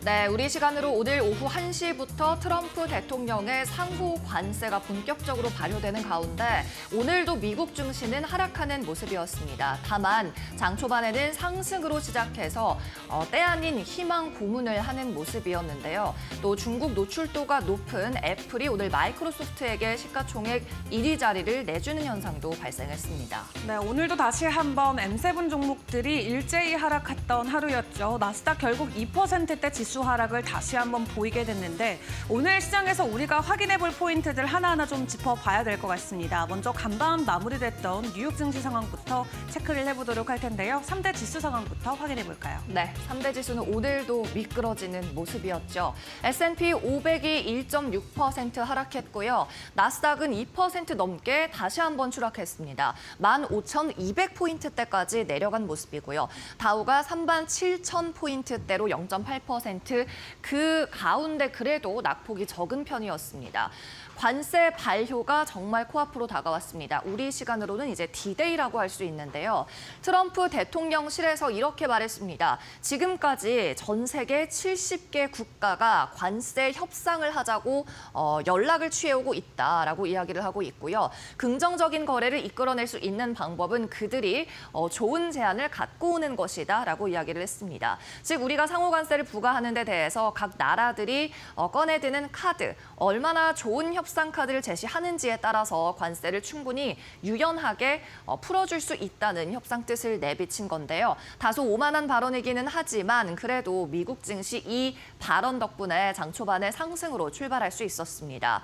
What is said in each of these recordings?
네, 우리 시간으로 오늘 오후 1시부터 트럼프 대통령의 상호 관세가 본격적으로 발효되는 가운데 오늘도 미국 증시는 하락하는 모습이었습니다. 다만 장 초반에는 상승으로 시작해서 때 아닌 희망 고문을 하는 모습이었는데요. 또 중국 노출도가 높은 애플이 오늘 마이크로소프트에게 시가총액 1위 자리를 내주는 현상도 발생했습니다. 네, 오늘도 다시 한번 M7 종목들이 일제히 하락했던 하루였죠. 나스닥 결국 2%대 지수 하락을 다시 한번 보이게 됐는데 오늘 시장에서 우리가 확인해볼 포인트들 하나하나 좀 짚어봐야 될 것 같습니다. 먼저 간밤 마무리됐던 뉴욕 증시 상황부터 체크를 해보도록 할 텐데요. 3대 지수 상황부터 확인해볼까요? 네, 3대 지수는 오늘도 미끄러지는 모습이었죠. S&P 500이 1.6% 하락했고요. 나스닥은 2% 넘게 다시 한번 추락했습니다. 15,200포인트대까지 내려간 모습이고요. 다우가 37,000포인트대로 0.8%, 그 가운데 그래도 낙폭이 적은 편이었습니다. 관세 발효가 정말 코앞으로 다가왔습니다. 우리 시간으로는 이제 D-Day라고 할 수 있는데요. 트럼프 대통령실에서 이렇게 말했습니다. 지금까지 전 세계 70개 국가가 관세 협상을 하자고 연락을 취해오고 있다라고 이야기를 하고 있고요. 긍정적인 거래를 이끌어낼 수 있는 방법은 그들이 좋은 제안을 갖고 오는 것이다라고 이야기를 했습니다. 즉 우리가 상호 관세를 부과하는 데 대해서 각 나라들이 꺼내드는 카드, 얼마나 좋은 협상 카드를 제시하는지에 따라서 관세를 충분히 유연하게 풀어줄 수 있다는 협상 뜻을 내비친 건데요. 다소 오만한 발언이기는 하지만 그래도 미국 증시 이 발언 덕분에 장 초반에 상승으로 출발할 수 있었습니다.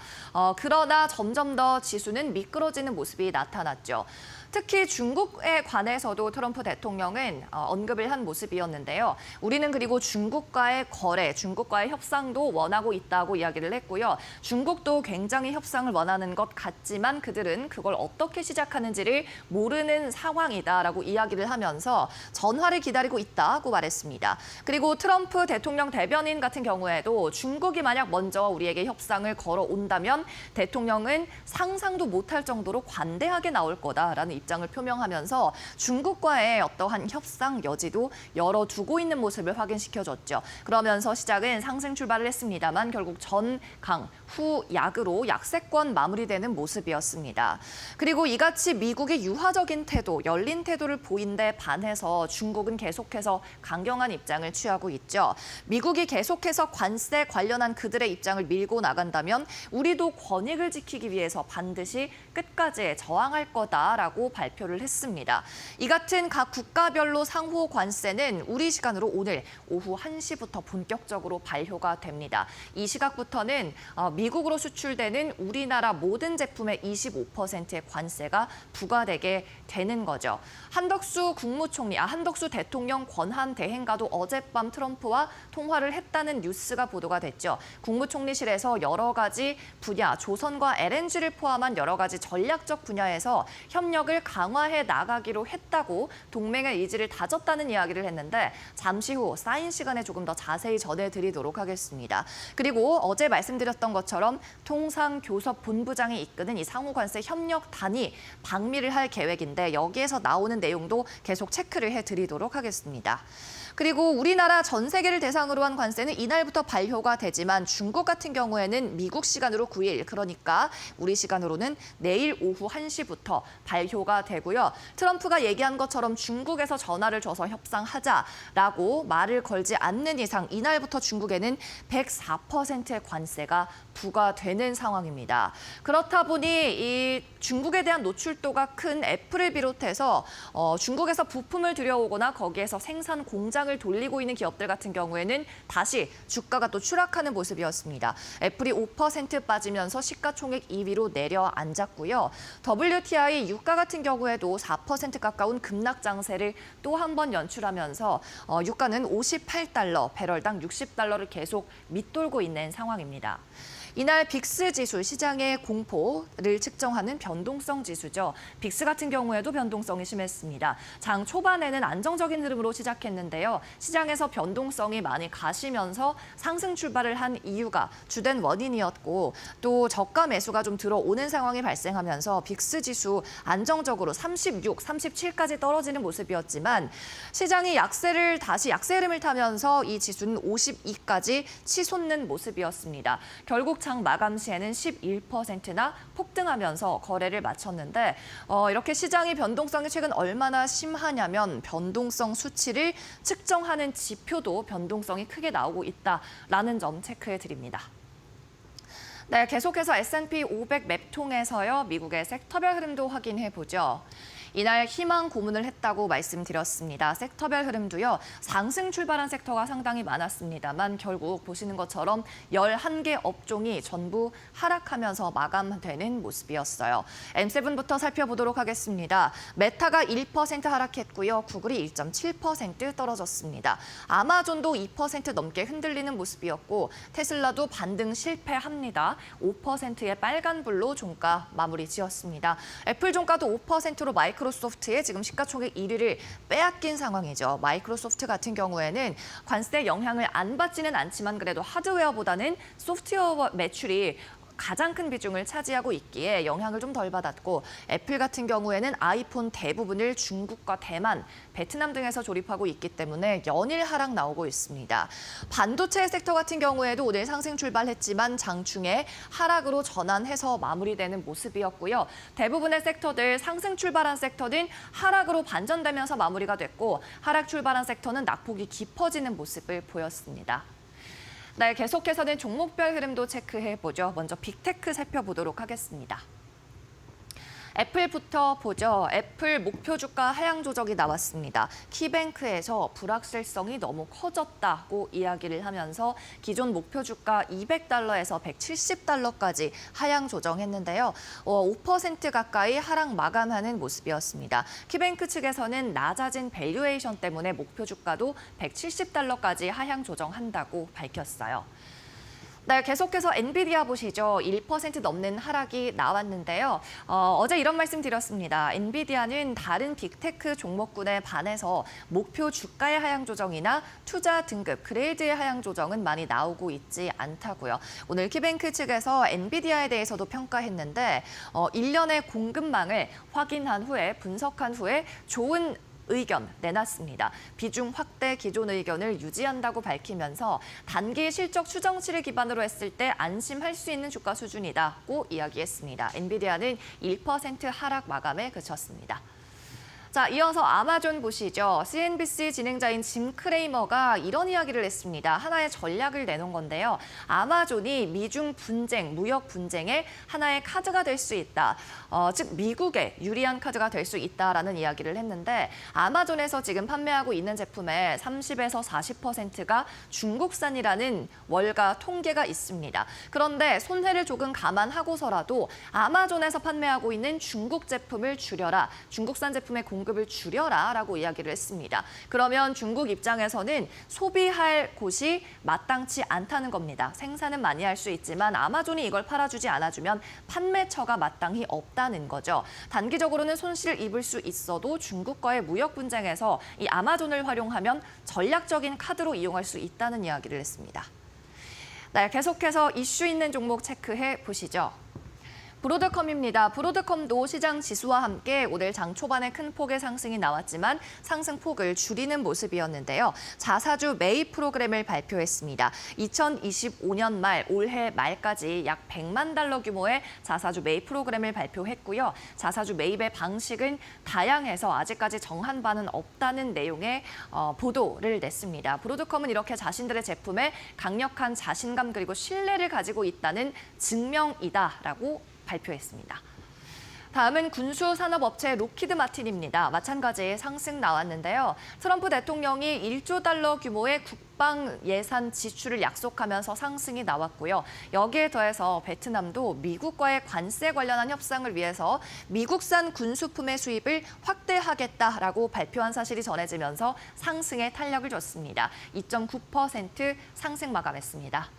그러나 점점 더 지수는 미끄러지는 모습이 나타났죠. 특히 중국에 관해서도 트럼프 대통령은 언급을 한 모습이었는데요. 우리는 그리고 중국과의 거래, 중국과의 협상도 원하고 있다고 이야기를 했고요. 중국도 굉장히 협상을 원하는 것 같지만 그들은 그걸 어떻게 시작하는지를 모르는 상황이다라고 이야기를 하면서 전화를 기다리고 있다고 말했습니다. 그리고 트럼프 대통령 대변인 같은 경우에도 중국이 만약 먼저 우리에게 협상을 걸어온다면 대통령은 상상도 못할 정도로 관대하게 나올 거다라는 입장을 표명하면서 중국과의 어떠한 협상 여지도 열어두고 있는 모습을 확인시켜줬죠. 그러면서 시작은 상승 출발을 했습니다만 결국 전강 후 약으로 약세권 마무리되는 모습이었습니다. 그리고 이같이 미국의 유화적인 태도, 열린 태도를 보인 데 반해서 중국은 계속해서 강경한 입장을 취하고 있죠. 미국이 계속해서 관세 관련한 그들의 입장을 밀고 나간다면 우리도 권익을 지키기 위해서 반드시 끝까지 저항할 거다라고 발표를 했습니다. 이 같은 각 국가별로 상호 관세는 우리 시간으로 오늘 오후 1시부터 본격적으로 발효가 됩니다. 이 시각부터는 미국으로 수출되는 우리나라 모든 제품의 25%의 관세가 부과되게 되는 거죠. 한덕수 대통령 권한 대행과도 어젯밤 트럼프와 통화를 했다는 뉴스가 보도가 됐죠. 국무총리실에서 여러 가지 분야, 조선과 LNG를 포함한 여러 가지 전략적 분야에서 협력을 강화해 나가기로 했다고 동맹의 의지를 다졌다는 이야기를 했는데 잠시 후 사인 시간에 조금 더 자세히 전해드리도록 하겠습니다. 그리고 어제 말씀드렸던 것처럼 통상교섭본부장이 이끄는 이 상호관세 협력단이 방미를 할 계획인데 여기에서 나오는 내용도 계속 체크를 해드리도록 하겠습니다. 그리고 우리나라 전 세계를 대상으로 한 관세는 이날부터 발효가 되지만 중국 같은 경우에는 미국 시간으로 9일, 그러니까 우리 시간으로는 내일 오후 1시부터 발효가 되고요. 트럼프가 얘기한 것처럼 중국에서 전화를 줘서 협상하자라고 말을 걸지 않는 이상 이날부터 중국에는 104%의 관세가 부과되는 상황입니다. 그렇다 보니 이 중국에 대한 노출도가 큰 애플을 비롯해서 중국에서 부품을 들여오거나 거기에서 생산 공장을 돌리고 있는 기업들 같은 경우에는 다시 주가가 또 추락하는 모습이었습니다. 애플이 5% 빠지면서 시가총액 2위로 내려앉았고요. WTI 유가 같은 경우에도 4% 가까운 급락 장세를 또 한 번 연출하면서 유가는 $58, 배럴당 $60를 계속 밑돌고 있는 상황입니다. 이날 빅스 지수, 시장의 공포를 측정하는 변동성 지수죠. 빅스 같은 경우에도 변동성이 심했습니다. 장 초반에는 안정적인 흐름으로 시작했는데요. 시장에서 변동성이 많이 가시면서 상승 출발을 한 이유가 주된 원인이었고 또 저가 매수가 좀 들어오는 상황이 발생하면서 빅스 지수 안정적으로 36, 37까지 떨어지는 모습이었지만 시장이 다시 약세 흐름을 타면서 이 지수는 52까지 치솟는 모습이었습니다. 결국 장 마감 시에는 11%나 폭등하면서 거래를 마쳤는데 이렇게 시장의 변동성이 최근 얼마나 심하냐면 변동성 수치를 측정하는 지표도 변동성이 크게 나오고 있다라는 점 체크해 드립니다. 네, 계속해서 S&P 500 맵통에서요. 미국의 섹터별 흐름도 확인해 보죠. 이날 희망 고문을 했다고 말씀드렸습니다. 섹터별 흐름도요. 상승 출발한 섹터가 상당히 많았습니다만 결국 보시는 것처럼 11개 업종이 전부 하락하면서 마감되는 모습이었어요. M7부터 살펴보도록 하겠습니다. 메타가 1% 하락했고요. 구글이 1.7% 떨어졌습니다. 아마존도 2% 넘게 흔들리는 모습이었고 테슬라도 반등 실패합니다. 5%의 빨간불로 종가 마무리 지었습니다. 애플 종가도 5%로 마이크로소프트의 지금 시가총액 1위를 빼앗긴 상황이죠. 마이크로소프트 같은 경우에는 관세 영향을 안 받지는 않지만 그래도 하드웨어보다는 소프트웨어 매출이 가장 큰 비중을 차지하고 있기에 영향을 좀 덜 받았고 애플 같은 경우에는 아이폰 대부분을 중국과 대만, 베트남 등에서 조립하고 있기 때문에 연일 하락 나오고 있습니다. 반도체 섹터 같은 경우에도 오늘 상승 출발했지만 장중에 하락으로 전환해서 마무리되는 모습이었고요. 대부분의 섹터들 상승 출발한 섹터는 하락으로 반전되면서 마무리가 됐고 하락 출발한 섹터는 낙폭이 깊어지는 모습을 보였습니다. 네, 계속해서는 종목별 흐름도 체크해보죠. 먼저 빅테크 살펴보도록 하겠습니다. 애플부터 보죠. 애플 목표 주가 하향 조정이 나왔습니다. 키뱅크에서 불확실성이 너무 커졌다고 이야기를 하면서 기존 목표 주가 200달러에서 170달러까지 하향 조정했는데요. 5% 가까이 하락 마감하는 모습이었습니다. 키뱅크 측에서는 낮아진 밸류에이션 때문에 목표 주가도 170달러까지 하향 조정한다고 밝혔어요. 네, 계속해서 엔비디아 보시죠. 1% 넘는 하락이 나왔는데요. 어제 이런 말씀 드렸습니다. 엔비디아는 다른 빅테크 종목군에 반해서 목표 주가의 하향 조정이나 투자 등급, 그레이드의 하향 조정은 많이 나오고 있지 않다고요. 오늘 키뱅크 측에서 엔비디아에 대해서도 평가했는데 1년의 공급망을 확인한 후에 분석한 후에 좋은 의견 내놨습니다. 비중 확대 기존 의견을 유지한다고 밝히면서 단기 실적 추정치를 기반으로 했을 때 안심할 수 있는 주가 수준이다고 이야기했습니다. 엔비디아는 1% 하락 마감에 그쳤습니다. 자, 이어서 아마존 보시죠. CNBC 진행자인 짐 크레이머가 이런 이야기를 했습니다. 하나의 전략을 내놓은 건데요. 아마존이 미중 분쟁, 무역 분쟁의 하나의 카드가 될 수 있다. 즉 미국에 유리한 카드가 될 수 있다라는 이야기를 했는데 아마존에서 지금 판매하고 있는 제품의 30에서 40%가 중국산이라는 월가 통계가 있습니다. 그런데 손해를 조금 감안하고서라도 아마존에서 판매하고 있는 중국 제품을 줄여라. 중국산 제품의 공급을 줄여라라고 이야기를 했습니다. 그러면 중국 입장에서는 소비할 곳이 마땅치 않다는 겁니다. 생산은 많이 할 수 있지만 아마존이 이걸 팔아주지 않아주면 판매처가 마땅히 없다는 거죠. 단기적으로는 손실을 입을 수 있어도 중국과의 무역 분쟁에서 이 아마존을 활용하면 전략적인 카드로 이용할 수 있다는 이야기를 했습니다. 네, 계속해서 이슈 있는 종목 체크해 보시죠. 브로드컴입니다. 브로드컴도 시장 지수와 함께 오늘 장 초반에 큰 폭의 상승이 나왔지만 상승폭을 줄이는 모습이었는데요. 자사주 매입 프로그램을 발표했습니다. 2025년 말 올해 말까지 약 100만 달러 규모의 자사주 매입 프로그램을 발표했고요. 자사주 매입의 방식은 다양해서 아직까지 정한 바는 없다는 내용의 보도를 냈습니다. 브로드컴은 이렇게 자신들의 제품에 강력한 자신감 그리고 신뢰를 가지고 있다는 증명이다라고 발표했습니다. 다음은 군수산업업체 로키드 마틴입니다. 마찬가지 상승 나왔는데요. 트럼프 대통령이 1조 달러 규모의 국방 예산 지출을 약속하면서 상승이 나왔고요. 여기에 더해서 베트남도 미국과의 관세 관련한 협상을 위해서 미국산 군수품의 수입을 확대하겠다라고 발표한 사실이 전해지면서 상승에 탄력을 줬습니다. 2.9% 상승 마감했습니다.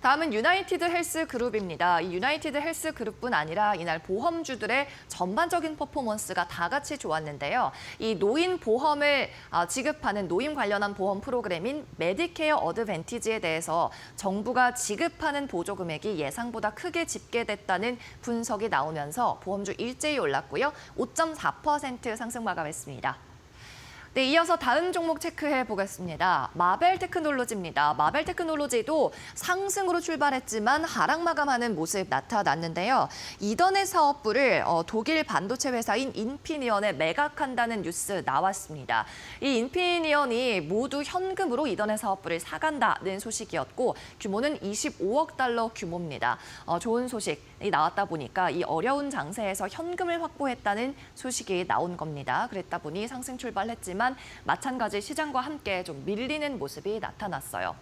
다음은 유나이티드 헬스 그룹입니다. 이 유나이티드 헬스 그룹뿐 아니라 이날 보험주들의 전반적인 퍼포먼스가 다 같이 좋았는데요. 이 노인 보험을 지급하는 노인 관련한 보험 프로그램인 메디케어 어드밴티지에 대해서 정부가 지급하는 보조 금액이 예상보다 크게 집계됐다는 분석이 나오면서 보험주 일제히 올랐고요. 5.4% 상승 마감했습니다. 네, 이어서 다음 종목 체크해 보겠습니다. 마벨 테크놀로지입니다. 마벨 테크놀로지도 상승으로 출발했지만 하락 마감하는 모습 나타났는데요. 이더넷 사업부를 독일 반도체 회사인 인피니언에 매각한다는 뉴스 나왔습니다. 이 인피니언이 모두 현금으로 이더넷 사업부를 사간다는 소식이었고 규모는 25억 달러 규모입니다. 좋은 소식이 나왔다 보니까 이 어려운 장세에서 현금을 확보했다는 소식이 나온 겁니다. 그랬다 보니 상승 출발했지만 마찬가지 시장과 함께 좀 밀리는 모습이 나타났어요.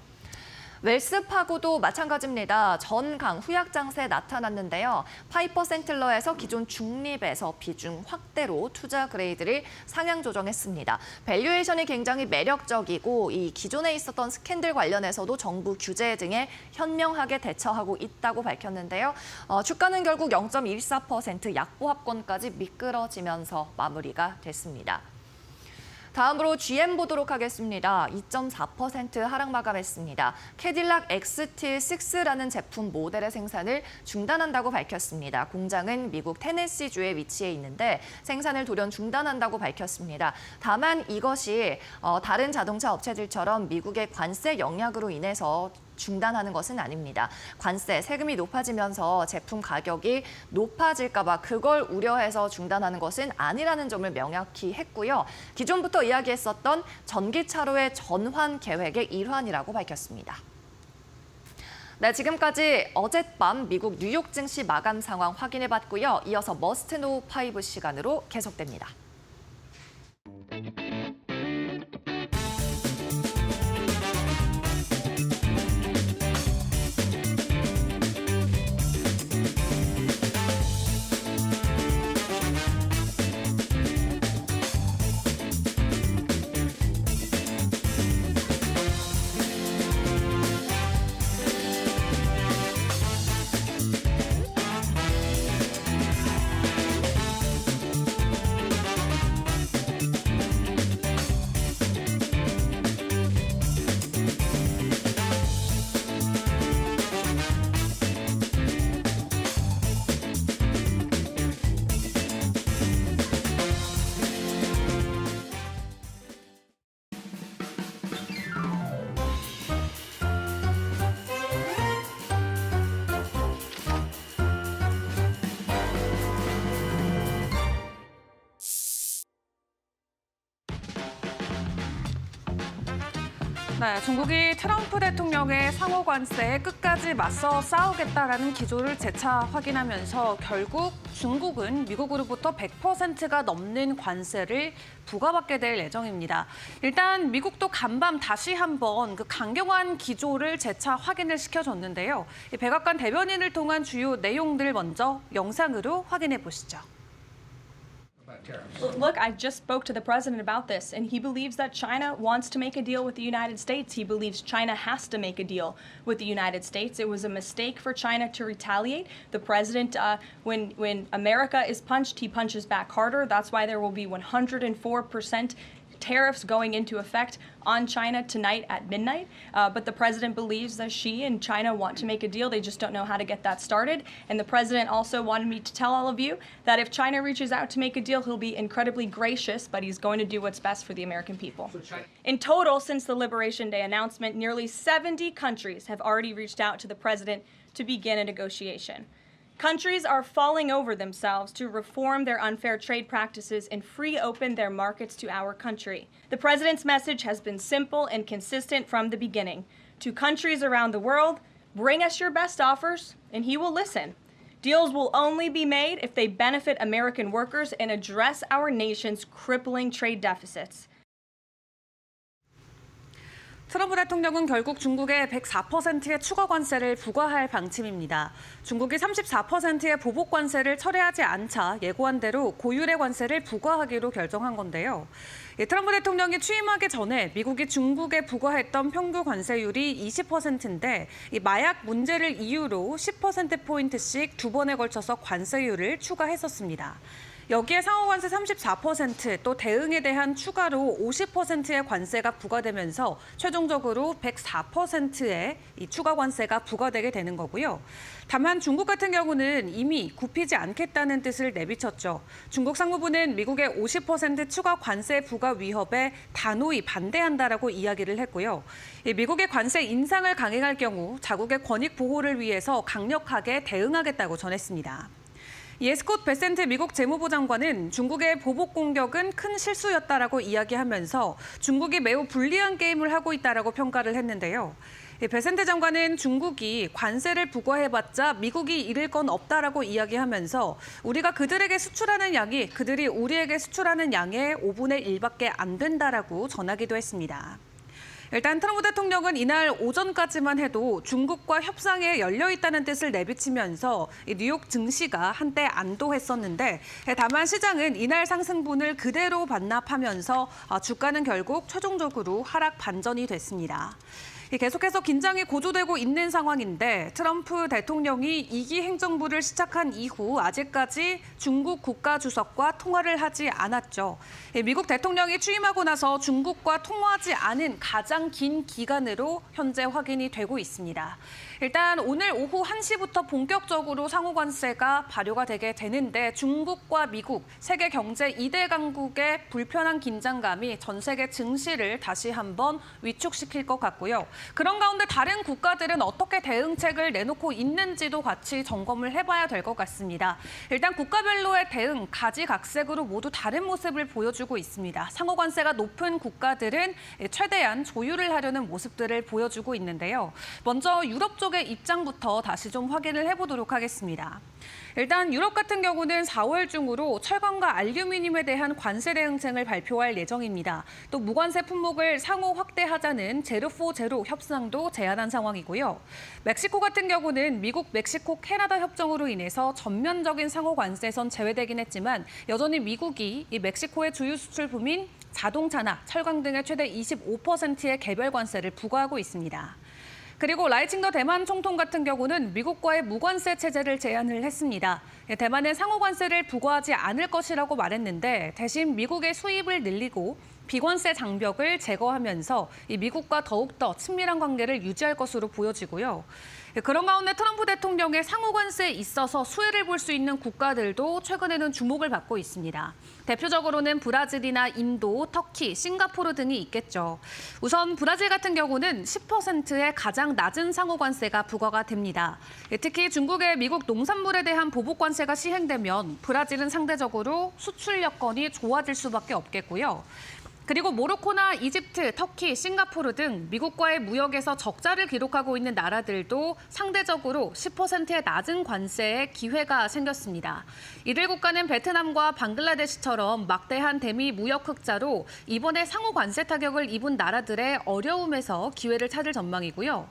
웰스파고도 마찬가지입니다. 전강 후약 장세 나타났는데요. 파이퍼 센틀러에서 기존 중립에서 비중 확대로 투자 그레이드를 상향 조정했습니다. 밸류에이션이 굉장히 매력적이고 이 기존에 있었던 스캔들 관련해서도 정부 규제 등에 현명하게 대처하고 있다고 밝혔는데요. 주가는 결국 0.14% 약보합권까지 미끄러지면서 마무리가 됐습니다. 다음으로 GM 보도록 하겠습니다. 2.4% 하락 마감했습니다. 캐딜락 XT6라는 제품 모델의 생산을 중단한다고 밝혔습니다. 공장은 미국 테네시주에 위치해 있는데 생산을 돌연 중단한다고 밝혔습니다. 다만 이것이 다른 자동차 업체들처럼 미국의 관세 영향으로 인해서 중단하는 것은 아닙니다. 관세, 세금이 높아지면서 제품 가격이 높아질까 봐 그걸 우려해서 중단하는 것은 아니라는 점을 명확히 했고요. 기존부터 이야기했었던 전기차로의 전환 계획의 일환이라고 밝혔습니다. 네, 지금까지 어젯밤 미국 뉴욕 증시 마감 상황 확인해봤고요. 이어서 머스트노우 5 시간으로 계속됩니다. 네, 중국이 트럼프 대통령의 상호 관세에 끝까지 맞서 싸우겠다라는 기조를 재차 확인하면서 결국 중국은 미국으로부터 100%가 넘는 관세를 부과받게 될 예정입니다. 일단 미국도 간밤 다시 한번 그 강경한 기조를 재차 확인을 시켜줬는데요. 이 백악관 대변인을 통한 주요 내용들 먼저 영상으로 확인해 보시죠. Look, I just spoke to the president about this, and he believes that China wants to make a deal with the United States. He believes China has to make a deal with the United States. It was a mistake for China to retaliate. The president, when America is punched, he punches back harder. That's why there will be 104% tariffs going into effect on China tonight at midnight. But the president believes that she and China want to make a deal. They just don't know how to get that started. And the president also wanted me to tell all of you that if China reaches out to make a deal, he'll be incredibly gracious, but he's going to do what's best for the American people. In total, since the Liberation Day announcement, nearly 70 countries have already reached out to the president to begin a negotiation. Countries are falling over themselves to reform their unfair trade practices and free open their markets to our country. The president's message has been simple and consistent from the beginning. To countries around the world, bring us your best offers, and he will listen. Deals will only be made if they benefit American workers and address our nation's crippling trade deficits. 트럼프 대통령은 결국 중국에 104%의 추가 관세를 부과할 방침입니다. 중국이 34%의 보복 관세를 철회하지 않자 예고한 대로 고율의 관세를 부과하기로 결정한 건데요. 트럼프 대통령이 취임하기 전에 미국이 중국에 부과했던 평균 관세율이 20%인데 이 마약 문제를 이유로 10%포인트씩 두 번에 걸쳐서 관세율을 추가했었습니다. 여기에 상호관세 34%, 또 대응에 대한 추가로 50%의 관세가 부과되면서 최종적으로 104%의 이 추가 관세가 부과되게 되는 거고요. 다만 중국 같은 경우는 이미 굽히지 않겠다는 뜻을 내비쳤죠. 중국 상무부는 미국의 50% 추가 관세 부과 위협에 단호히 반대한다라고 이야기를 했고요. 미국의 관세 인상을 강행할 경우 자국의 권익 보호를 위해서 강력하게 대응하겠다고 전했습니다. 스콧 베센트 미국 재무부 장관은 중국의 보복 공격은 큰 실수였다라고 이야기하면서 중국이 매우 불리한 게임을 하고 있다라고 평가를 했는데요. 베센트 장관은 중국이 관세를 부과해봤자 미국이 잃을 건 없다라고 이야기하면서 우리가 그들에게 수출하는 양이 그들이 우리에게 수출하는 양의 5분의 1밖에 안 된다라고 전하기도 했습니다. 일단 트럼프 대통령은 이날 오전까지만 해도 중국과 협상에 열려 있다는 뜻을 내비치면서 뉴욕 증시가 한때 안도했었는데 다만 시장은 이날 상승분을 그대로 반납하면서 주가는 결국 최종적으로 하락 반전이 됐습니다. 계속해서 긴장이 고조되고 있는 상황인데 트럼프 대통령이 2기 행정부를 시작한 이후 아직까지 중국 국가주석과 통화를 하지 않았죠. 미국 대통령이 취임하고 나서 중국과 통화하지 않은 가장 긴 기간으로 현재 확인이 되고 있습니다. 일단 오늘 오후 1시부터 본격적으로 상호관세가 발효가 되게 되는데 중국과 미국, 세계 경제 2대 강국의 불편한 긴장감이 전 세계 증시를 다시 한번 위축시킬 것 같고요. 그런 가운데 다른 국가들은 어떻게 대응책을 내놓고 있는지도 같이 점검을 해봐야 될 것 같습니다. 일단 국가별로의 대응, 가지각색으로 모두 다른 모습을 보여주고 있습니다. 상호관세가 높은 국가들은 최대한 조율을 하려는 모습들을 보여주고 있는데요. 먼저 유럽 쪽의 입장부터 다시 좀 확인을 해보도록 하겠습니다. 일단 유럽 같은 경우는 4월 중으로 철강과 알루미늄에 대한 관세 대응책을 발표할 예정입니다. 또 무관세 품목을 상호 확대하자는 제로 포 제로 협상도 제안한 상황이고요. 멕시코 같은 경우는 미국, 멕시코, 캐나다 협정으로 인해서 전면적인 상호 관세선 제외되긴 했지만 여전히 미국이 이 멕시코의 주요 수출품인 자동차나 철강 등의 최대 25%의 개별 관세를 부과하고 있습니다. 그리고 라이칭더 대만 총통 같은 경우는 미국과의 무관세 체제를 제안을 했습니다. 대만은 상호관세를 부과하지 않을 것이라고 말했는데 대신 미국의 수입을 늘리고 비관세 장벽을 제거하면서 이 미국과 더욱더 친밀한 관계를 유지할 것으로 보여지고요. 그런 가운데 트럼프 대통령의 상호관세에 있어서 수혜를 볼 수 있는 국가들도 최근에는 주목을 받고 있습니다. 대표적으로는 브라질이나 인도, 터키, 싱가포르 등이 있겠죠. 우선 브라질 같은 경우는 10%의 가장 낮은 상호관세가 부과가 됩니다. 특히 중국의 미국 농산물에 대한 보복관세가 시행되면 브라질은 상대적으로 수출 여건이 좋아질 수밖에 없겠고요. 그리고 모로코나 이집트, 터키, 싱가포르 등 미국과의 무역에서 적자를 기록하고 있는 나라들도 상대적으로 10%의 낮은 관세에 기회가 생겼습니다. 이들 국가는 베트남과 방글라데시처럼 막대한 대미 무역 흑자로 이번에 상호 관세 타격을 입은 나라들의 어려움에서 기회를 찾을 전망이고요.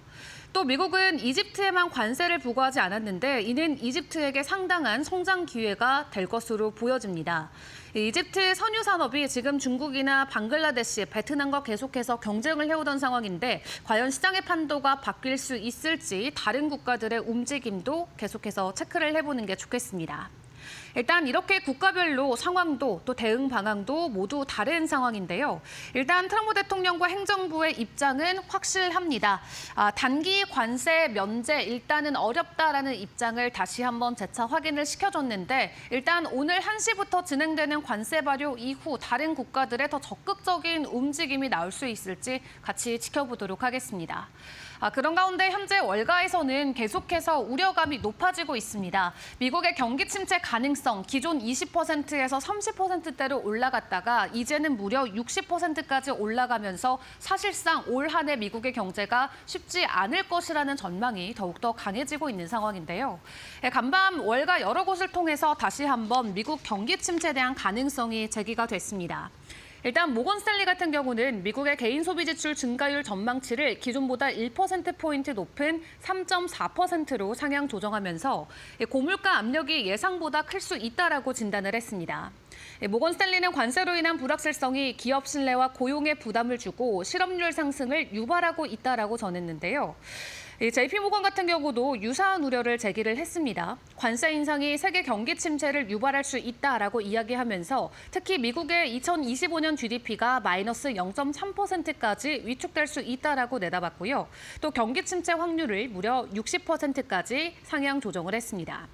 또 미국은 이집트에만 관세를 부과하지 않았는데 이는 이집트에게 상당한 성장 기회가 될 것으로 보여집니다. 이집트 선유 산업이 지금 중국이나 방글라데시, 베트남과 계속해서 경쟁을 해오던 상황인데 과연 시장의 판도가 바뀔 수 있을지 다른 국가들의 움직임도 계속해서 체크를 해보는 게 좋겠습니다. 일단 이렇게 국가별로 상황도 또 대응 방안도 모두 다른 상황인데요. 일단 트럼프 대통령과 행정부의 입장은 확실합니다. 단기 관세 면제 일단은 어렵다라는 입장을 다시 한번 재차 확인을 시켜줬는데 일단 오늘 1시부터 진행되는 관세 발효 이후 다른 국가들의 더 적극적인 움직임이 나올 수 있을지 같이 지켜보도록 하겠습니다. 그런 가운데 현재 월가에서는 계속해서 우려감이 높아지고 있습니다. 미국의 경기 침체 가능성 기존 20%에서 30%대로 올라갔다가 이제는 무려 60%까지 올라가면서 사실상 올 한 해 미국의 경제가 쉽지 않을 것이라는 전망이 더욱더 강해지고 있는 상황인데요. 간밤 월가 여러 곳을 통해서 다시 한번 미국 경기 침체에 대한 가능성이 제기가 됐습니다. 일단 모건 스탠리 같은 경우는 미국의 개인 소비 지출 증가율 전망치를 기존보다 1%포인트 높은 3.4%로 상향 조정하면서 고물가 압력이 예상보다 클 수 있다라고 진단을 했습니다. 모건 스탠리는 관세로 인한 불확실성이 기업 신뢰와 고용에 부담을 주고 실업률 상승을 유발하고 있다라고 전했는데요. JP모건 같은 경우도 유사한 우려를 제기를 했습니다. 관세 인상이 세계 경기 침체를 유발할 수 있다라고 이야기하면서 특히 미국의 2025년 GDP가 마이너스 0.3%까지 위축될 수 있다라고 내다봤고요. 또 경기 침체 확률을 무려 60%까지 상향 조정을 했습니다.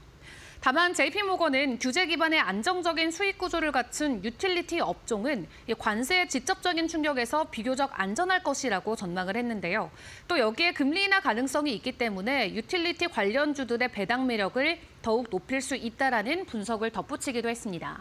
다만 JP모건은 규제 기반의 안정적인 수익 구조를 갖춘 유틸리티 업종은 관세의 직접적인 충격에서 비교적 안전할 것이라고 전망을 했는데요. 또 여기에 금리 인하 가능성이 있기 때문에 유틸리티 관련주들의 배당 매력을 더욱 높일 수 있다라는 분석을 덧붙이기도 했습니다.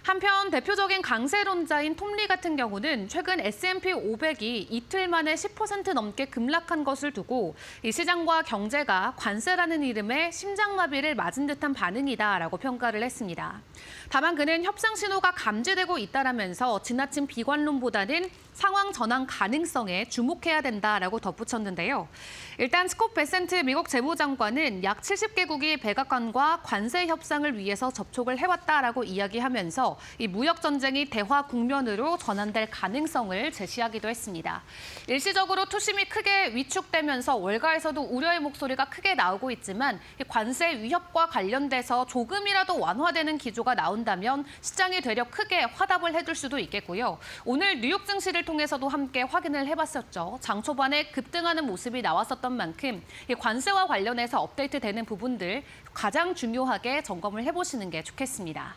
한편 대표적인 강세론자인 톰리 같은 경우는 최근 S&P 500이 이틀 만에 10% 넘게 급락한 것을 두고 이 시장과 경제가 관세라는 이름의 심장마비를 맞은 듯한 반응이다라고 평가를 했습니다. 다만 그는 협상 신호가 감지되고 있다라면서 지나친 비관론보다는 상황 전환 가능성에 주목해야 된다라고 덧붙였는데요. 일단 스콧 베센트 미국 재무장관은 약 70개국이 백악관과 관세 협상을 위해서 접촉을 해왔다라고 이야기하면서 이 무역 전쟁이 대화 국면으로 전환될 가능성을 제시하기도 했습니다. 일시적으로 투심이 크게 위축되면서 월가에서도 우려의 목소리가 크게 나오고 있지만 이 관세 위협과 관련돼서 조금이라도 완화되는 기조가 나온다면 시장이 되려 크게 화답을 해줄 수도 있겠고요. 오늘 뉴욕 증시를 통해서도 함께 확인을 해봤었죠. 장 초반에 급등하는 모습이 나왔었던 만큼 이 관세와 관련해서 업데이트되는 부분들 가장 중요하게 점검을 해보시는 게 좋겠습니다.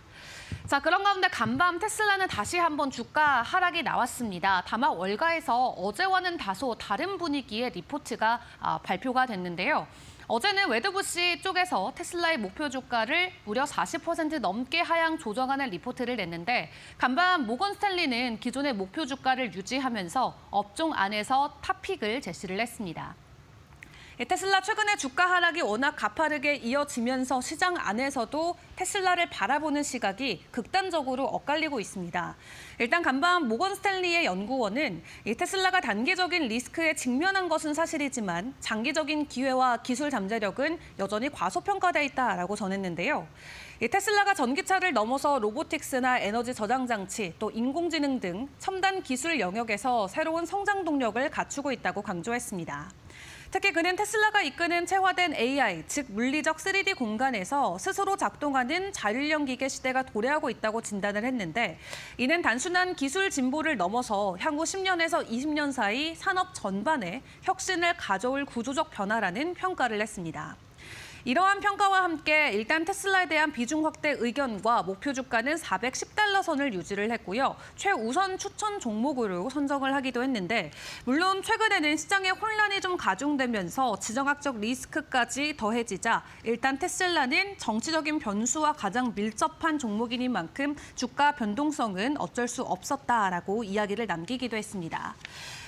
자, 그런 가운데 간밤 테슬라는 다시 한번 주가 하락이 나왔습니다. 다만 월가에서 어제와는 다소 다른 분위기의 리포트가 발표가 됐는데요. 어제는 웨드부시 쪽에서 테슬라의 목표 주가를 무려 40% 넘게 하향 조정하는 리포트를 냈는데 간밤 모건 스탠리는 기존의 목표 주가를 유지하면서 업종 안에서 탑픽을 제시를 했습니다. 테슬라 최근의 주가 하락이 워낙 가파르게 이어지면서 시장 안에서도 테슬라를 바라보는 시각이 극단적으로 엇갈리고 있습니다. 일단 간밤 모건 스탠리의 연구원은 이 테슬라가 단기적인 리스크에 직면한 것은 사실이지만 장기적인 기회와 기술 잠재력은 여전히 과소평가돼 있다라고 전했는데요. 이 테슬라가 전기차를 넘어서 로보틱스나 에너지 저장 장치, 또 인공지능 등 첨단 기술 영역에서 새로운 성장 동력을 갖추고 있다고 강조했습니다. 특히 그는 테슬라가 이끄는 체화된 AI, 즉 물리적 3D 공간에서 스스로 작동하는 자율형 기계 시대가 도래하고 있다고 진단을 했는데 이는 단순한 기술 진보를 넘어서 향후 10년에서 20년 사이 산업 전반에 혁신을 가져올 구조적 변화라는 평가를 했습니다. 이러한 평가와 함께 일단 테슬라에 대한 비중 확대 의견과 목표 주가는 410달러 선을 유지를 했고요. 최우선 추천 종목으로 선정을 하기도 했는데 물론 최근에는 시장에 혼란이 좀 가중되면서 지정학적 리스크까지 더해지자 일단 테슬라는 정치적인 변수와 가장 밀접한 종목인 만큼 주가 변동성은 어쩔 수 없었다라고 이야기를 남기기도 했습니다.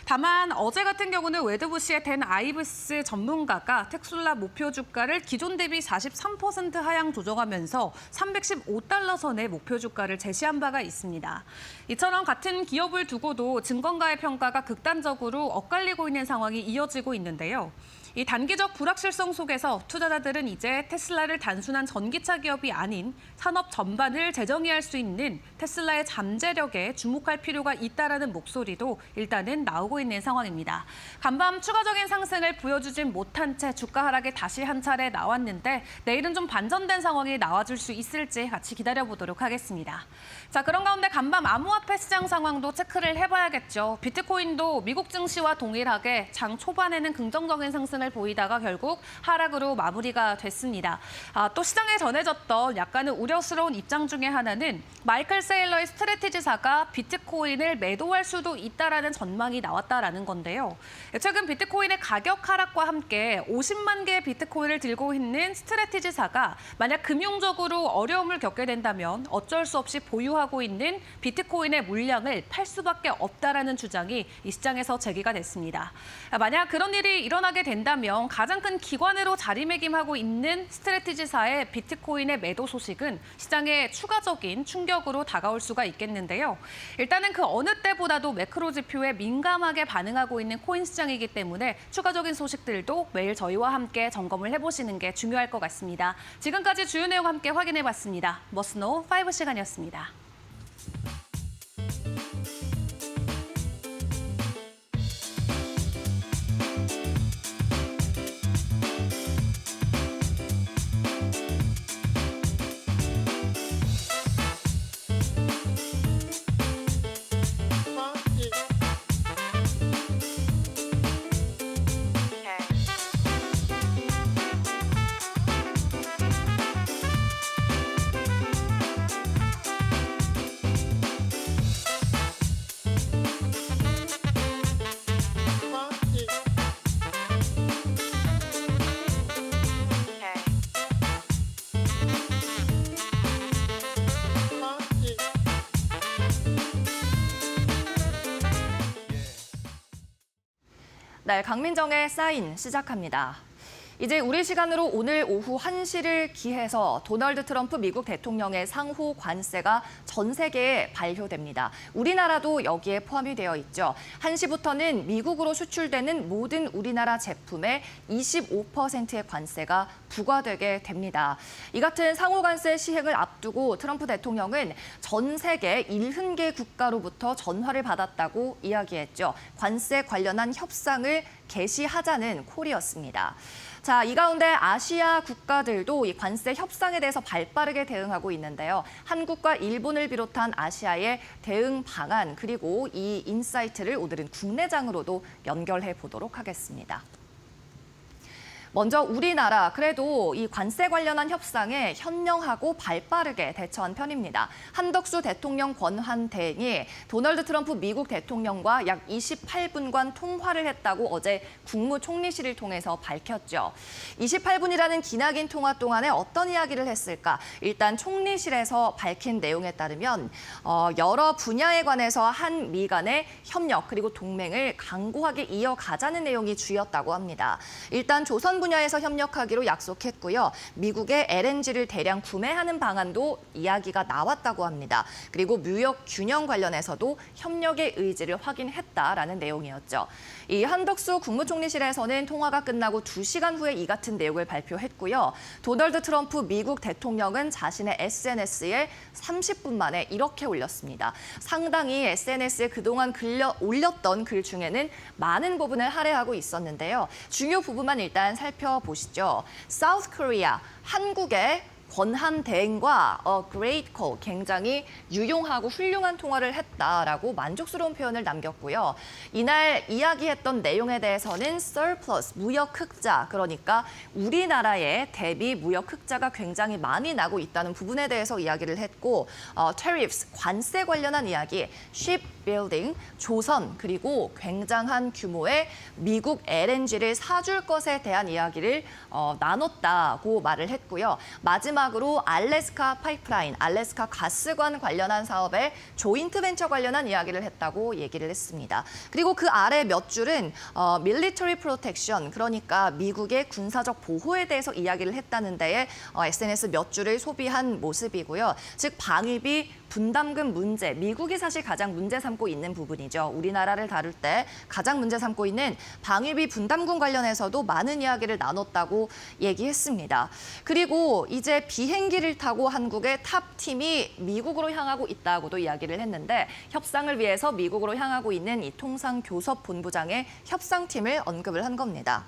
다만 어제 같은 경우는 웨드부시의 댄 아이브스 전문가가 테슬라 목표 주가를 기존 대비 43% 하향 조정하면서 315달러 선의 목표 주가를 제시한 바가 있습니다. 이처럼 같은 기업을 두고도 증권가의 평가가 극단적으로 엇갈리고 있는 상황이 이어지고 있는데요. 이 단기적 불확실성 속에서 투자자들은 이제 테슬라를 단순한 전기차 기업이 아닌 산업 전반을 재정의할 수 있는 테슬라의 잠재력에 주목할 필요가 있다라는 목소리도 일단은 나오고 있는 상황입니다. 간밤 추가적인 상승을 보여주진 못한 채 주가 하락이 다시 한 차례 나왔는데 내일은 좀 반전된 상황이 나와줄 수 있을지 같이 기다려보도록 하겠습니다. 자, 그런 가운데 간밤 암호화폐 시장 상황도 체크를 해봐야겠죠. 비트코인도 미국 증시와 동일하게 장 초반에는 긍정적인 상승을 보이다가 결국 하락으로 마무리가 됐습니다. 또 시장에 전해졌던 약간은 우려스러운 입장 중에 하나는 마이클 세일러의 스트래티지사가 비트코인을 매도할 수도 있다라는 전망이 나왔다라는 건데요. 최근 비트코인의 가격 하락과 함께 50만 개의 비트코인을 들고 있는 스트래티지사가 만약 금융적으로 어려움을 겪게 된다면 어쩔 수 없이 보유하고 있는 비트코인의 물량을 팔 수밖에 없다라는 주장이 이 시장에서 제기가 됐습니다. 만약 그런 일이 일어나게 된다면 의하면 가장 큰 기관으로 자리매김하고 있는 스트래티지사의 비트코인의 매도 소식은 시장에 추가적인 충격으로 다가올 수가 있겠는데요. 일단은 그 어느 때보다도 매크로 지표에 민감하게 반응하고 있는 코인 시장이기 때문에 추가적인 소식들도 매일 저희와 함께 점검을 해보시는 게 중요할 것 같습니다. 지금까지 주요 내용 함께 확인해봤습니다. 머스노 5 시간이었습니다. 네, 강민정의 사인 시작합니다. 이제 우리 시간으로 오늘 오후 1시를 기해서 도널드 트럼프 미국 대통령의 상호 관세가 전 세계에 발효됩니다. 우리나라도 여기에 포함이 되어 있죠. 1시부터는 미국으로 수출되는 모든 우리나라 제품에 25%의 관세가 부과되게 됩니다. 이 같은 상호 관세 시행을 앞두고 트럼프 대통령은 전 세계 70개 국가로부터 전화를 받았다고 이야기했죠. 관세 관련한 협상을 개시하자는 콜이었습니다. 자, 이 가운데 아시아 국가들도 이 관세 협상에 대해서 발빠르게 대응하고 있는데요. 한국과 일본을 비롯한 아시아의 대응 방안 그리고 이 인사이트를 오늘은 국내장으로도 연결해 보도록 하겠습니다. 먼저 우리나라, 그래도 이 관세 관련한 협상에 현명하고 발빠르게 대처한 편입니다. 한덕수 대통령 권한대행이 도널드 트럼프 미국 대통령과 약 28분간 통화를 했다고 어제 국무총리실을 통해서 밝혔죠. 28분이라는 기나긴 통화 동안에 어떤 이야기를 했을까? 일단 총리실에서 밝힌 내용에 따르면 여러 분야에 관해서 한미 간의 협력 그리고 동맹을 강고하게 이어가자는 내용이 주였다고 합니다. 일단 조선 분야에서 협력하기로 약속했고요. 미국의 LNG를 대량 구매하는 방안도 이야기가 나왔다고 합니다. 그리고 무역 균형 관련해서도 협력의 의지를 확인했다라는 내용이었죠. 이 한덕수 국무총리실에서는 통화가 끝나고 2시간 후에 이 같은 내용을 발표했고요. 도널드 트럼프 미국 대통령은 자신의 SNS에 30분 만에 이렇게 올렸습니다. 상당히 SNS에 그동안 올렸던 글 중에는 많은 부분을 할애하고 있었는데요. 중요 부분만 일단 살펴보시죠. South Korea, 한국의 권한 대행과 great call, 굉장히 유용하고 훌륭한 통화를 했다라고 만족스러운 표현을 남겼고요. 이날 이야기했던 내용에 대해서는 surplus, 무역 흑자, 그러니까 우리나라의 대비 무역 흑자가 굉장히 많이 나고 있다는 부분에 대해서 이야기를 했고 tariffs, 관세 관련한 이야기, shipbuilding, 조선, 그리고 굉장한 규모의 미국 LNG를 사줄 것에 대한 이야기를 나눴다고 말을 했고요. 마지막으로 알래스카 파이프라인, 알래스카 가스관 관련한 사업에 조인트 벤처 관련한 이야기를 했다고 얘기를 했습니다. 그리고 그 아래 몇 줄은 military protection, 그러니까 미국의 군사적 보호에 대해서 이야기를 했다는 데에 SNS 몇 줄을 소비한 모습이고요. 즉 방위비 분담금 문제, 미국이 사실 가장 문제 삼고 있는 부분이죠. 우리나라를 다룰 때 가장 문제 삼고 있는 방위비 분담금 관련해서도 많은 이야기를 나눴다고 얘기했습니다. 그리고 이제 비행기를 타고 한국의 탑팀이 미국으로 향하고 있다고도 이야기를 했는데 협상을 위해서 미국으로 향하고 있는 이 통상교섭본부장의 협상팀을 언급을 한 겁니다.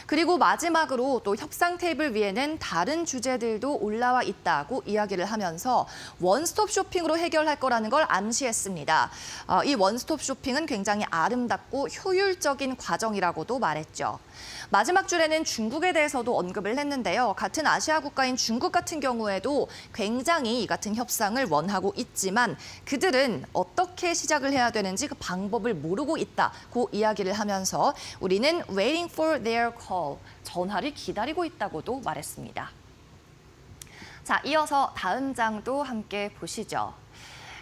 그리고 마지막으로 또 협상 테이블 위에는 다른 주제들도 올라와 있다고 이야기를 하면서 원스톱 쇼핑으로 해결할 거라는 걸 암시했습니다. 이 원스톱 쇼핑은 굉장히 아름답고 효율적인 과정이라고도 말했죠. 마지막 줄에는 중국에 대해서도 언급을 했는데요. 같은 아시아 국가인 중국 같은 경우에도 굉장히 이 같은 협상을 원하고 있지만 그들은 어떻게 시작을 해야 되는지 그 방법을 모르고 있다고 이야기를 하면서 우리는 waiting for their call, 전화를 기다리고 있다고도 말했습니다. 자, 이어서 다음 장도 함께 보시죠.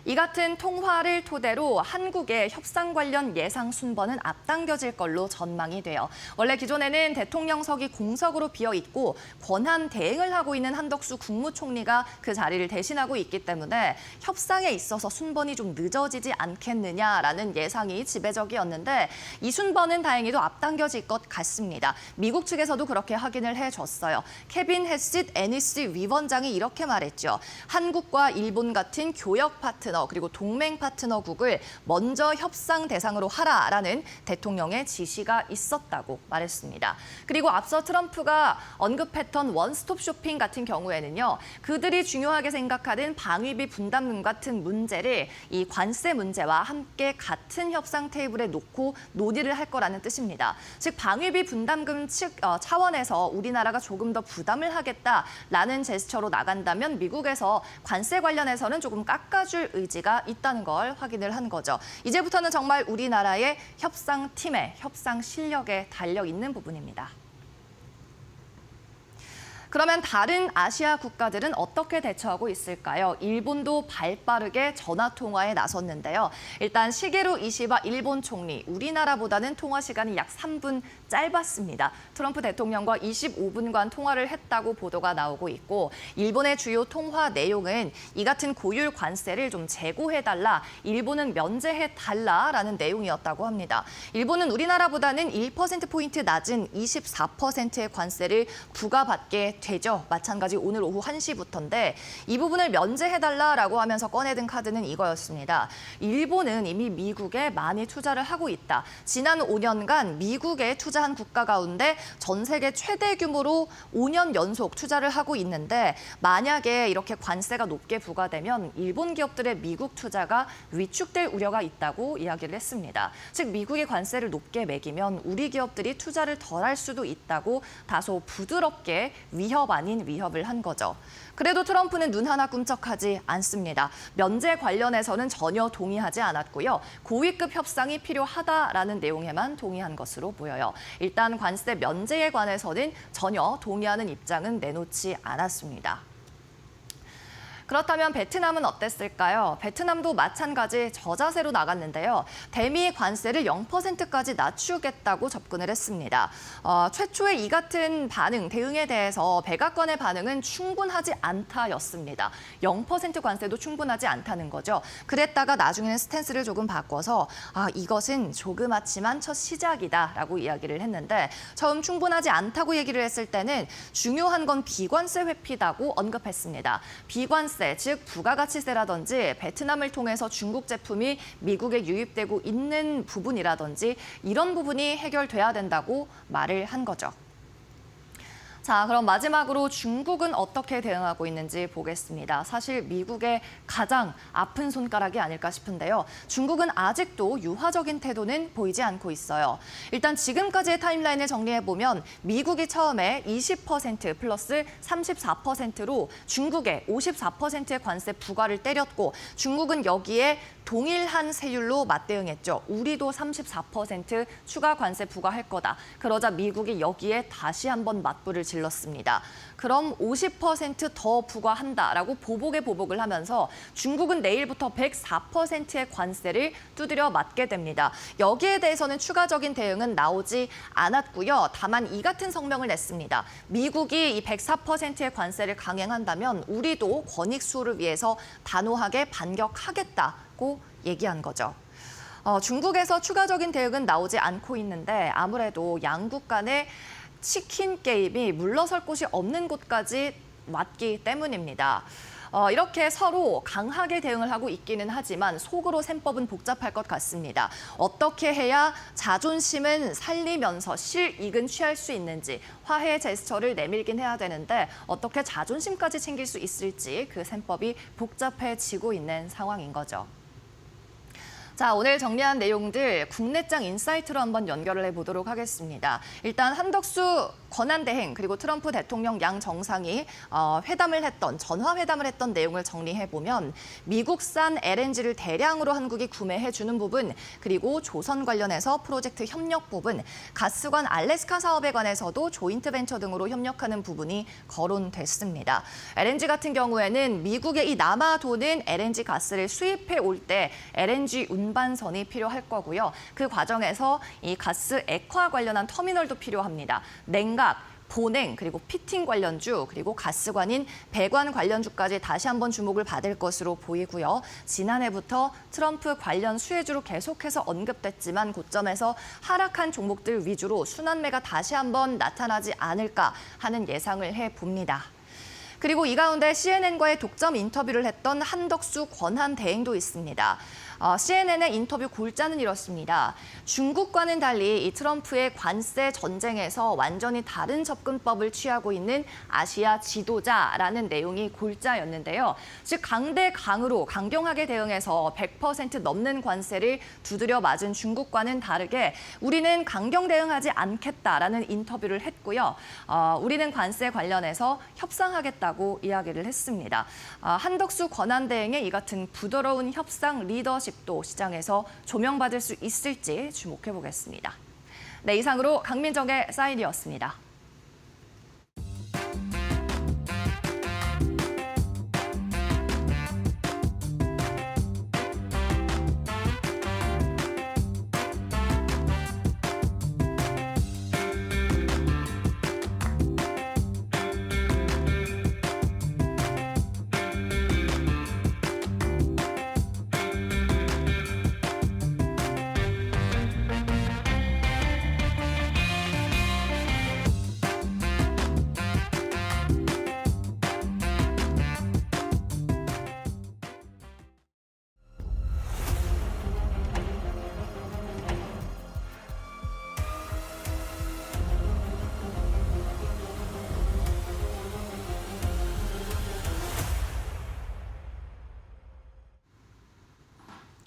이 같은 통화를 토대로 한국의 협상 관련 예상 순번은 앞당겨질 걸로 전망이 돼요. 원래 기존에는 대통령석이 공석으로 비어 있고 권한 대행을 하고 있는 한덕수 국무총리가 그 자리를 대신하고 있기 때문에 협상에 있어서 순번이 좀 늦어지지 않겠느냐라는 예상이 지배적이었는데 이 순번은 다행히도 앞당겨질 것 같습니다. 미국 측에서도 그렇게 확인을 해줬어요. 케빈 헤싯 NEC 위원장이 이렇게 말했죠. 한국과 일본 같은 교역 파트너 그리고 동맹 파트너국을 먼저 협상 대상으로 하라라는 대통령의 지시가 있었다고 말했습니다. 그리고 앞서 트럼프가 언급했던 원스톱 쇼핑 같은 경우에는요. 그들이 중요하게 생각하는 방위비 분담금 같은 문제를 이 관세 문제와 함께 같은 협상 테이블에 놓고 논의를 할 거라는 뜻입니다. 즉 방위비 분담금 차원에서 우리나라가 조금 더 부담을 하겠다라는 제스처로 나간다면 미국에서 관세 관련해서는 조금 깎아줄 의지가 있다는 걸 확인을 한 거죠. 이제부터는 정말 우리나라의 협상팀의 협상 실력에 달려있는 부분입니다. 그러면 다른 아시아 국가들은 어떻게 대처하고 있을까요? 일본도 발빠르게 전화통화에 나섰는데요. 일단 시게루 이시바 일본 총리, 우리나라보다는 통화 시간이 약 3분 짧았습니다. 트럼프 대통령과 25분간 통화를 했다고 보도가 나오고 있고 일본의 주요 통화 내용은 이 같은 고율 관세를 좀 재고해달라, 일본은 면제해달라라는 내용이었다고 합니다. 일본은 우리나라보다는 1%포인트 낮은 24%의 관세를 부과받게 되죠. 마찬가지 오늘 오후 1시부터인데 이 부분을 면제해달라라고 하면서 꺼내든 카드는 이거였습니다. 일본은 이미 미국에 많이 투자를 하고 있다. 지난 5년간 미국에 투자한 국가 가운데 전 세계 최대 규모로 5년 연속 투자를 하고 있는데 만약에 이렇게 관세가 높게 부과되면 일본 기업들의 미국 투자가 위축될 우려가 있다고 이야기를 했습니다. 즉 미국이 관세를 높게 매기면 우리 기업들이 투자를 덜 할 수도 있다고 다소 부드럽게 위협 아닌 위협을 한 거죠. 그래도 트럼프는 눈 하나 꿈쩍하지 않습니다. 면제 관련해서는 전혀 동의하지 않았고요. 고위급 협상이 필요하다라는 내용에만 동의한 것으로 보여요. 일단 관세 면제에 관해서는 전혀 동의하는 입장은 내놓지 않았습니다. 그렇다면 베트남은 어땠을까요? 베트남도 마찬가지 저자세로 나갔는데요. 대미 관세를 0%까지 낮추겠다고 접근을 했습니다. 최초의 이 같은 대응에 대해서 백악관의 반응은 충분하지 않다였습니다. 0% 관세도 충분하지 않다는 거죠. 그랬다가 나중에는 스탠스를 조금 바꿔서 이것은 조그맣지만 첫 시작이다라고 이야기를 했는데 처음 충분하지 않다고 얘기를 했을 때는 중요한 건 비관세 회피다고 언급했습니다. 비관세 즉 부가가치세라든지 베트남을 통해서 중국 제품이 미국에 유입되고 있는 부분이라든지 이런 부분이 해결돼야 된다고 말을 한 거죠. 자, 그럼 마지막으로 중국은 어떻게 대응하고 있는지 보겠습니다. 사실 미국의 가장 아픈 손가락이 아닐까 싶은데요. 중국은 아직도 유화적인 태도는 보이지 않고 있어요. 일단 지금까지의 타임라인을 정리해보면 미국이 처음에 20% 플러스 34%로 중국에 54%의 관세 부과를 때렸고 중국은 여기에 동일한 세율로 맞대응했죠. 우리도 34% 추가 관세 부과할 거다. 그러자 미국이 여기에 다시 한번 맞불을 질렀습니다. 그럼 50% 더 부과한다라고 보복을 하면서 중국은 내일부터 104%의 관세를 두드려 맞게 됩니다. 여기에 대해서는 추가적인 대응은 나오지 않았고요. 다만 이 같은 성명을 냈습니다. 미국이 이 104%의 관세를 강행한다면 우리도 권익 수호를 위해서 단호하게 반격하겠다고 얘기한 거죠. 중국에서 추가적인 대응은 나오지 않고 있는데 아무래도 양국 간의 치킨 게임이 물러설 곳이 없는 곳까지 왔기 때문입니다. 이렇게 서로 강하게 대응을 하고 있기는 하지만 속으로 셈법은 복잡할 것 같습니다. 어떻게 해야 자존심은 살리면서 실익은 취할 수 있는지 화해 제스처를 내밀긴 해야 되는데 어떻게 자존심까지 챙길 수 있을지 그 셈법이 복잡해지고 있는 상황인 거죠. 자, 오늘 정리한 내용들 국내장 인사이트로 한번 연결을 해보도록 하겠습니다. 일단 한덕수 권한대행 그리고 트럼프 대통령 양 정상이 전화 회담을 했던 내용을 정리해보면 미국산 LNG를 대량으로 한국이 구매해주는 부분, 그리고 조선 관련해서 프로젝트 협력 부분, 가스관 알래스카 사업에 관해서도 조인트 벤처 등으로 협력하는 부분이 거론됐습니다. LNG 같은 경우에는 미국의 이 남아도는 LNG 가스를 수입해 올 때 LNG 운반선이 필요할 거고요. 그 과정에서 이 가스 액화 관련한 터미널도 필요합니다. 냉각, 보냉, 그리고 피팅 관련주, 그리고 가스관인 배관 관련주까지 다시 한번 주목을 받을 것으로 보이고요. 지난해부터 트럼프 관련 수혜주로 계속해서 언급됐지만 고점에서 하락한 종목들 위주로 순환매가 다시 한번 나타나지 않을까 하는 예상을 해봅니다. 그리고 이 가운데 CNN과의 독점 인터뷰를 했던 한덕수 권한대행도 있습니다. CNN의 인터뷰 골자는 이렇습니다. 중국과는 달리 이 트럼프의 관세 전쟁에서 완전히 다른 접근법을 취하고 있는 아시아 지도자라는 내용이 골자였는데요. 즉 강대강으로 강경하게 대응해서 100% 넘는 관세를 두드려 맞은 중국과는 다르게 우리는 강경 대응하지 않겠다라는 인터뷰를 했고요. 우리는 관세 관련해서 협상하겠다고 이야기를 했습니다. 한덕수 권한대행의 이 같은 부드러운 협상 리더십 또 시장에서 조명받을 수 있을지 주목해 보겠습니다. 네, 이상으로 강민정의 사인이었습니다.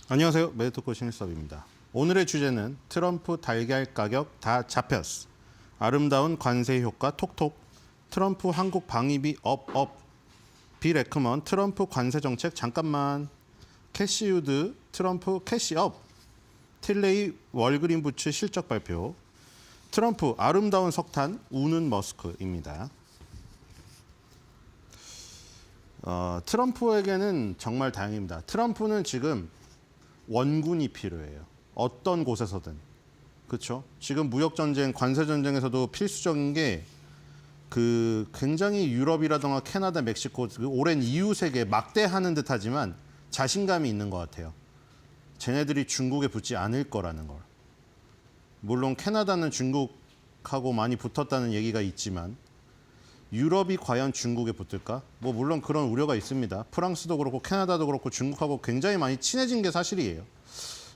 안녕하세요. 매드토크 신일섭입니다. 오늘의 주제는 트럼프 달걀 가격 다 잡혔어. 아름다운 관세 효과 톡톡. 트럼프 한국 방위비 업. 빌 에크먼 트럼프 관세 정책 잠깐만. 캐시 유드 트럼프 캐시 업. 틸레이 월그린 부츠 실적 발표. 트럼프 아름다운 석탄 우는 머스크입니다. 트럼프에게는 정말 다행입니다. 트럼프는 지금 원군이 필요해요. 어떤 곳에서든. 그렇죠? 지금 무역 전쟁, 관세 전쟁에서도 필수적인 게 굉장히 유럽이라든가 캐나다, 멕시코 오랜 이웃에게 막대하는 듯하지만 자신감이 있는 것 같아요. 쟤네들이 중국에 붙지 않을 거라는 걸. 물론 캐나다는 중국하고 많이 붙었다는 얘기가 있지만 유럽이 과연 중국에 붙을까? 물론 그런 우려가 있습니다. 프랑스도 그렇고 캐나다도 그렇고 중국하고 굉장히 많이 친해진 게 사실이에요.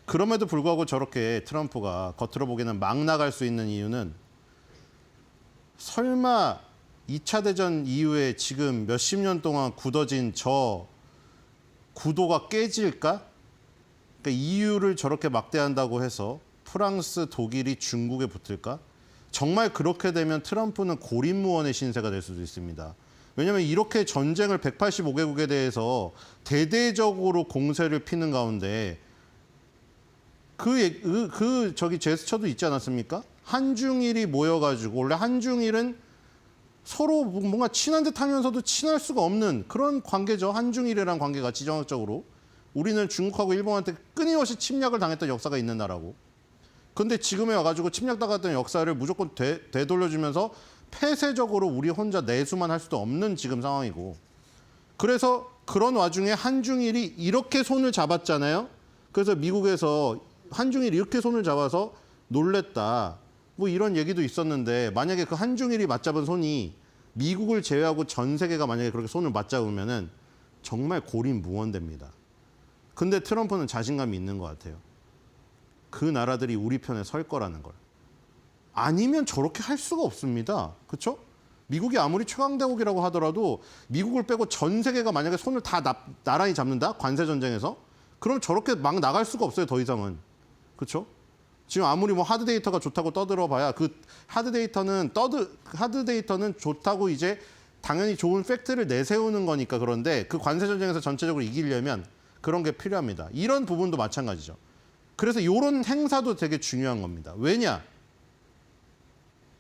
그럼에도 불구하고 저렇게 트럼프가 겉으로 보기에는 막 나갈 수 있는 이유는 설마 2차 대전 이후에 지금 몇십 년 동안 굳어진 저 구도가 깨질까? 그러니까 EU를 저렇게 막대한다고 해서 프랑스, 독일이 중국에 붙을까? 정말 그렇게 되면 트럼프는 고립무원의 신세가 될 수도 있습니다. 왜냐하면 이렇게 전쟁을 185개국에 대해서 대대적으로 공세를 피는 가운데 저기 제스처도 있지 않았습니까? 한중일이 모여가지고 원래 한중일은 서로 뭔가 친한 듯 하면서도 친할 수가 없는 그런 관계죠. 한중일이라는 관계가 지정학적으로. 우리는 중국하고 일본한테 끊임없이 침략을 당했던 역사가 있는 나라고. 근데 지금에 와가지고 침략당했던 역사를 무조건 되돌려주면서 폐쇄적으로 우리 혼자 내수만 할 수도 없는 지금 상황이고. 그래서 그런 와중에 한중일이 이렇게 손을 잡았잖아요. 그래서 미국에서 한중일이 이렇게 손을 잡아서 놀랬다. 이런 얘기도 있었는데 만약에 그 한중일이 맞잡은 손이 미국을 제외하고 전 세계가 만약에 그렇게 손을 맞잡으면은 정말 고립무원됩니다. 근데 트럼프는 자신감이 있는 것 같아요. 그 나라들이 우리 편에 설 거라는 걸. 아니면 저렇게 할 수가 없습니다. 그렇죠? 미국이 아무리 최강대국이라고 하더라도 미국을 빼고 전 세계가 만약에 손을 다 나란히 잡는다? 관세 전쟁에서? 그럼 저렇게 막 나갈 수가 없어요. 더 이상은. 그렇죠? 지금 아무리 뭐 하드 데이터가 좋다고 떠들어봐야 그 하드 데이터는 좋다고 이제 당연히 좋은 팩트를 내세우는 거니까. 그런데 그 관세 전쟁에서 전체적으로 이기려면 그런 게 필요합니다. 이런 부분도 마찬가지죠. 그래서 이런 행사도 되게 중요한 겁니다. 왜냐?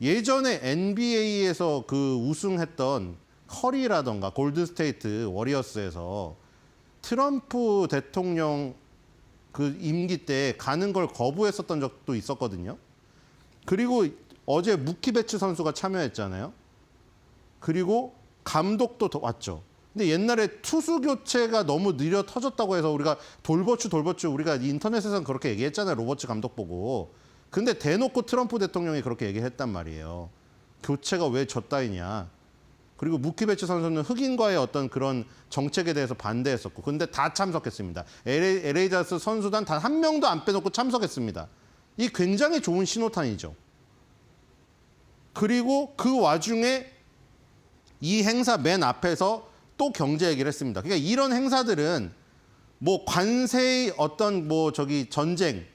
예전에 NBA에서 그 우승했던 커리라던가 골든스테이트 워리어스에서 트럼프 대통령 그 임기 때 가는 걸 거부했었던 적도 있었거든요. 그리고 어제 무키 베츠 선수가 참여했잖아요. 그리고 감독도 왔죠. 근데 옛날에 투수 교체가 너무 느려 터졌다고 해서 우리가 돌버추 우리가 인터넷에서는 그렇게 얘기했잖아요. 로버츠 감독 보고. 근데 대놓고 트럼프 대통령이 그렇게 얘기했단 말이에요. 교체가 왜 졌다이냐. 그리고 무키 베츠 선수는 흑인과의 어떤 그런 정책에 대해서 반대했었고. 근데 다 참석했습니다. LA 다저스 선수단 단 한 명도 안 빼놓고 참석했습니다. 이 굉장히 좋은 신호탄이죠. 그리고 그 와중에 이 행사 맨 앞에서 또 경제 얘기를 했습니다. 그러니까 이런 행사들은 뭐 관세의 어떤 뭐 저기 전쟁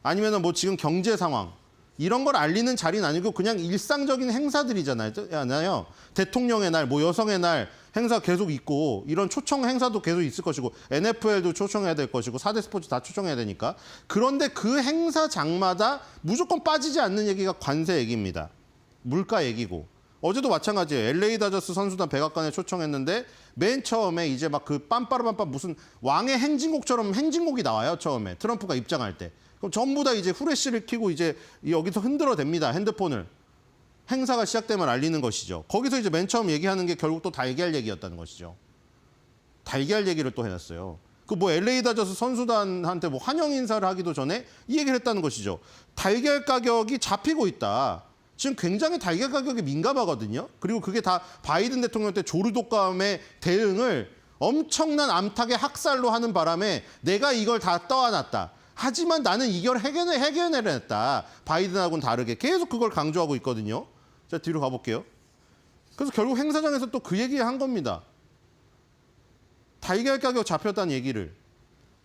아니면은 뭐 지금 경제 상황 이런 걸 알리는 자리는 아니고 그냥 일상적인 행사들이잖아요. 대통령의 날, 뭐 여성의 날 행사 계속 있고 이런 초청 행사도 계속 있을 것이고 NFL도 초청해야 될 것이고 4대 스포츠 다 초청해야 되니까. 그런데 그 행사장마다 무조건 빠지지 않는 얘기가 관세 얘기입니다. 물가 얘기고. 어제도 마찬가지예요. LA 다저스 선수단 백악관에 초청했는데 맨 처음에 이제 막 그 빰빠르빰빠 무슨 왕의 행진곡처럼 행진곡이 나와요. 처음에 트럼프가 입장할 때. 그럼 전부 다 이제 후레쉬를 켜고 이제 여기서 흔들어댑니다. 핸드폰을. 행사가 시작되면 알리는 것이죠. 거기서 이제 맨 처음 얘기하는 게 결국 또 달걀 얘기였다는 것이죠. 달걀 얘기를 또 해놨어요. 그 뭐 LA 다저스 선수단한테 뭐 환영 인사를 하기도 전에 이 얘기를 했다는 것이죠. 달걀 가격이 잡히고 있다. 지금 굉장히 달걀 가격이 민감하거든요. 그리고 그게 다 바이든 대통령 때 조류 독감의 대응을 엄청난 암탉의 학살로 하는 바람에 내가 이걸 다 떠안았다. 하지만 나는 이걸 해결해냈다. 바이든하고는 다르게 계속 그걸 강조하고 있거든요. 자, 뒤로 가볼게요. 그래서 결국 행사장에서 또 그 얘기 한 겁니다. 달걀 가격 잡혔다는 얘기를.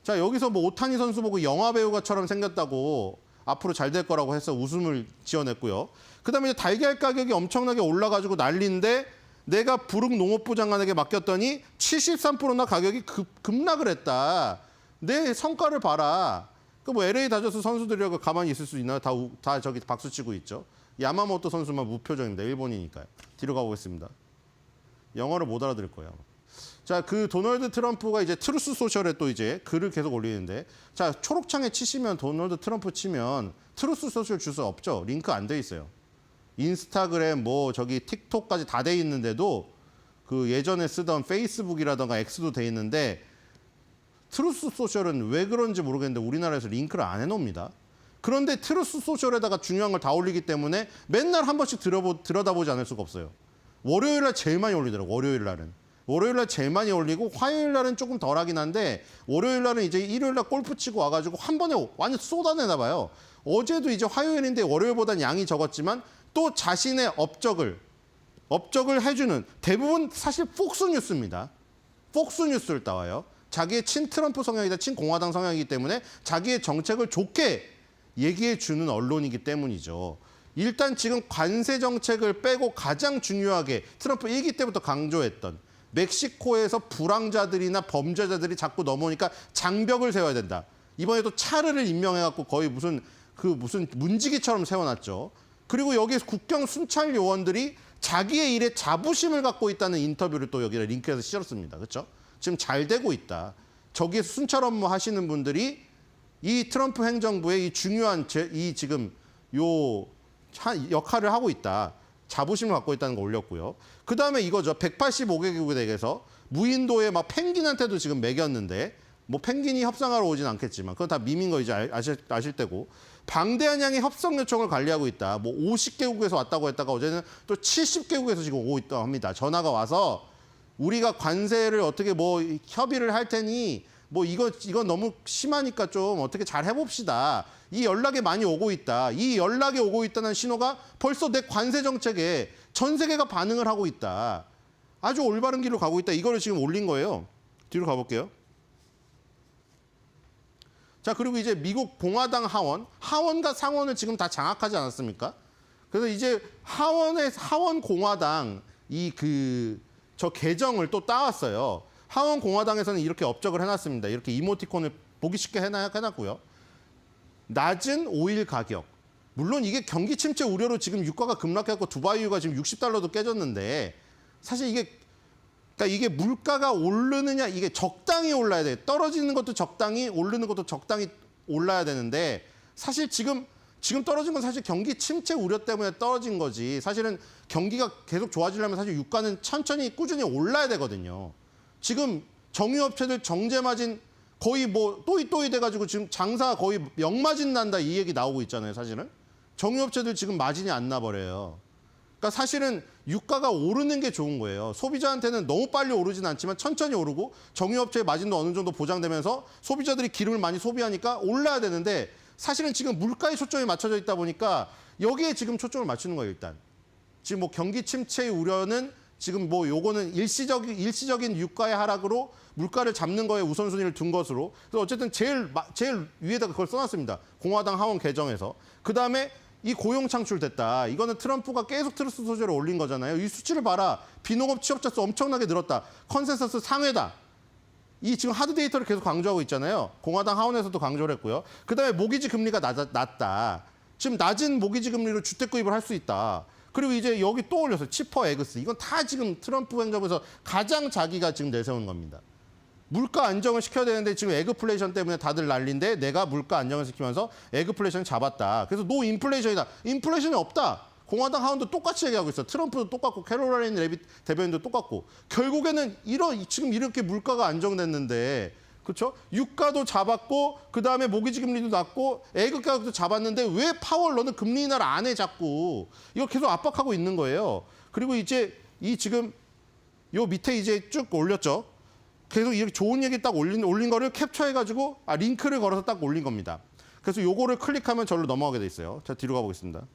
자, 여기서 뭐 오타니 선수 보고 영화 배우가처럼 생겼다고 앞으로 잘 될 거라고 해서 웃음을 지어냈고요. 그다음에 이제 달걀 가격이 엄청나게 올라가지고 난리인데 내가 부릉 농업부 장관에게 맡겼더니 73%나 가격이 급락을 했다. 내 성과를 봐라. 그 뭐 LA 다저스 선수들이라고 가만히 있을 수 있나요? 다 저기 박수 치고 있죠. 야마모토 선수만 무표정입니다. 일본이니까요. 뒤로 가보겠습니다. 영어를 못 알아들을 거예요. 자, 그 도널드 트럼프가 이제 트루스 소셜에 또 이제 글을 계속 올리는데, 자, 초록창에 치시면 도널드 트럼프 치면 트루스 소셜 줄 수 없죠. 링크 안 돼 있어요. 인스타그램 뭐 저기 틱톡까지 다 돼 있는데도 그 예전에 쓰던 페이스북이라던가 X도 돼 있는데 트루스 소셜은 왜 그런지 모르겠는데 우리나라에서 링크를 안 해놓습니다. 그런데 트루스 소셜에다가 중요한 걸 다 올리기 때문에 맨날 한 번씩 들여다보지 않을 수가 없어요. 월요일 날 제일 많이 올리더라고. 월요일 날 제일 많이 올리고 화요일 날은 조금 덜 하긴 한데 월요일 날은 이제 일요일 날 골프 치고 와가지고 한 번에 완전 쏟아내나 봐요. 어제도 이제 화요일인데 월요일보단 양이 적었지만 또 자신의 업적을 해주는 대부분 사실 폭스뉴스입니다. 폭스뉴스를 따와요. 자기의 친트럼프 성향이다, 친공화당 성향이기 때문에 자기의 정책을 좋게 얘기해 주는 언론이기 때문이죠. 일단 지금 관세 정책을 빼고 가장 중요하게 트럼프 1기 때부터 강조했던 멕시코에서 불황자들이나 범죄자들이 자꾸 넘어오니까 장벽을 세워야 된다. 이번에 또 차르를 임명해갖고 거의 무슨 문지기처럼 세워놨죠. 그리고 여기에 국경 순찰 요원들이 자기의 일에 자부심을 갖고 있다는 인터뷰를 또 여기다 링크해서 실었습니다. 그렇죠? 지금 잘 되고 있다. 저기에서 순찰 업무 하시는 분들이 이 트럼프 행정부의 이 중요한 이 지금 요 역할을 하고 있다. 자부심을 갖고 있다는 거 올렸고요. 그다음에 이거죠. 185개국에서 무인도에 막 펭귄한테도 지금 먹였는데 뭐 펭귄이 협상하러 오진 않겠지만 그건 다 밈인 거 이제 아실 때고 방대한 양의 협상 요청을 관리하고 있다. 뭐 50개국에서 왔다고 했다가 어제는 또 70개국에서 지금 오고 있다고 합니다. 전화가 와서 우리가 관세를 어떻게 뭐 협의를 할 테니 뭐 이건 너무 심하니까 좀 어떻게 잘 해봅시다. 이 연락이 많이 오고 있다. 이 연락이 오고 있다는 신호가 벌써 내 관세 정책에 전 세계가 반응을 하고 있다. 아주 올바른 길로 가고 있다. 이거를 지금 올린 거예요. 뒤로 가볼게요. 자, 그리고 이제 미국 공화당 하원과 상원을 지금 다 장악하지 않았습니까? 그래서 이제 하원 공화당 저 계정을 또 따왔어요. 하원 공화당에서는 이렇게 업적을 해놨습니다. 이렇게 이모티콘을 보기 쉽게 해놨고요. 낮은 오일 가격. 물론 이게 경기 침체 우려로 지금 유가가 급락해갖고 두바이유가 지금 $60도 깨졌는데 사실 그러니까 이게 물가가 오르느냐 이게 적당히 올라야 돼. 떨어지는 것도 적당히 오르는 것도 적당히 올라야 되는데 사실 지금 떨어진 건 사실 경기 침체 우려 때문에 떨어진 거지. 사실은 경기가 계속 좋아지려면 사실 유가는 천천히 꾸준히 올라야 되거든요. 지금 정유업체들 정제 마진 거의 뭐 또이 돼가지고 지금 장사 거의 역마진 난다 이 얘기 나오고 있잖아요. 사실은 정유업체들 지금 마진이 안 나버려요. 그러니까 사실은 유가가 오르는 게 좋은 거예요. 소비자한테는 너무 빨리 오르진 않지만 천천히 오르고 정유업체의 마진도 어느 정도 보장되면서 소비자들이 기름을 많이 소비하니까 올라야 되는데 사실은 지금 물가에 초점이 맞춰져 있다 보니까 여기에 지금 초점을 맞추는 거예요. 일단 지금 뭐 경기 침체의 우려는 지금 뭐 요거는 일시적인 유가의 하락으로 물가를 잡는 거에 우선순위를 둔 것으로 그래서 어쨌든 제일 위에다가 그걸 써놨습니다. 공화당 하원 개정에서 그다음에 이 고용 창출됐다. 이거는 트럼프가 계속 트루스 소재를 올린 거잖아요. 이 수치를 봐라. 비농업 취업자 수 엄청나게 늘었다. 컨센서스 상회다. 이 지금 하드 데이터를 계속 강조하고 있잖아요. 공화당 하원에서도 강조를 했고요. 그다음에 모기지 금리가 낮다. 지금 낮은 모기지 금리로 주택 구입을 할 수 있다. 그리고 이제 여기 또 올렸어요. 치퍼 에그스. 이건 다 지금 트럼프 행정부에서 가장 자기가 지금 내세운 겁니다. 물가 안정을 시켜야 되는데 지금 에그플레이션 때문에 다들 난리인데 내가 물가 안정을 시키면서 에그플레이션을 잡았다. 그래서 노 인플레이션이다. 인플레이션이 없다. 공화당 하원도 똑같이 얘기하고 있어. 트럼프도 똑같고 캐롤라인 레빗 대변인도 똑같고. 결국에는 지금 이렇게 물가가 안정됐는데 그렇죠? 유가도 잡았고 그다음에 모기지 금리도 낮고 에그 가격도 잡았는데 왜 파월 너는 금리 인하를 안 해 자꾸. 이거 계속 압박하고 있는 거예요. 그리고 이제 지금 요 밑에 이제 쭉 올렸죠. 계속 이렇게 좋은 얘기 딱 올린 거를 캡처해가지고 링크를 걸어서 딱 올린 겁니다. 그래서 요거를 클릭하면 절로 넘어가게 돼 있어요. 자, 뒤로 가보겠습니다.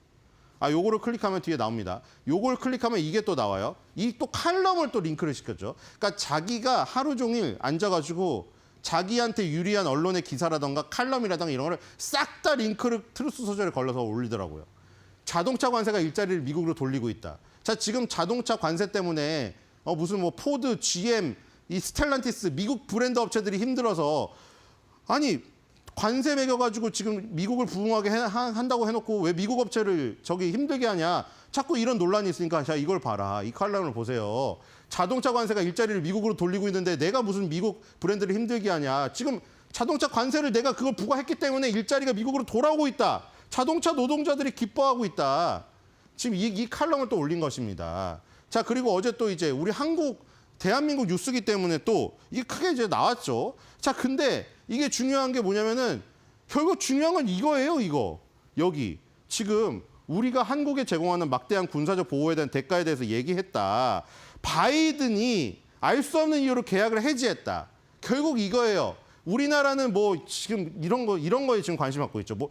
요거를 클릭하면 뒤에 나옵니다. 요걸 클릭하면 이게 또 나와요. 이 또 칼럼을 또 링크를 시켰죠. 그러니까 자기가 하루 종일 앉아가지고 자기한테 유리한 언론의 기사라던가 칼럼이라던가 이런 거를 싹 다 링크를 트루스 소재를 걸러서 올리더라고요. 자동차 관세가 일자리를 미국으로 돌리고 있다. 자, 지금 자동차 관세 때문에 무슨 뭐 포드, GM, 이 스텔란티스 미국 브랜드 업체들이 힘들어서 아니 관세 매겨가지고 지금 미국을 부흥하게 한다고 해놓고 왜 미국 업체를 저기 힘들게 하냐. 자꾸 이런 논란이 있으니까 자 이걸 봐라. 이 칼럼을 보세요. 자동차 관세가 일자리를 미국으로 돌리고 있는데 내가 무슨 미국 브랜드를 힘들게 하냐. 지금 자동차 관세를 내가 그걸 부과했기 때문에 일자리가 미국으로 돌아오고 있다. 자동차 노동자들이 기뻐하고 있다. 지금 이 칼럼을 또 올린 것입니다. 자, 그리고 어제 또 이제 우리 대한민국 뉴스기 때문에 또 이게 크게 이제 나왔죠. 자, 근데 이게 중요한 게 뭐냐면은 결국 중요한 건 이거예요, 이거. 여기. 지금 우리가 한국에 제공하는 막대한 군사적 보호에 대한 대가에 대해서 얘기했다. 바이든이 알 수 없는 이유로 계약을 해지했다. 결국 이거예요. 우리나라는 뭐 지금 이런 거에 지금 관심 갖고 있죠. 뭐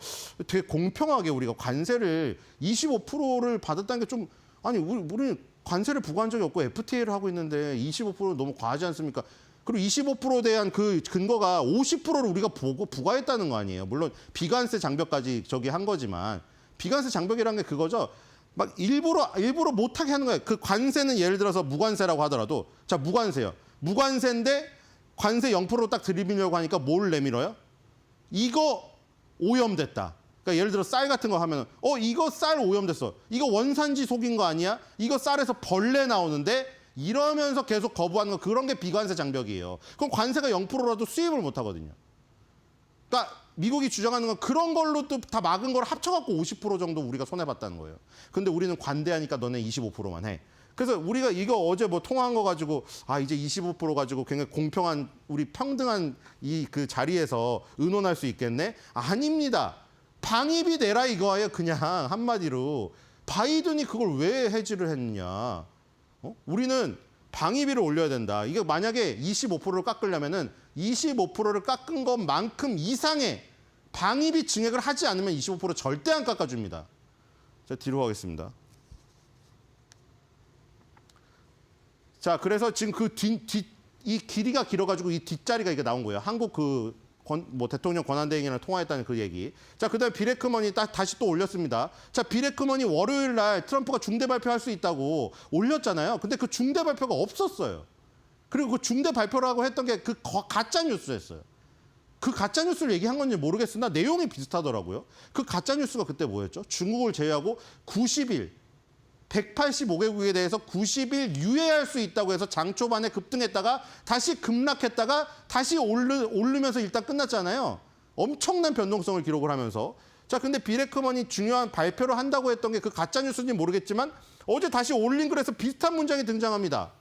되게 공평하게 우리가 관세를 25%를 받았다는 게 좀 아니 우리는 관세를 부과한 적이 없고 FTA를 하고 있는데 25% 너무 과하지 않습니까? 그리고 25%에 대한 그 근거가 50%를 우리가 부과했다는 거 아니에요. 물론 비관세 장벽까지 저기 한 거지만 비관세 장벽이라는 게 그거죠. 막 일부러 못하게 하는 거예요. 그 관세는 예를 들어서 무관세라고 하더라도 자 무관세요. 무관세인데 관세 0%로 딱 들이밀려고 하니까 뭘 내밀어요? 이거 오염됐다. 그러니까 예를 들어 쌀 같은 거 하면 이거 쌀 오염됐어. 이거 원산지 속인 거 아니야? 이거 쌀에서 벌레 나오는데 이러면서 계속 거부하는 거 그런 게 비관세 장벽이에요. 그럼 관세가 0%라도 수입을 못 하거든요. 그러니까 미국이 주장하는 건 그런 걸로 또 다 막은 걸 합쳐갖고 50% 정도 우리가 손해봤다는 거예요. 근데 우리는 관대하니까 너네 25%만 해. 그래서 우리가 이거 어제 뭐 통화한 거 가지고 이제 25% 가지고 굉장히 공평한 우리 평등한 이 자리에서 의논할 수 있겠네? 아닙니다. 방위비 내라 이거예요. 그냥 한마디로. 바이든이 그걸 왜 해지를 했느냐. 우리는 방위비를 올려야 된다. 이게 만약에 25%를 깎으려면은 25%를 깎은 것만큼 이상의 방위비 증액을 하지 않으면 25% 절대 안 깎아줍니다. 자, 뒤로 가겠습니다. 자, 그래서 지금 이 길이가 길어가지고 이 뒷자리가 이게 나온 거예요. 한국 대통령 권한대행이랑 통화했다는 그 얘기. 자, 그다음에 비레크머니 다시 또 올렸습니다. 자, 비레크머니 월요일 날 트럼프가 중대 발표할 수 있다고 올렸잖아요. 근데 그 중대 발표가 없었어요. 그리고 그 중대 발표라고 했던 게 그 가짜 뉴스였어요. 그 가짜 뉴스를 얘기한 건지 모르겠으나 내용이 비슷하더라고요. 그 가짜 뉴스가 그때 뭐였죠? 중국을 제외하고 90일 185개국에 대해서 90일 유예할 수 있다고 해서 장 초반에 급등했다가 다시 급락했다가 다시 오르면서 일단 끝났잖아요. 엄청난 변동성을 기록을 하면서. 자, 근데 비레크먼이 중요한 발표를 한다고 했던 게 그 가짜 뉴스인지 모르겠지만 어제 다시 올린 글에서 비슷한 문장이 등장합니다.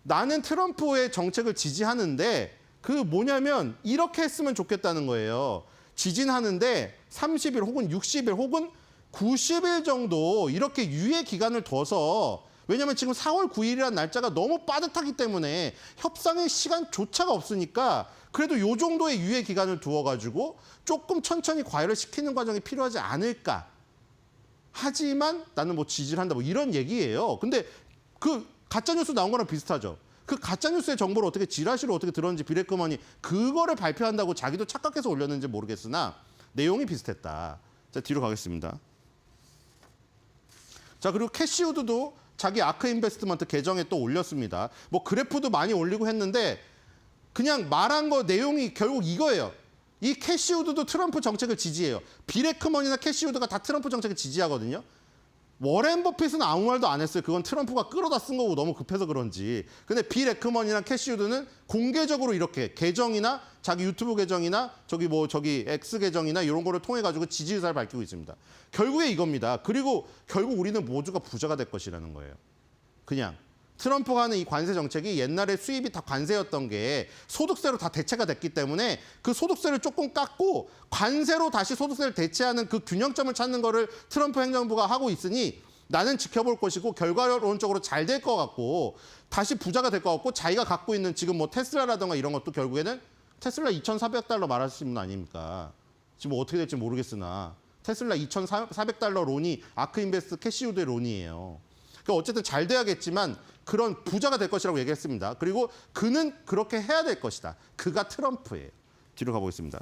나는 트럼프의 정책을 지지하는데 그 뭐냐면 이렇게 했으면 좋겠다는 거예요. 지지하는데 30일 혹은 60일 혹은 90일 정도 이렇게 유예 기간을 둬서, 왜냐하면 지금 4월 9일이라는 날짜가 너무 빠듯하기 때문에 협상의 시간조차가 없으니까 그래도 요 정도의 유예 기간을 두어가지고 조금 천천히 과열을 시키는 과정이 필요하지 않을까. 하지만 나는 뭐 지지를 한다 뭐 이런 얘기예요. 근데 그 가짜뉴스 나온 거랑 비슷하죠. 그 가짜뉴스의 정보를 어떻게 지라시로 어떻게 들었는지 비레크먼이 그거를 발표한다고 자기도 착각해서 올렸는지 모르겠으나 내용이 비슷했다. 자, 뒤로 가겠습니다. 자, 그리고 캐시우드도 자기 아크 인베스트먼트 계정에 또 올렸습니다. 뭐 그래프도 많이 올리고 했는데 그냥 말한 거 내용이 결국 이거예요. 이 캐시우드도 트럼프 정책을 지지해요. 비레크먼이나 캐시우드가 다 트럼프 정책을 지지하거든요. 워렌 버핏은 아무 말도 안 했어요. 그건 트럼프가 끌어다 쓴 거고 너무 급해서 그런지. 근데 비레크먼이랑 캐시우드는 공개적으로 이렇게 계정이나 자기 유튜브 계정이나 저기 X 계정이나 이런 거를 통해 가지고 지지 의사를 밝히고 있습니다. 결국에 이겁니다. 그리고 결국 우리는 모두가 부자가 될 것이라는 거예요. 그냥 트럼프가 하는 이 관세 정책이 옛날에 수입이 다 관세였던 게 소득세로 다 대체가 됐기 때문에 그 소득세를 조금 깎고 관세로 다시 소득세를 대체하는 그 균형점을 찾는 거를 트럼프 행정부가 하고 있으니 나는 지켜볼 것이고 결과론적으로 잘 될 것 같고 다시 부자가 될 것 같고 자기가 갖고 있는 지금 뭐 테슬라라든가 이런 것도 결국에는 테슬라 2,400달러 말하시는 분 아닙니까? 지금 뭐 어떻게 될지 모르겠으나 테슬라 2,400달러 론이 아크인베스트 캐시우드의 론이에요. 그러니까 어쨌든 잘 돼야겠지만 그런 부자가 될 것이라고 얘기했습니다. 그리고 그는 그렇게 해야 될 것이다. 그가 트럼프예요. 뒤로 가보겠습니다.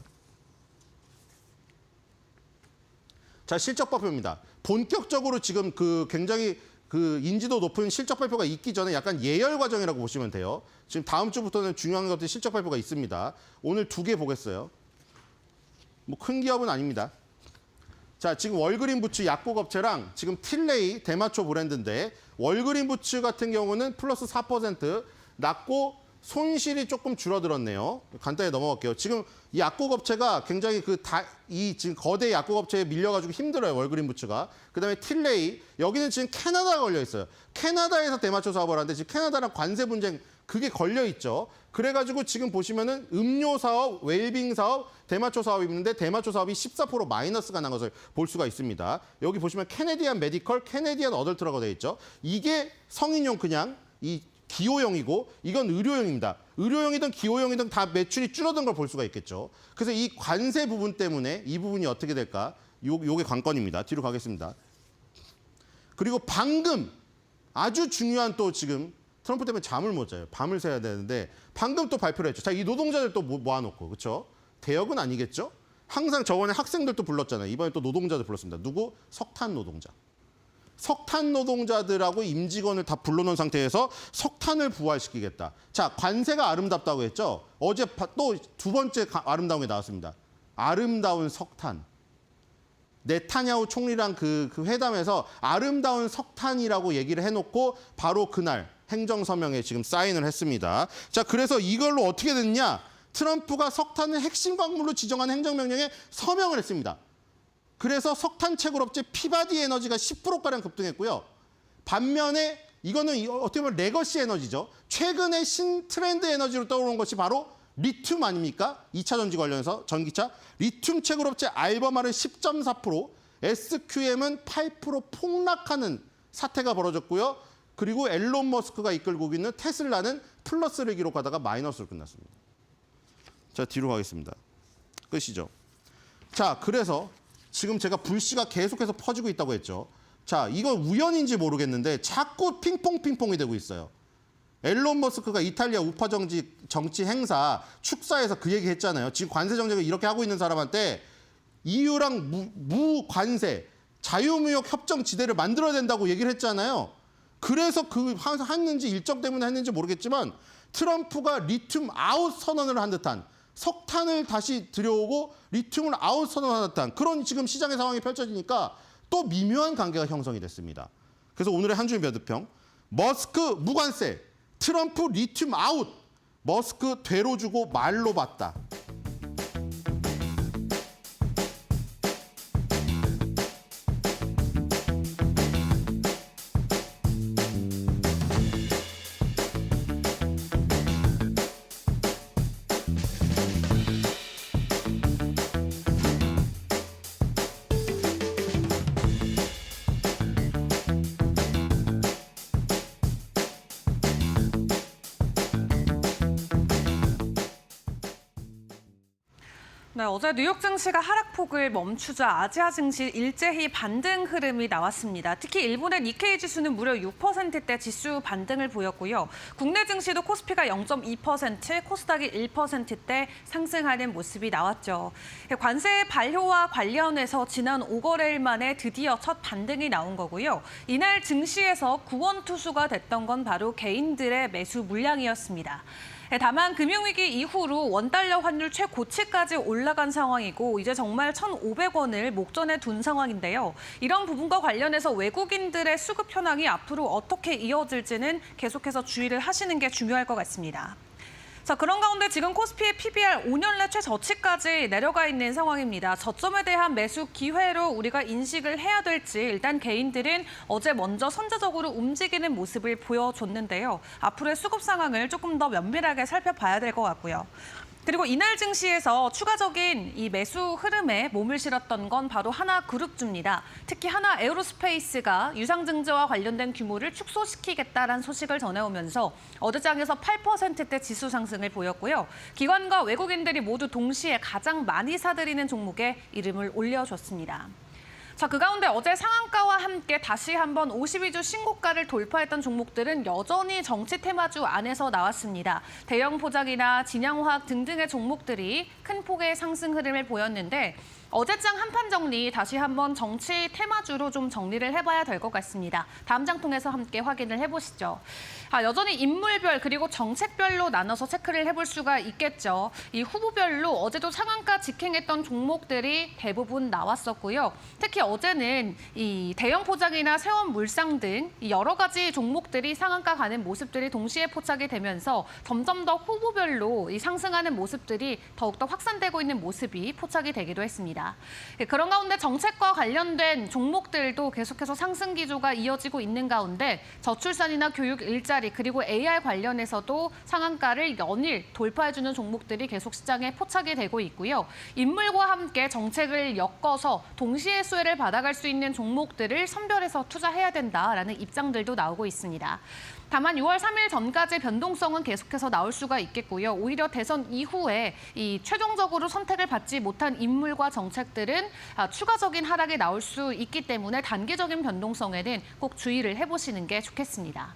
자, 실적 발표입니다. 본격적으로 지금 굉장히 인지도 높은 실적 발표가 있기 전에 약간 예열 과정이라고 보시면 돼요. 지금 다음 주부터는 중요한 것들 실적 발표가 있습니다. 오늘 2개 보겠어요. 뭐 큰 기업은 아닙니다. 자, 지금 월그린 부츠 약국 업체랑 지금 틸레이 대마초 브랜드인데 월그린 부츠 같은 경우는 플러스 4% 낮고 손실이 조금 줄어들었네요. 간단히 넘어갈게요. 지금 이 약국 업체가 굉장히 지금 거대 약국 업체에 밀려가지고 힘들어요. 월그린 부츠가. 그다음에 틸레이 여기는 지금 캐나다가 걸려 있어요. 캐나다에서 대마초 사업을 하는데 지금 캐나다랑 관세 분쟁 그게 걸려 있죠. 그래가지고 지금 보시면은 음료 사업, 웰빙 사업, 대마초 사업이 있는데 대마초 사업이 14% 마이너스가 난 것을 볼 수가 있습니다. 여기 보시면 캐네디안 메디컬, 캐네디안 어덜트라고 되어 있죠. 이게 성인용 그냥 이 기호용이고 이건 의료용입니다. 의료용이든 기호용이든 다 매출이 줄어든 걸 볼 수가 있겠죠. 그래서 이 관세 부분 때문에 이 부분이 어떻게 될까? 요게 관건입니다. 뒤로 가겠습니다. 그리고 방금 아주 중요한 또 지금 트럼프 때문에 잠을 못 자요. 밤을 새야 되는데 방금 또 발표를 했죠. 자, 이 노동자들 또 모아놓고 그렇죠? 대역은 아니겠죠? 항상 저번에 학생들도 불렀잖아요. 이번에 또 노동자들 불렀습니다. 누구? 석탄 노동자. 석탄 노동자들하고 임직원을 다 불러놓은 상태에서 석탄을 부활시키겠다. 자, 관세가 아름답다고 했죠? 어제 또 두 번째 아름다운 게 나왔습니다. 아름다운 석탄. 네타냐후 총리랑 그 회담에서 아름다운 석탄이라고 얘기를 해놓고 바로 그날 행정서명에 지금 사인을 했습니다. 자, 그래서 이걸로 어떻게 됐냐? 트럼프가 석탄을 핵심 광물로 지정한 행정명령에 서명을 했습니다. 그래서 석탄 채굴업체 피바디 에너지가 10%가량 급등했고요. 반면에 이거는 어떻게 보면 레거시 에너지죠. 최근에 신트렌드 에너지로 떠오르는 것이 바로 리튬 아닙니까? 2차 전지 관련해서 전기차. 리튬 채굴업체 알버말은 10.4%, SQM은 8% 폭락하는 사태가 벌어졌고요. 그리고 앨런 머스크가 이끌고 있는 테슬라는 플러스를 기록하다가 마이너스로 끝났습니다. 자, 뒤로 가겠습니다. 끝이죠. 자, 그래서 지금 제가 불씨가 계속해서 퍼지고 있다고 했죠. 자, 이건 우연인지 모르겠는데 자꾸 핑퐁이 되고 있어요. 앨런 머스크가 이탈리아 우파 정치 행사 축사에서 그 얘기 했잖아요. 지금 관세 정책을 이렇게 하고 있는 사람한테 EU랑 무관세 자유무역 협정 지대를 만들어야 된다고 얘기를 했잖아요. 그래서 했는지 일정 때문에 했는지 모르겠지만 트럼프가 리튬 아웃 선언을 한 듯한 석탄을 다시 들여오고 리튬을 아웃 선언한 듯한 그런 지금 시장의 상황이 펼쳐지니까 또 미묘한 관계가 형성이 됐습니다. 그래서 오늘의 한주인 매도평 머스크 무관세 트럼프 리튬 아웃 머스크 되로 주고 말로 받다. 네, 어제 뉴욕 증시가 하락폭을 멈추자 아시아 증시 일제히 반등 흐름이 나왔습니다. 특히 일본의 니케이 지수는 무려 6%대 지수 반등을 보였고요. 국내 증시도 코스피가 0.2%, 코스닥이 1%대 상승하는 모습이 나왔죠. 관세 발효와 관련해서 지난 5거래일 만에 드디어 첫 반등이 나온 거고요. 이날 증시에서 구원투수가 됐던 건 바로 개인들의 매수 물량이었습니다. 다만 금융위기 이후로 원달러 환율 최고치까지 올라간 상황이고 이제 정말 1,500원을 목전에 둔 상황인데요. 이런 부분과 관련해서 외국인들의 수급 현황이 앞으로 어떻게 이어질지는 계속해서 주의를 하시는 게 중요할 것 같습니다. 자, 그런 가운데 지금 코스피의 PBR 5년 내 최저치까지 내려가 있는 상황입니다. 저점에 대한 매수 기회로 우리가 인식을 해야 될지 일단 개인들은 어제 먼저 선제적으로 움직이는 모습을 보여줬는데요. 앞으로의 수급 상황을 조금 더 면밀하게 살펴봐야 될 것 같고요. 그리고 이날 증시에서 추가적인 이 매수 흐름에 몸을 실었던 건 바로 하나그룹주입니다. 특히 하나에어로스페이스가 유상증자와 관련된 규모를 축소시키겠다라는 소식을 전해오면서 어제장에서 8%대 지수 상승을 보였고요. 기관과 외국인들이 모두 동시에 가장 많이 사들이는 종목에 이름을 올려줬습니다. 자, 그 가운데 어제 상한가와 함께 다시 한번 52주 신고가를 돌파했던 종목들은 여전히 정치 테마주 안에서 나왔습니다. 대형 포장이나 진양화학 등등의 종목들이 큰 폭의 상승 흐름을 보였는데 어제장 한판 정리 다시 한번 정치 테마주로 좀 정리를 해봐야 될 것 같습니다. 다음 장 통해서 함께 확인을 해보시죠. 여전히 인물별 그리고 정책별로 나눠서 체크를 해볼 수가 있겠죠. 이 후보별로 어제도 상한가 직행했던 종목들이 대부분 나왔었고요. 특히 어제는 이 대형 포장이나 세원 물상 등 여러 가지 종목들이 상한가 가는 모습들이 동시에 포착이 되면서 점점 더 후보별로 이 상승하는 모습들이 더욱더 확산되고 있는 모습이 포착이 되기도 했습니다. 그런 가운데 정책과 관련된 종목들도 계속해서 상승 기조가 이어지고 있는 가운데 저출산이나 교육 일자리 그리고 AI 관련해서도 상한가를 연일 돌파해주는 종목들이 계속 시장에 포착이 되고 있고요. 인물과 함께 정책을 엮어서 동시에 수혜를 받아갈 수 있는 종목들을 선별해서 투자해야 된다라는 입장들도 나오고 있습니다. 다만 6월 3일 전까지 변동성은 계속해서 나올 수가 있겠고요. 오히려 대선 이후에 이 최종적으로 선택을 받지 못한 인물과 정책들은 추가적인 하락이 나올 수 있기 때문에 단기적인 변동성에는 꼭 주의를 해보시는 게 좋겠습니다.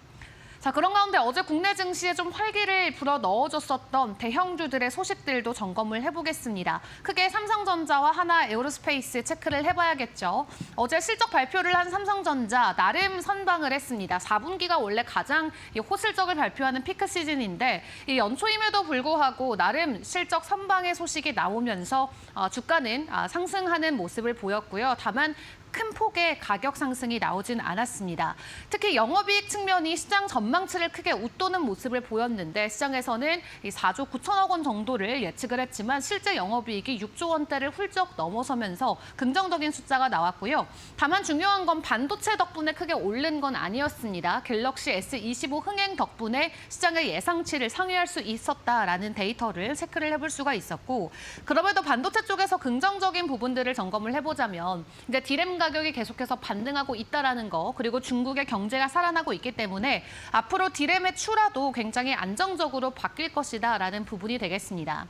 자, 그런 가운데 어제 국내 증시에 좀 활기를 불어 넣어줬었던 대형주들의 소식들도 점검을 해보겠습니다. 크게 삼성전자와 하나에어로스페이스 체크를 해봐야겠죠. 어제 실적 발표를 한 삼성전자 나름 선방을 했습니다. 4분기가 원래 가장 호실적을 발표하는 피크 시즌인데 이 연초임에도 불구하고 나름 실적 선방의 소식이 나오면서 주가는 상승하는 모습을 보였고요. 다만 큰 폭의 가격 상승이 나오진 않았습니다. 특히 영업이익 측면이 시장 전망치를 크게 웃도는 모습을 보였는데 시장에서는 이 4조 9천억 원 정도를 예측을 했지만 실제 영업이익이 6조 원대를 훌쩍 넘어서면서 긍정적인 숫자가 나왔고요. 다만 중요한 건 반도체 덕분에 크게 오른 건 아니었습니다. 갤럭시 S25 흥행 덕분에 시장의 예상치를 상회할 수 있었다라는 데이터를 체크를 해볼 수가 있었고 그럼에도 반도체 쪽에서 긍정적인 부분들을 점검을 해보자면 이제 디램 가격이 계속해서 반등하고 있다라는 거 그리고 중국의 경제가 살아나고 있기 때문에 앞으로 디램의 추라도 굉장히 안정적으로 바뀔 것이다라는 부분이 되겠습니다.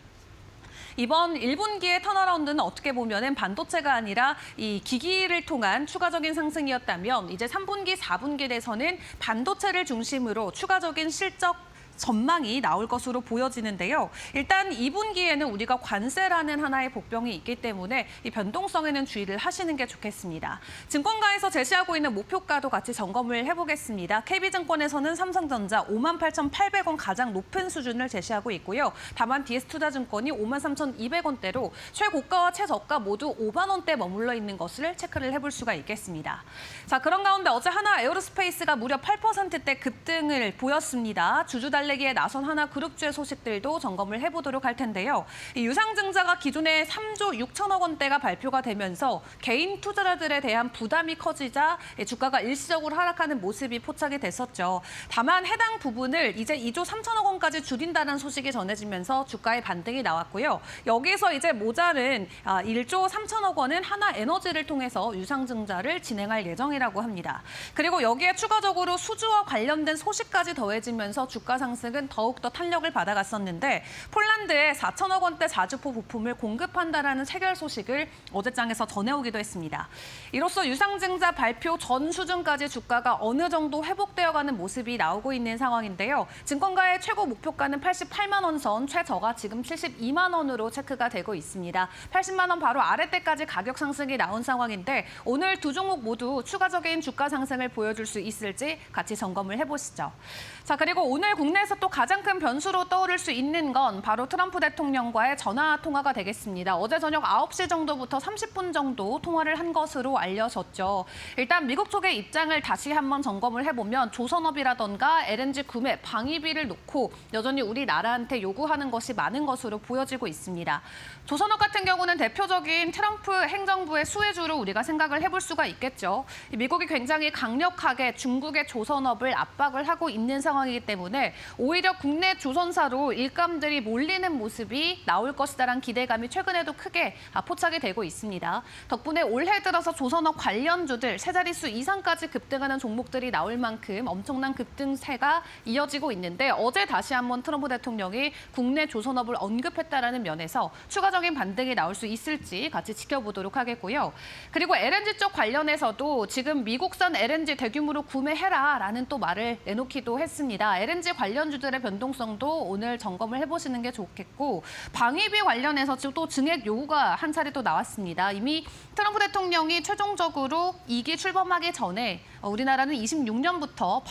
이번 1분기의 턴어라운드는 어떻게 보면은 반도체가 아니라 이 기기를 통한 추가적인 상승이었다면 이제 3분기, 4분기에서는 반도체를 중심으로 추가적인 실적 전망이 나올 것으로 보여지는데요. 일단 2분기에는 우리가 관세라는 하나의 복병이 있기 때문에 이 변동성에는 주의를 하시는 게 좋겠습니다. 증권가에서 제시하고 있는 목표가도 같이 점검을 해보겠습니다. KB증권에서는 삼성전자 58,800원 가장 높은 수준을 제시하고 있고요. 다만 DS투자증권이 53,200원대로 최고가와 최저가 모두 5만 원대 머물러 있는 것을 체크를 해볼 수가 있겠습니다. 자, 그런 가운데 어제 하나 에어로스페이스가 무려 8%대 급등을 보였습니다. 주주 달래기에 나선 하나 그룹주의 소식들도 점검을 해보도록 할 텐데요. 이 유상증자가 기존에 3조 6천억 원대가 발표가 되면서 개인 투자자들에 대한 부담이 커지자 주가가 일시적으로 하락하는 모습이 포착이 됐었죠. 다만 해당 부분을 이제 2조 3천억 원까지 줄인다는 소식이 전해지면서 주가의 반등이 나왔고요. 여기서 이제 모자른 1조 3천억 원은 하나 에너지를 통해서 유상증자를 진행할 예정이라고 합니다. 그리고 여기에 추가적으로 수주와 관련된 소식까지 더해지면서 주가 상승은 더욱더 탄력을 받아갔었는데 폴란드에 4천억 원대 자주포 부품을 공급한다라는 체결 소식을 어제장에서 전해오기도 했습니다. 이로써 유상증자 발표 전 수준까지 주가가 어느 정도 회복되어가는 모습이 나오고 있는 상황인데요. 증권가의 최고 목표가는 88만 원 선, 최저가 지금 72만 원으로 체크가 되고 있습니다. 80만 원 바로 아래때까지 가격 상승이 나온 상황인데 오늘 두 종목 모두 추가적인 주가 상승을 보여줄 수 있을지 같이 점검을 해보시죠. 자, 그리고 오늘 국내에서 또 가장 큰 변수로 떠오를 수 있는 건 바로 트럼프 대통령과의 전화 통화가 되겠습니다. 어제 저녁 9시 정도부터 30분 정도 통화를 한 것으로 알려졌죠. 일단 미국 쪽의 입장을 다시 한번 점검을 해보면 조선업이라던가 LNG 구매, 방위비를 놓고 여전히 우리나라한테 요구하는 것이 많은 것으로 보여지고 있습니다. 조선업 같은 경우는 대표적인 트럼프 행정부의 수혜주로 우리가 생각을 해볼 수가 있겠죠. 미국이 굉장히 강력하게 중국의 조선업을 압박을 하고 있는 상황이기 때문에 오히려 국내 조선사로 일감들이 몰리는 모습이 나올 것이다라는 기대감이 최근에도 크게 포착이 되고 있습니다. 덕분에 올해 들어서 조선업 관련주들 세 자릿수 이상까지 급등하는 종목들이 나올 만큼 엄청난 급등세가 이어지고 있는데 어제 다시 한번 트럼프 대통령이 국내 조선업을 언급했다라는 면에서 추가적인 반등이 나올 수 있을지 같이 지켜보도록 하겠고요. 그리고 LNG 쪽 관련해서도 지금 미국산 LNG 대규모로 구매해라라는 또 말을 내놓기도 했습니다. LNG 관련주들의 변동성도 오늘 점검을 해보시는 게 좋겠고 방위비 관련해서 또 증액 요구가 한 차례 또 나왔습니다. 이미 트럼프 대통령이 최종적으로 2기 출범하기 전에 우리나라는 26년부터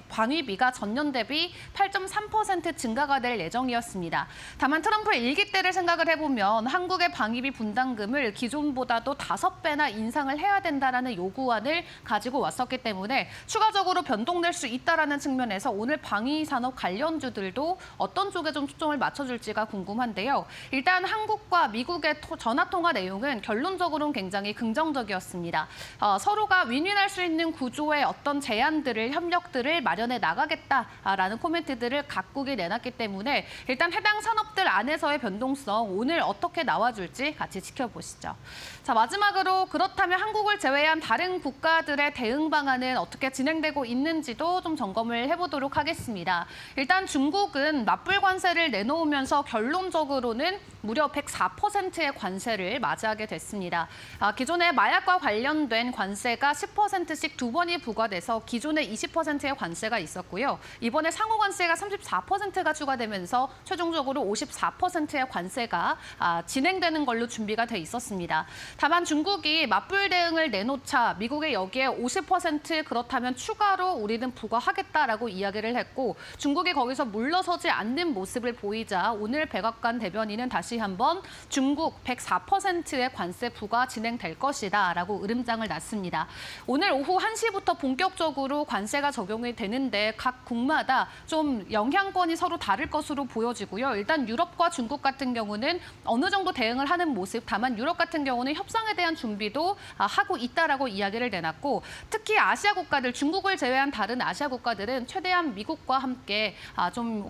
방위비가 전년 대비 8.3% 증가가 될 예정이었습니다. 다만 트럼프 1기 때를 생각을 해보면 한국의 방위비 분담금을 기존보다도 5배나 인상을 해야 된다라는 요구안을 가지고 왔었기 때문에 추가적으로 변동될 수 있다라는 측면에서 오늘 방위산업 관련주들도 어떤 쪽에 좀 초점을 맞춰줄지가 궁금한데요. 일단 한국과 미국의 전화통화 내용은 결론적으로는 굉장히 긍정적이었습니다. 서로가 윈윈할 수 있는 구조의 어떤 제안들을, 협력들을 마련해 나가겠다라는 코멘트들을 각국이 내놨기 때문에 일단 해당 산업들 안에서의 변동성 오늘 어떻게 나와줄지 같이 지켜보시죠. 자, 마지막으로 그렇다면 한국을 제외한 다른 국가들의 대응 방안은 어떻게 진행되고 있는지도 좀 점검을 해보도록 하겠습니다. 일단 중국은 맞불 관세를 내놓으면서 결론적으로는 무려 104%의 관세를 맞이하게 됐습니다. 기존의 마약과 관련된 관세가 10%씩 두 번이 부과돼서 기존에 20%의 관세가 있었고요. 이번에 상호 관세가 34%가 추가되면서 최종적으로 54%의 관세가 진행되는 걸로 준비가 돼 있었습니다. 다만 중국이 맞불 대응을 내놓자 미국의 여기에 50% 그렇다면 추가로 우리는 부과하겠다라고 이야기를 했고 중국이 거기서 물러서지 않는 모습을 보이자 오늘 백악관 대변인은 다시 한번 중국 104%의 관세 부과 진행될 것이다라고 으름장을 놨습니다. 오늘 오후 1시부터 본격적으로 관세가 적용이 되는데 각 국마다 좀 영향권이 서로 다를 것으로 보여지고요. 일단 유럽과 중국 같은 경우는 어느 정도 대응을 하는 모습, 다만 유럽 같은 경우는 협상에 대한 준비도 하고 있다라고 이야기를 내놨고 특히 아시아 국가들, 중국을 제외한 다른 아시아 국가들은 최대한 미국과 함께 좀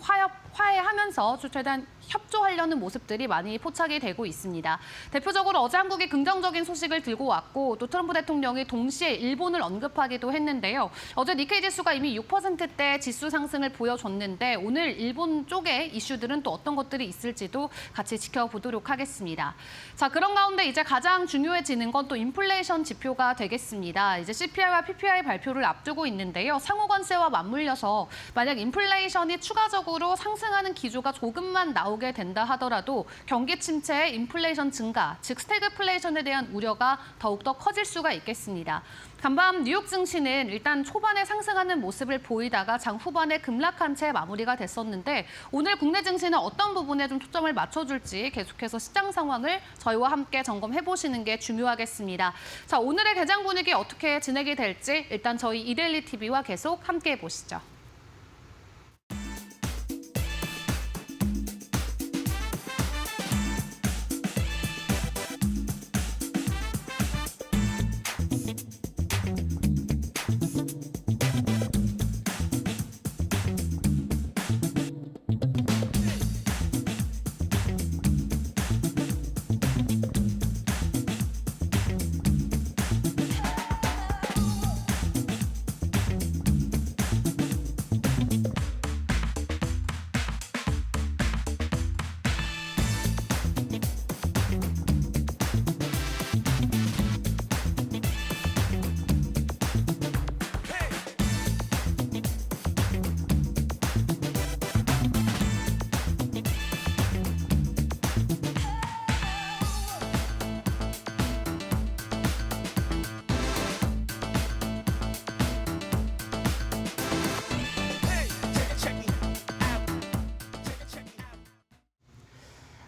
화해하면서 최대한 협조하려는 모습들이 많이 포착이 되고 있습니다. 대표적으로 어제 한국이 긍정적인 소식을 들고 왔고 또 트럼프 대통령이 동시에 일본을 언급하기 하기도 했는데요. 어제 니케이 지수가 이미 6%대 지수 상승을 보여줬는데 오늘 일본 쪽의 이슈들은 또 어떤 것들이 있을지도 같이 지켜보도록 하겠습니다. 자, 그런 가운데 이제 가장 중요해지는 건 또 인플레이션 지표가 되겠습니다. 이제 CPI와 PPI 발표를 앞두고 있는데요. 상호 관세와 맞물려서 만약 인플레이션이 추가적으로 상승하는 기조가 조금만 나오게 된다 하더라도 경기 침체에 인플레이션 증가, 즉 스태그플레이션에 대한 우려가 더욱더 커질 수가 있겠습니다. 간밤 뉴욕 증시는 일단 초반에 상승하는 모습을 보이다가 장 후반에 급락한 채 마무리가 됐었는데 오늘 국내 증시는 어떤 부분에 좀 초점을 맞춰줄지 계속해서 시장 상황을 저희와 함께 점검해 보시는 게 중요하겠습니다. 자, 오늘의 개장 분위기 어떻게 진행이 될지 일단 저희 이데일리 TV와 계속 함께 보시죠.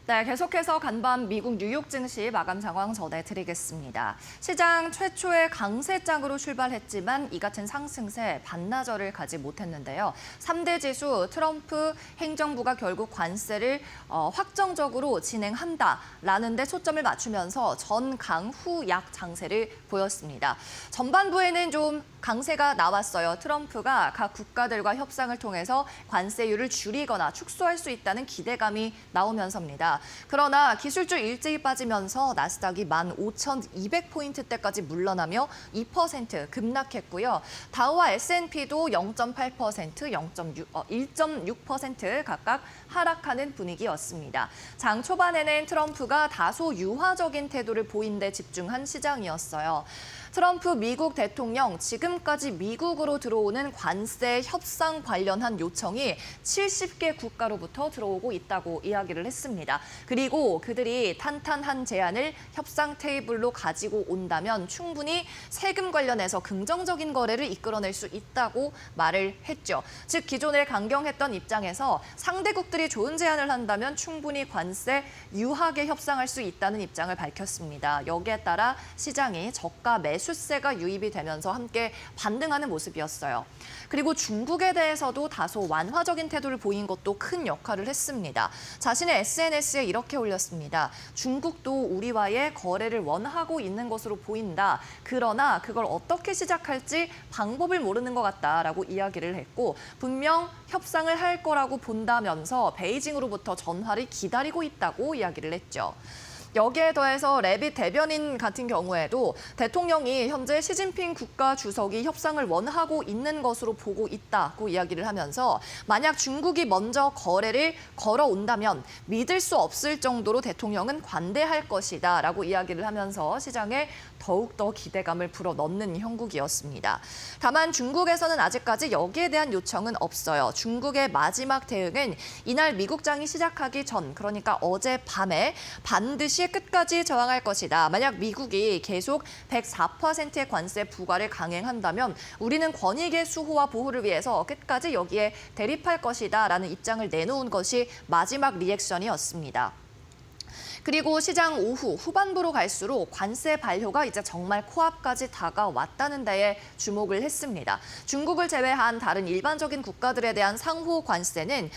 네, 계속해서 간밤 미국 뉴욕 증시 마감 상황 전해드리겠습니다. 시장 최초의 강세장으로 출발했지만 이 같은 상승세 반나절을 가지 못했는데요. 3대 지수 트럼프 행정부가 결국 관세를 확정적으로 진행한다라는 데 초점을 맞추면서 전강 후 약 장세를 보였습니다. 전반부에는 좀 강세가 나왔어요. 트럼프가 각 국가들과 협상을 통해서 관세율을 줄이거나 축소할 수 있다는 기대감이 나오면서입니다. 그러나 기술주 일제히 빠지면서 나스닥이 15,200포인트대까지 물러나며 2% 급락했고요. 다우와 S&P도 0.8%, 1.6% 각각 하락하는 분위기였습니다. 장 초반에는 트럼프가 다소 유화적인 태도를 보인 데 집중한 시장이었어요. 트럼프 미국 대통령, 지금까지 미국으로 들어오는 관세 협상 관련한 요청이 70개 국가로부터 들어오고 있다고 이야기를 했습니다. 그리고 그들이 탄탄한 제안을 협상 테이블로 가지고 온다면 충분히 세금 관련해서 긍정적인 거래를 이끌어낼 수 있다고 말을 했죠. 즉 기존에 강경했던 입장에서 상대국들이 좋은 제안을 한다면 충분히 관세 유하게 협상할 수 있다는 입장을 밝혔습니다. 여기에 따라 시장이 저가 매수세가 유입이 되면서 함께 반등하는 모습이었어요. 그리고 중국에 대해서도 다소 완화적인 태도를 보인 것도 큰 역할을 했습니다. 자신의 SNS에 이렇게 올렸습니다. 중국도 우리와의 거래를 원하고 있는 것으로 보인다. 그러나 그걸 어떻게 시작할지 방법을 모르는 것 같다라고 이야기를 했고 분명 협상을 할 거라고 본다면서 베이징으로부터 전화를 기다리고 있다고 이야기를 했죠. 여기에 더해서 레빗 대변인 같은 경우에도 대통령이 현재 시진핑 국가 주석이 협상을 원하고 있는 것으로 보고 있다고 이야기를 하면서 만약 중국이 먼저 거래를 걸어온다면 믿을 수 없을 정도로 대통령은 관대할 것이다라고 이야기를 하면서 시장에 더욱더 기대감을 불어넣는 형국이었습니다. 다만 중국에서는 아직까지 여기에 대한 요청은 없어요. 중국의 마지막 대응은 이날 미국장이 시작하기 전, 그러니까 어젯밤에 반드시 끝까지 저항할 것이다. 만약 미국이 계속 104%의 관세 부과를 강행한다면 우리는 권익의 수호와 보호를 위해서 끝까지 여기에 대립할 것이다 라는 입장을 내놓은 것이 마지막 리액션이었습니다. 그리고 시장 오후 후반부로 갈수록 관세 발효가 이제 정말 코앞까지 다가왔다는 데에 주목을 했습니다. 중국을 제외한 다른 일반적인 국가들에 대한 상호 관세는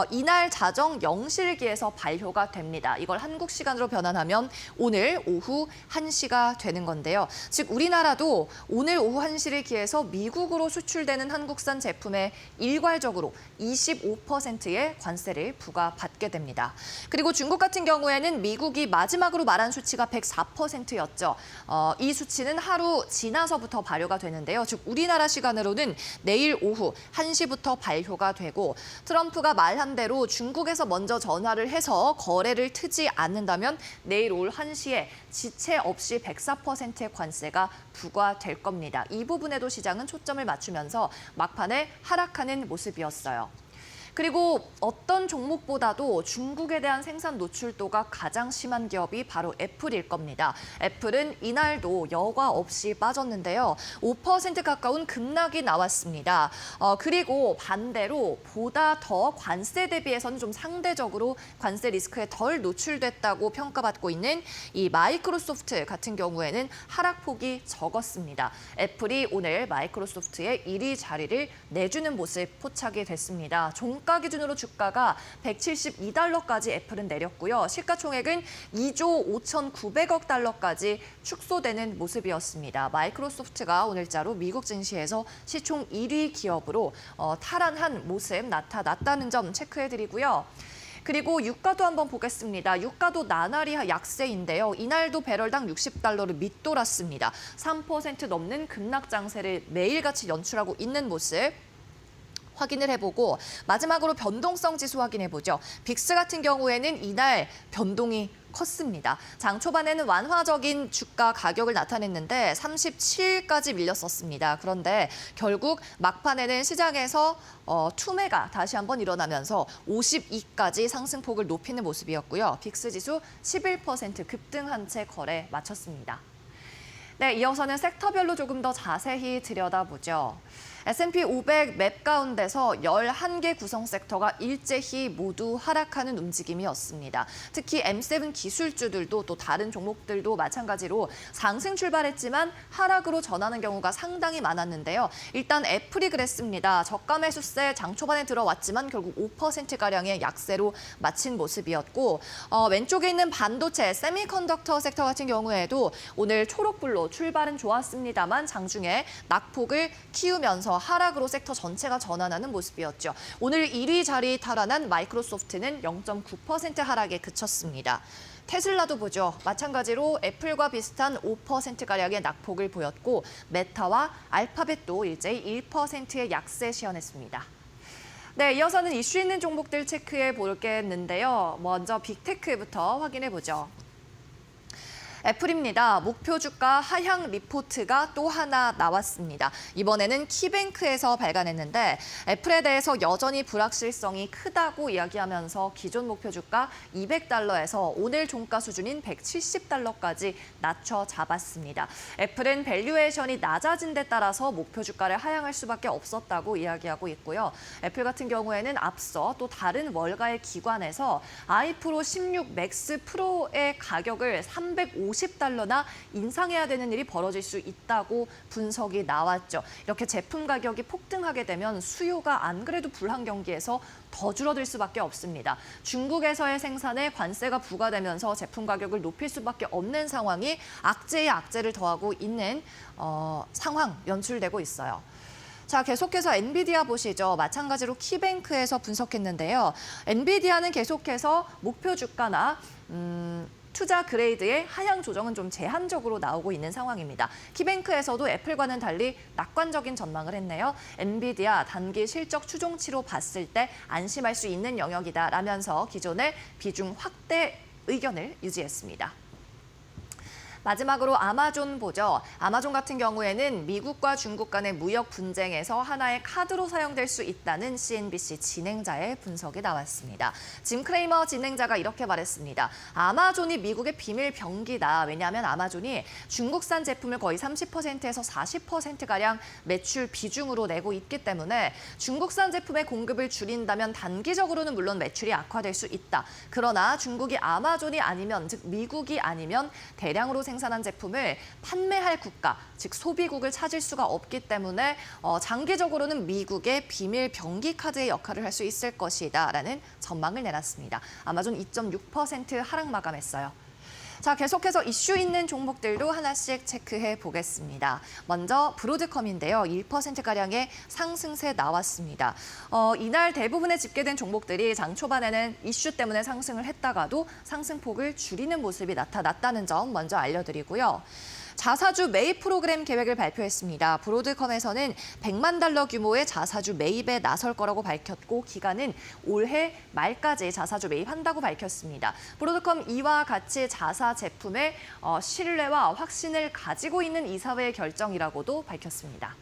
이날 자정 0시기에서 발효가 됩니다. 이걸 한국 시간으로 변환하면 오늘 오후 1시가 되는 건데요. 즉 우리나라도 오늘 오후 1시를 기해서 미국으로 수출되는 한국산 제품에 일괄적으로 25%의 관세를 부과받게 됩니다. 그리고 중국 같은 경우에는 경우에는 미국이 마지막으로 말한 수치가 104%였죠. 이 수치는 하루 지나서부터 발효가 되는데요. 즉 우리나라 시간으로는 내일 오후 1시부터 발효가 되고 트럼프가 말한 대로 중국에서 먼저 전화를 해서 거래를 트지 않는다면 내일 오후 1시에 지체 없이 104%의 관세가 부과될 겁니다. 이 부분에도 시장은 초점을 맞추면서 막판에 하락하는 모습이었어요. 그리고 어떤 종목보다도 중국에 대한 생산 노출도가 가장 심한 기업이 바로 애플일 겁니다. 애플은 이날도 여과 없이 빠졌는데요. 5% 가까운 급락이 나왔습니다. 그리고 반대로 보다 더 관세 대비해서는 좀 상대적으로 관세 리스크에 덜 노출됐다고 평가받고 있는 이 마이크로소프트 같은 경우에는 하락폭이 적었습니다. 애플이 오늘 마이크로소프트의 1위 자리를 내주는 모습 포착이 됐습니다. 종가 기준으로 주가가 172달러까지 애플은 내렸고요. 시가총액은 2조 5,900억 달러까지 축소되는 모습이었습니다. 마이크로소프트가 오늘자로 미국 증시에서 시총 1위 기업으로 탈환한 모습 나타났다는 점 체크해드리고요. 그리고 유가도 한번 보겠습니다. 유가도 나날이 약세인데요. 이날도 배럴당 60달러를 밑돌았습니다. 3% 넘는 급락 장세를 매일같이 연출하고 있는 모습. 확인을 해보고 마지막으로 변동성 지수 확인해보죠. 빅스 같은 경우에는 이날 변동이 컸습니다. 장 초반에는 완화적인 주가 가격을 나타냈는데 37까지 밀렸었습니다. 그런데 결국 막판에는 시장에서 투매가 다시 한번 일어나면서 52까지 상승폭을 높이는 모습이었고요. 빅스 지수 11% 급등한 채 거래 마쳤습니다. 네, 이어서는 섹터별로 조금 더 자세히 들여다보죠. S&P 500 맵 가운데서 11개 구성 섹터가 일제히 모두 하락하는 움직임이었습니다. 특히 M7 기술주들도 또 다른 종목들도 마찬가지로 상승 출발했지만 하락으로 전하는 경우가 상당히 많았는데요. 일단 애플이 그랬습니다. 저가 매수세 장 초반에 들어왔지만 결국 5%가량의 약세로 마친 모습이었고 왼쪽에 있는 반도체, 세미컨덕터 섹터 같은 경우에도 오늘 초록불로 출발은 좋았습니다만 장중에 낙폭을 키우면서 하락으로 섹터 전체가 전환하는 모습이었죠. 오늘 1위 자리 탈환한 마이크로소프트는 0.9% 하락에 그쳤습니다. 테슬라도 보죠. 마찬가지로 애플과 비슷한 5%가량의 낙폭을 보였고 메타와 알파벳도 일제히 1%의 약세 시현했습니다. 네, 이어서는 이슈 있는 종목들 체크해 보겠는데요. 먼저 빅테크부터 확인해 보죠. 애플입니다. 목표 주가 하향 리포트가 또 하나 나왔습니다. 이번에는 키뱅크에서 발간했는데 애플에 대해서 여전히 불확실성이 크다고 이야기하면서 기존 목표 주가 200달러에서 오늘 종가 수준인 170달러까지 낮춰 잡았습니다. 애플은 밸류에이션이 낮아진 데 따라서 목표 주가를 하향할 수밖에 없었다고 이야기하고 있고요. 애플 같은 경우에는 앞서 또 다른 월가의 기관에서 아이프로 16 맥스 프로의 가격을 350달러나 인상해야 되는 일이 벌어질 수 있다고 분석이 나왔죠. 이렇게 제품 가격이 폭등하게 되면 수요가 안 그래도 불황 경기에서 더 줄어들 수밖에 없습니다. 중국에서의 생산에 관세가 부과되면서 제품 가격을 높일 수밖에 없는 상황이 악재에 악재를 더하고 있는 상황 연출되고 있어요. 자, 계속해서 엔비디아 보시죠. 마찬가지로 키뱅크에서 분석했는데요. 엔비디아는 계속해서 목표 주가나 투자 그레이드의 하향 조정은 좀 제한적으로 나오고 있는 상황입니다. 키뱅크에서도 애플과는 달리 낙관적인 전망을 했네요. 엔비디아 단기 실적 추종치로 봤을 때 안심할 수 있는 영역이다라면서 기존의 비중 확대 의견을 유지했습니다. 마지막으로 아마존 보죠. 아마존 같은 경우에는 미국과 중국 간의 무역 분쟁에서 하나의 카드로 사용될 수 있다는 CNBC 진행자의 분석이 나왔습니다. 짐 크레이머 진행자가 이렇게 말했습니다. 아마존이 미국의 비밀 병기다. 왜냐하면 아마존이 중국산 제품을 거의 30%에서 40%가량 매출 비중으로 내고 있기 때문에 중국산 제품의 공급을 줄인다면 단기적으로는 물론 매출이 악화될 수 있다. 그러나 중국이 아마존이 아니면, 즉 미국이 아니면 대량으로 생산한 제품을 판매할 국가, 즉 소비국을 찾을 수가 없기 때문에 장기적으로는 미국의 비밀 병기 카드의 역할을 할 수 있을 것이다라는 전망을 내놨습니다. 아마존 2.6% 하락 마감했어요. 자, 계속해서 이슈 있는 종목들도 하나씩 체크해 보겠습니다. 먼저 브로드컴인데요. 1%가량의 상승세 나왔습니다. 이날 대부분의 집계된 종목들이 장 초반에는 이슈 때문에 상승을 했다가도 상승폭을 줄이는 모습이 나타났다는 점 먼저 알려드리고요. 자사주 매입 프로그램 계획을 발표했습니다. 브로드컴에서는 100만 달러 규모의 자사주 매입에 나설 거라고 밝혔고 기간은 올해 말까지 자사주 매입한다고 밝혔습니다. 브로드컴 이와 같이 자사 제품의 신뢰와 확신을 가지고 있는 이사회의 결정이라고도 밝혔습니다.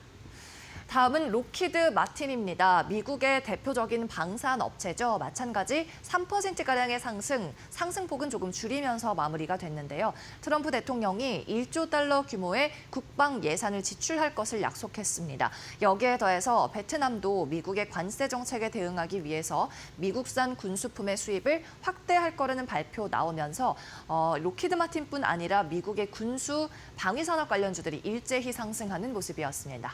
다음은 록히드 마틴입니다. 미국의 대표적인 방산 업체죠. 마찬가지 3%가량의 상승폭은 조금 줄이면서 마무리가 됐는데요. 트럼프 대통령이 1조 달러 규모의 국방 예산을 지출할 것을 약속했습니다. 여기에 더해서 베트남도 미국의 관세 정책에 대응하기 위해서 미국산 군수품의 수입을 확대할 거라는 발표 나오면서 록히드 마틴뿐 아니라 미국의 군수 방위산업 관련주들이 일제히 상승하는 모습이었습니다.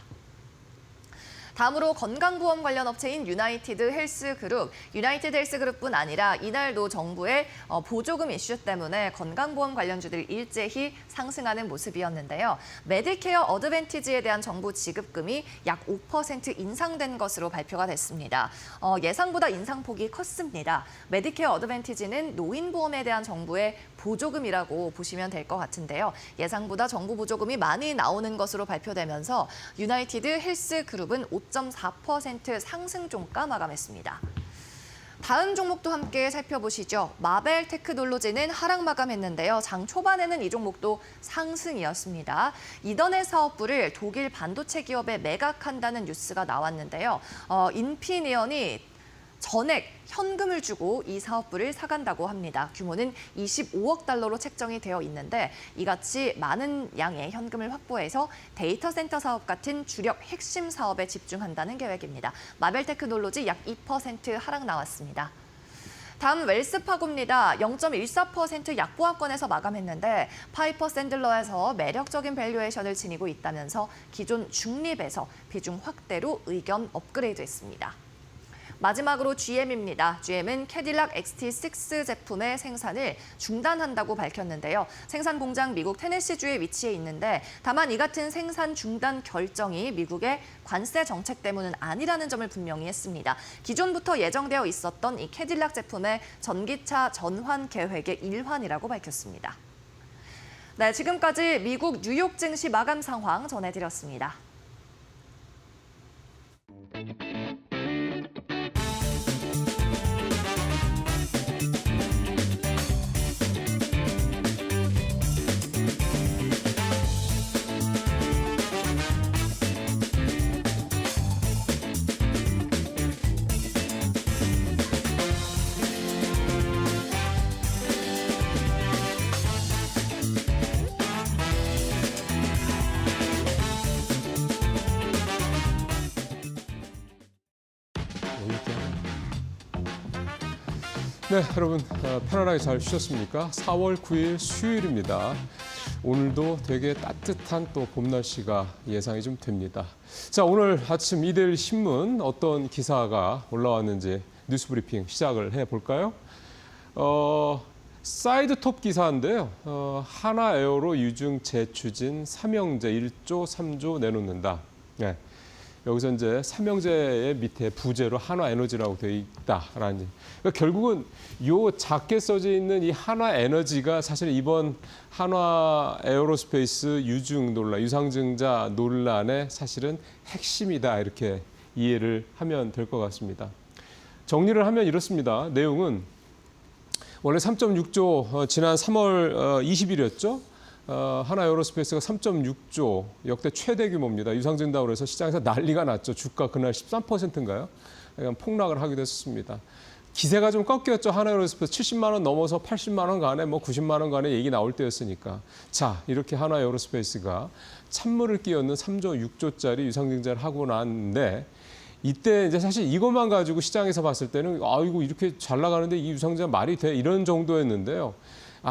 다음으로 건강보험 관련 업체인 유나이티드 헬스그룹. 유나이티드 헬스그룹뿐 아니라 이날도 정부의 보조금 이슈 때문에 건강보험 관련주들이 일제히 상승하는 모습이었는데요. 메디케어 어드밴티지에 대한 정부 지급금이 약 5% 인상된 것으로 발표가 됐습니다. 예상보다 인상폭이 컸습니다. 메디케어 어드밴티지는 노인보험에 대한 정부의 보조금이라고 보시면 될 것 같은데요. 예상보다 정부 보조금이 많이 나오는 것으로 발표되면서 유나이티드 헬스그룹은 5.4% 상승 종가 마감했습니다. 다음 종목도 함께 살펴보시죠. 마벨 테크놀로지는 하락 마감했는데요. 장 초반에는 이 종목도 상승이었습니다. 이더넷 사업부를 독일 반도체 기업에 매각한다는 뉴스가 나왔는데요. 인피니언이 전액 현금을 주고 이 사업부를 사간다고 합니다. 규모는 25억 달러로 책정이 되어 있는데 이같이 많은 양의 현금을 확보해서 데이터 센터 사업 같은 주력 핵심 사업에 집중한다는 계획입니다. 마벨 테크놀로지 약 2% 하락 나왔습니다. 다음 웰스파고입니다. 0.14% 약보합권에서 마감했는데 파이퍼 샌들러에서 매력적인 밸류에이션을 지니고 있다면서 기존 중립에서 비중 확대로 의견 업그레이드했습니다. 마지막으로 GM입니다. GM은 캐딜락 XT6 제품의 생산을 중단한다고 밝혔는데요. 생산 공장 미국 테네시주에 위치해 있는데 다만 이 같은 생산 중단 결정이 미국의 관세 정책 때문은 아니라는 점을 분명히 했습니다. 기존부터 예정되어 있었던 이 캐딜락 제품의 전기차 전환 계획의 일환이라고 밝혔습니다. 네, 지금까지 미국 뉴욕 증시 마감 상황 전해드렸습니다. 네, 여러분 편안하게 잘 쉬셨습니까? 4월 9일 수요일입니다. 오늘도 되게 따뜻한 또 봄 날씨가 예상이 좀 됩니다. 자, 오늘 아침 이데일리 신문 어떤 기사가 올라왔는지 뉴스 브리핑 시작을 해볼까요? 사이드톱 기사인데요. 하나에어로 유증 재추진 삼형제 1조 3조 내놓는다. 네. 여기서 이제 삼형제의 밑에 부제로 한화에너지라고 되어 있다라는. 그러니까 결국은 요 작게 써져 있는 이 한화에너지가 사실 이번 한화에어로스페이스 유증 논란, 유상증자 논란의 사실은 핵심이다 이렇게 이해를 하면 될 것 같습니다. 정리를 하면 이렇습니다. 내용은 원래 3.6조 지난 3월 20일이었죠. 하나에어로스페이스가 3.6조 역대 최대 규모입니다. 유상증자로 해서 시장에서 난리가 났죠. 주가 그날 13%인가요? 약간 폭락을 하기도 했습니다. 기세가 좀 꺾였죠. 하나에어로스페이스 70만 원 넘어서 80만 원 간에 90만 원 간에 얘기 나올 때였으니까. 자, 이렇게 하나에어로스페이스가 찬물을 끼얹는 3조 6조짜리 유상증자를 하고 났는데 이때 이제 사실 이것만 가지고 시장에서 봤을 때는 아이고 이렇게 잘 나가는데 이 유상증자 말이 돼 이런 정도였는데요.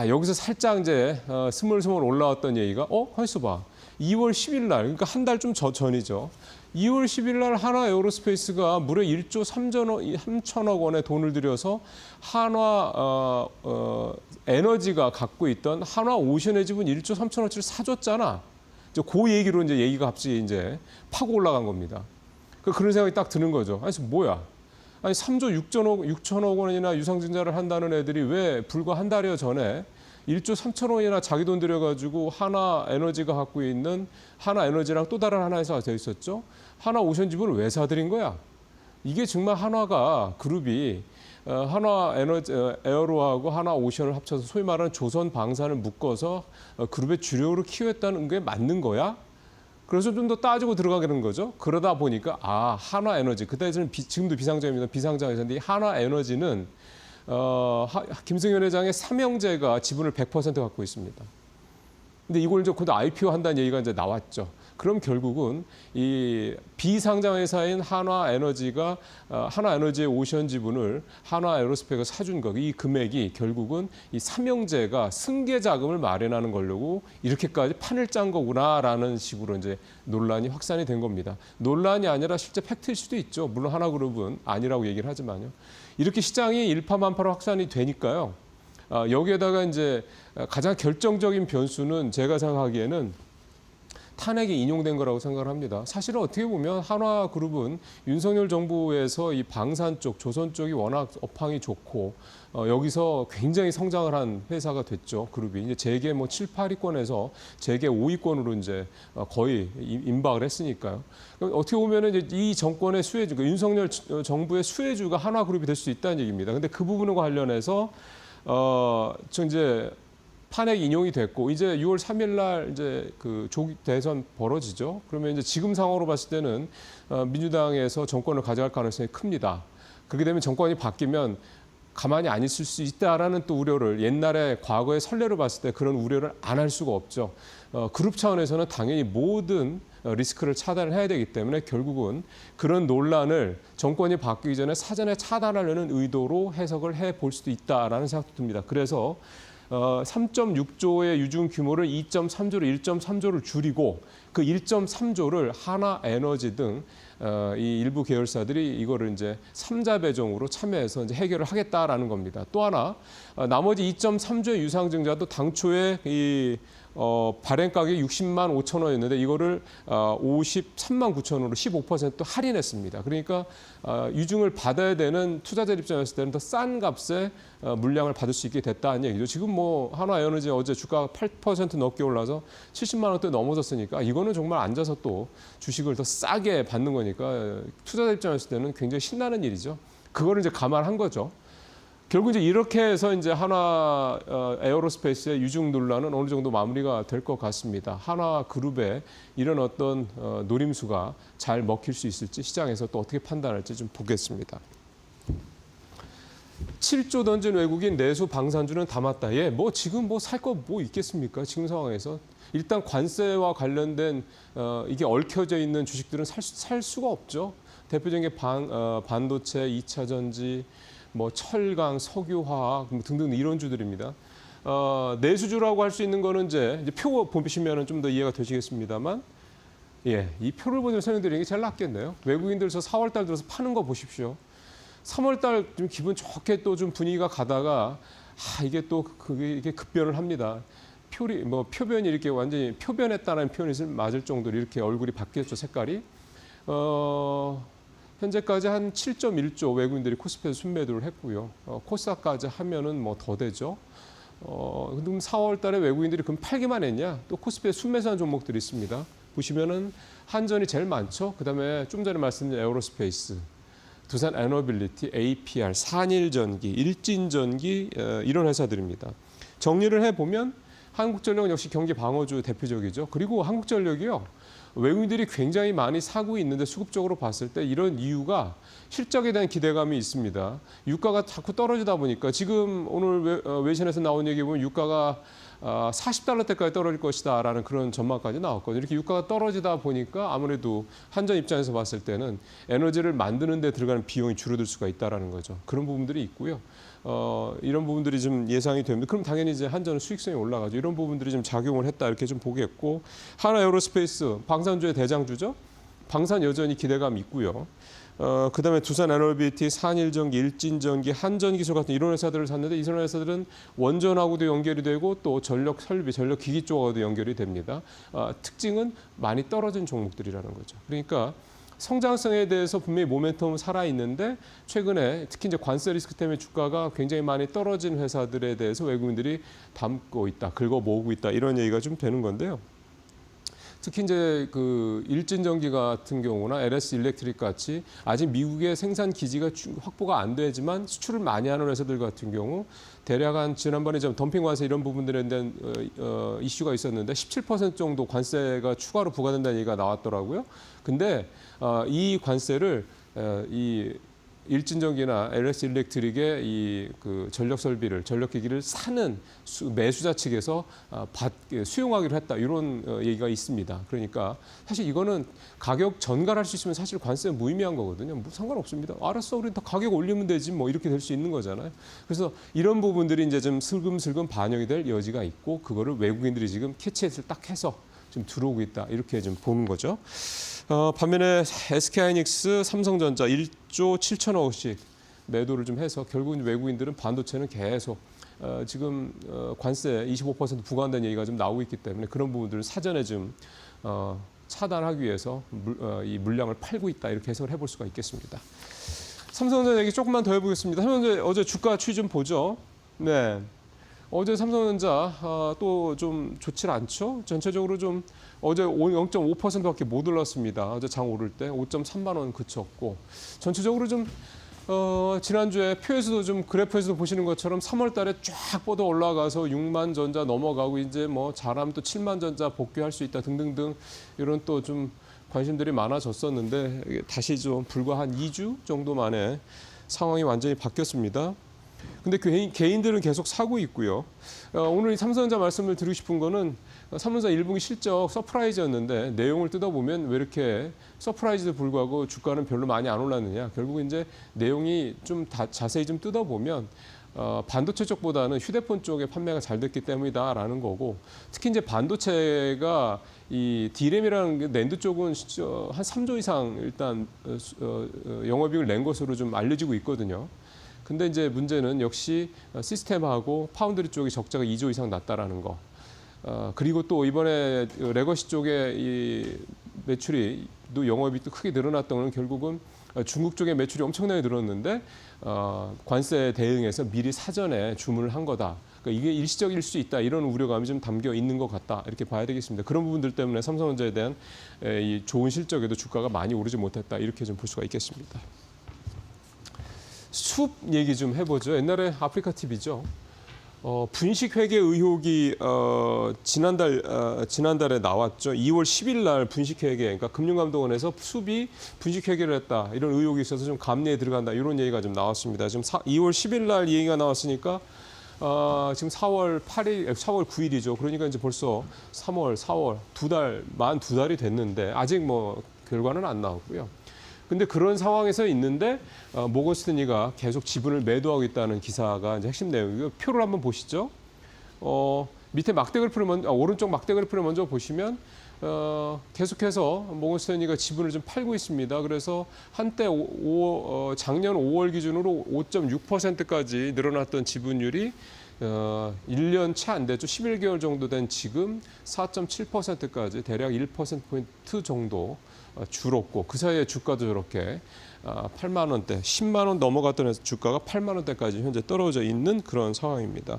여기서 살짝 이제 스물스물 올라왔던 얘기가 가만있어 봐. 2월 10일 날, 그러니까 한 달 좀 전이죠. 2월 10일 날 하나 에어로스페이스가 무려 1조 3천억 원의 돈을 들여서 한화 에너지가 갖고 있던 한화 오션의 지분 1조 3천억치를 사줬잖아. 이제 그 얘기로 이제 얘기가 갑자기 이제 파고 올라간 겁니다. 그런 생각이 딱 드는 거죠. 아니 뭐야? 아니 3조 6천억 원이나 유상증자를 한다는 애들이 왜 불과 한 달여 전에 1조 3천억 원이나 자기 돈 들여가지고 하나 에너지가 갖고 있는 하나 에너지랑 또 다른 하나 회사가 되어 있었죠. 하나 오션 지분을 왜 사들인 거야? 이게 정말 한화가 그룹이 한화 에어로하고 하나 오션을 합쳐서 소위 말하는 조선 방산을 묶어서 그룹의 주력으로 키웠다는 게 맞는 거야? 그래서 좀 더 따지고 들어가게 되는 거죠. 그러다 보니까 한화 에너지 그때는 지금도 비상장입니다. 비상장에서인데 한화 에너지는 김승현 회장의 삼형제가 지분을 100% 갖고 있습니다. 근데 이걸 이제 곧 IPO 한다는 얘기가 이제 나왔죠. 그럼 결국은 이 비상장 회사인 한화 에너지가 한화 에너지의 오션 지분을 한화 에어로스페이스가 사준 거, 이 금액이 결국은 이 삼형제가 승계 자금을 마련하는 거려고 이렇게까지 판을 짠 거구나라는 식으로 이제 논란이 확산이 된 겁니다. 논란이 아니라 실제 팩트일 수도 있죠. 물론 하나그룹은 아니라고 얘기를 하지만요. 이렇게 시장이 일파만파로 확산이 되니까요. 여기에다가 이제 가장 결정적인 변수는 제가 생각하기에는 탄핵이 인용된 거라고 생각을 합니다. 사실은 어떻게 보면 한화그룹은 윤석열 정부에서 이 방산 쪽, 조선 쪽이 워낙 업황이 좋고 여기서 굉장히 성장을 한 회사가 됐죠. 그룹이 이제 재계 뭐 7, 8위권에서 재계 5위권으로 이제 거의 임박을 했으니까요. 어떻게 보면은 이제 이 정권의 수혜주, 그러니까 윤석열 정부의 수혜주가 한화그룹이 될 수 있다는 얘기입니다. 근데 그 부분과 관련해서 이제 탄핵 인용이 됐고 이제 6월 3일 날 이제 그 조기 대선 벌어지죠. 그러면 이제 지금 상황으로 봤을 때는 민주당에서 정권을 가져갈 가능성이 큽니다. 그렇게 되면 정권이 바뀌면 가만히 안 있을 수 있다라는 또 우려를 옛날에 과거의 선례를 봤을 때 그런 우려를 안 할 수가 없죠. 그룹 차원에서는 당연히 모든 리스크를 차단을 해야 되기 때문에 결국은 그런 논란을 정권이 바뀌기 전에 사전에 차단하려는 의도로 해석을 해볼 수도 있다라는 생각도 듭니다. 그래서 3.6조의 유증 규모를 2.3조로 1.3조를 줄이고 그 1.3조를 하나 에너지 등 이 일부 계열사들이 이거를 이제 3자 배정으로 참여해서 이제 해결을 하겠다라는 겁니다. 또 하나 나머지 2.3조의 유상증자도 당초에 이 발행 가격이 60만 5천 원이었는데 이거를 53만 9천 원으로 15% 할인했습니다. 그러니까 유증을 받아야 되는 투자자 입장이었을 때는 더 싼 값에 물량을 받을 수 있게 됐다는 얘기죠. 지금 뭐 한화에너지 어제 주가가 8% 넘게 올라서 70만 원대 넘어졌으니까 이거는 정말 앉아서 또 주식을 더 싸게 받는 거니까 투자자 입장이었을 때는 굉장히 신나는 일이죠. 그거를 이제 감안한 거죠. 결국 이제 이렇게 해서 이제 한화 에어로스페이스의 유증 논란은 어느 정도 마무리가 될 것 같습니다. 한화 그룹의 이런 어떤 노림수가 잘 먹힐 수 있을지 시장에서 또 어떻게 판단할지 좀 보겠습니다. 7조 던진 외국인 내수 방산주는 담았다. 예, 뭐 지금 뭐 살 거 뭐 있겠습니까? 지금 상황에서 일단 관세와 관련된 이게 얽혀져 있는 주식들은 살 수가 없죠. 대표적인 게 반도체, 2차 전지, 뭐 철강, 석유화학 등등 이런 주들입니다. 내수주라고 할 수 있는 거는 이제 표 보시면은 좀 더 이해가 되시겠습니다만, 예, 이 표를 보면 설명드리는 게 제일 낫겠네요. 외국인들 저 4월달 들어서 파는 거 보십시오. 3월달 좀 기분 좋게 또 좀 분위기가 가다가 이게 또 이게 급변을 합니다. 표변이 이렇게 완전히 표변했다는 표현이 맞을 정도로 이렇게 얼굴이 바뀌었죠, 색깔이. 현재까지 한 7.1조 외국인들이 코스피에서 순매도를 했고요. 코스닥까지 하면은 뭐 더 되죠. 그럼 4월 달에 외국인들이 그럼 팔기만 했냐? 또 코스피에 순매수한 종목들이 있습니다. 보시면은 한전이 제일 많죠. 그다음에 좀 전에 말씀드린 에어로스페이스, 두산 에너빌리티, APR, 산일전기, 일진전기 이런 회사들입니다. 정리를 해보면 한국전력 역시 경기 방어주 대표적이죠. 그리고 한국전력이요. 외국인들이 굉장히 많이 사고 있는데 수급적으로 봤을 때 이런 이유가 실적에 대한 기대감이 있습니다. 유가가 자꾸 떨어지다 보니까 지금 오늘 외신에서 나온 얘기 보면 유가가 40달러대까지 떨어질 것이다라는 그런 전망까지 나왔거든요. 이렇게 유가가 떨어지다 보니까 아무래도 한전 입장에서 봤을 때는 에너지를 만드는 데 들어가는 비용이 줄어들 수가 있다라는 거죠. 그런 부분들이 있고요. 이런 부분들이 좀 예상이 됩니다. 그럼 당연히 이제 한전은 수익성이 올라가죠. 이런 부분들이 좀 작용을 했다 이렇게 좀 보겠고, 하나 에어로스페이스 방산주의 대장주죠. 방산 여전히 기대감 있고요. 그다음에 두산 에너비티, 산일전기, 일진전기, 한전기술 같은 이런 회사들을 샀는데 이런 회사들은 원전하고도 연결이 되고 또 전력 설비, 전력 기기 쪽하고도 연결이 됩니다. 특징은 많이 떨어진 종목들이라는 거죠. 그러니까 성장성에 대해서 분명히 모멘텀은 살아있는데 최근에 특히 이제 관세 리스크 때문에 주가가 굉장히 많이 떨어진 회사들에 대해서 외국인들이 담고 있다, 긁어 모으고 있다 이런 얘기가 좀 되는 건데요. 특히 이제 그 일진전기 같은 경우나 LS 일렉트릭 같이 아직 미국의 생산 기지가 확보가 안 되지만 수출을 많이 하는 회사들 같은 경우 대략 한 지난번에 좀 덤핑 관세 이런 부분들에 대한 이슈가 있었는데 17% 정도 관세가 추가로 부과된다는 얘기가 나왔더라고요. 근데 이 관세를 이 일진전기나 LS 일렉트릭의 이 그 전력 설비를 전력 기기를 사는 매수자 측에서 수용하기로 했다 이런 얘기가 있습니다. 그러니까 사실 이거는 가격 전가할 수 있으면 사실 관세는 무의미한 거거든요. 뭐 상관없습니다. 알았어, 우리 더 가격 올리면 되지 뭐 이렇게 될 수 있는 거잖아요. 그래서 이런 부분들이 이제 좀 슬금슬금 반영이 될 여지가 있고 그거를 외국인들이 지금 캐치해서 딱 해서 좀 들어오고 있다 이렇게 좀 보는 거죠. 반면에 SK하이닉스, 삼성전자 1조 7천억씩 매도를 좀 해서 결국 외국인들은 반도체는 계속 지금 관세 25% 부과한다는 얘기가 좀 나오고 있기 때문에 그런 부분들을 사전에 좀 차단하기 위해서 이 물량을 팔고 있다 이렇게 해석을 해볼 수가 있겠습니다. 삼성전자 얘기 조금만 더 해보겠습니다. 삼성전자 어제 주가 추이 좀 보죠. 네. 어제 삼성전자 또 좀 좋지 않죠? 전체적으로 좀 어제 0.5%밖에 못 올랐습니다. 어제 장 오를 때 5.3만 원 그쳤고 전체적으로 좀 지난주에 표에서도 좀 그래프에서도 보시는 것처럼 3월 달에 쫙 뻗어 올라가서 6만 전자 넘어가고 이제 뭐 잘하면 또 7만 전자 복귀할 수 있다 등등등 이런 또 좀 관심들이 많아졌었는데 다시 좀 불과 한 2주 정도 만에 상황이 완전히 바뀌었습니다. 근데 개인들은 계속 사고 있고요. 오늘 이 삼성전자 말씀을 드리고 싶은 거는 삼성전자 1분기 실적 서프라이즈였는데 내용을 뜯어보면 왜 이렇게 서프라이즈도 불구하고 주가는 별로 많이 안 올랐느냐. 결국 이제 내용이 좀 자세히 좀 뜯어보면 반도체 쪽보다는 휴대폰 쪽에 판매가 잘 됐기 때문이다라는 거고 특히 이제 반도체가 이 D램이라는 낸드 쪽은 한 3조 이상 일단 영업이익을 낸 것으로 좀 알려지고 있거든요. 근데 이제 문제는 역시 시스템하고 파운드리 쪽이 적자가 2조 이상 났다라는 거. 그리고 또 이번에 레거시 쪽에 이 매출이 또 영업이익도 크게 늘어났던 건 결국은 중국 쪽의 매출이 엄청나게 늘었는데 관세 대응해서 미리 사전에 주문을 한 거다. 그러니까 이게 일시적일 수 있다. 이런 우려감이 좀 담겨 있는 것 같다. 이렇게 봐야 되겠습니다. 그런 부분들 때문에 삼성전자에 대한 이 좋은 실적에도 주가가 많이 오르지 못했다. 이렇게 좀 볼 수가 있겠습니다. 숲 얘기 좀 해보죠. 옛날에 아프리카 TV죠. 분식 회계 의혹이 지난달에 나왔죠. 2월 10일 날 분식 회계, 그러니까 금융감독원에서 숲이 분식 회계를 했다 이런 의혹이 있어서 좀 감리에 들어간다 이런 얘기가 좀 나왔습니다. 지금 2월 10일 날 얘기가 나왔으니까 지금 4월 9일이죠. 그러니까 이제 벌써 3월, 4월 만 두 달이 됐는데 아직 뭐 결과는 안 나왔고요. 근데 그런 상황에서 있는데 모건 스탠리가 계속 지분을 매도하고 있다는 기사가 이제 핵심 내용이고요. 표를 한번 보시죠. 밑에 막대 그래프를 오른쪽 막대 그래프를 먼저 보시면 계속해서 모건 스탠리가 지분을 좀 팔고 있습니다. 그래서 한때 작년 5월 기준으로 5.6%까지 늘어났던 지분율이 1년 채 안 됐죠. 11개월 정도 된 지금 4.7%까지 대략 1%포인트 정도 줄었고 그 사이에 주가도 저렇게 8만 원대, 10만 원 넘어갔던 주가가 8만 원대까지 현재 떨어져 있는 그런 상황입니다.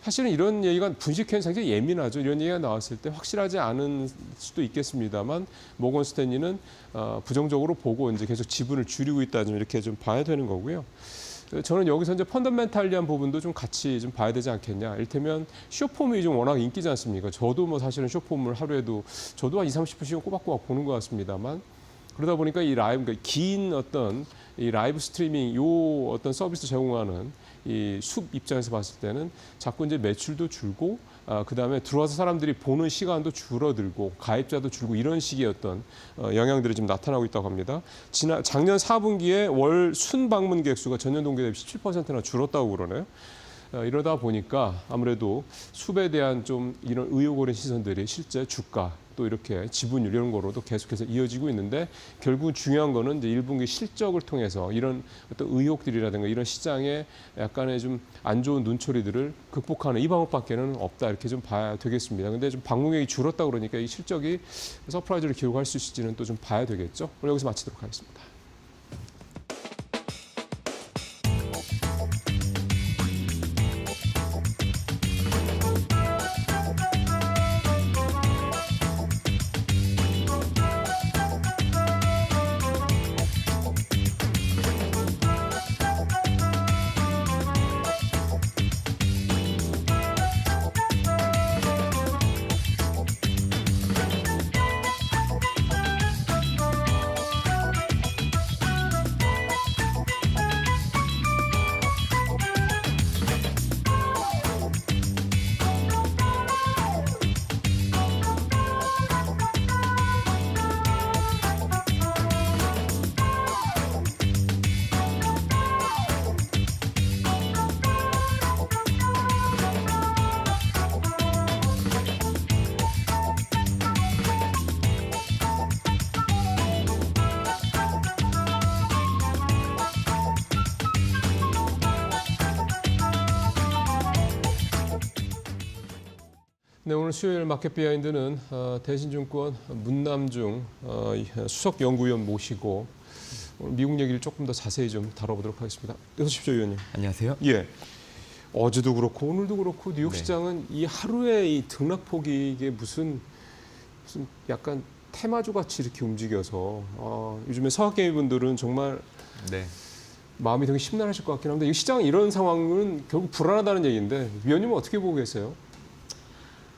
사실은 이런 얘기가 분식회는 굉장히 예민하죠. 이런 얘기가 나왔을 때 확실하지 않은 수도 있겠습니다만 모건 스탠리는 부정적으로 보고 이제 계속 지분을 줄이고 있다 좀 이렇게 좀 봐야 되는 거고요. 저는 여기서 이제 펀더멘탈리한 부분도 좀 같이 좀 봐야 되지 않겠냐. 이를테면 숏폼이 좀 워낙 인기지 않습니까? 저도 뭐 사실은 숏폼을 하루에도 저도 한 20-30분씩은 꼬박꼬박 보는 것 같습니다만 그러다 보니까 이 라이브, 그러니까 긴 어떤 이 라이브 스트리밍 요 어떤 서비스 제공하는 이 숲 입장에서 봤을 때는 자꾸 이제 매출도 줄고 그다음에 들어와서 사람들이 보는 시간도 줄어들고 가입자도 줄고 이런 식의 어떤 영향들이 좀 나타나고 있다고 합니다. 작년 4분기에 월 순 방문객 수가 전년 동기 대비 17%나 줄었다고 그러네요. 이러다 보니까 아무래도 숲에 대한 좀 이런 의혹 어린 시선들이 실제 주가 또 이렇게 지분율 이런 거로도 계속해서 이어지고 있는데 결국 중요한 거는 이제 1분기 실적을 통해서 이런 어떤 의혹들이라든가 이런 시장에 약간의 좀 안 좋은 눈초리들을 극복하는 이 방법밖에는 없다 이렇게 좀 봐야 되겠습니다. 근데 좀 방문객이 줄었다 그러니까 이 실적이 서프라이즈를 기록할 수 있을지는 또 좀 봐야 되겠죠. 오늘 여기서 마치도록 하겠습니다. 네, 오늘 수요일 마켓 비하인드는 대신증권 문남중 수석 연구위원 모시고 오늘 미국 얘기를 조금 더 자세히 좀 다뤄보도록 하겠습니다. 어서 오십시오, 위원님. 안녕하세요. 예. 어제도 그렇고 오늘도 그렇고 뉴욕 네. 시장은 이 하루의 이 등락폭이 이게 무슨 약간 테마주 같이 이렇게 움직여서 요즘에 서학개미 분들은 정말 네. 마음이 되게 심란하실 것 같긴 한데 이 시장 이런 상황은 결국 불안하다는 얘기인데 위원님은 어떻게 보고 계세요?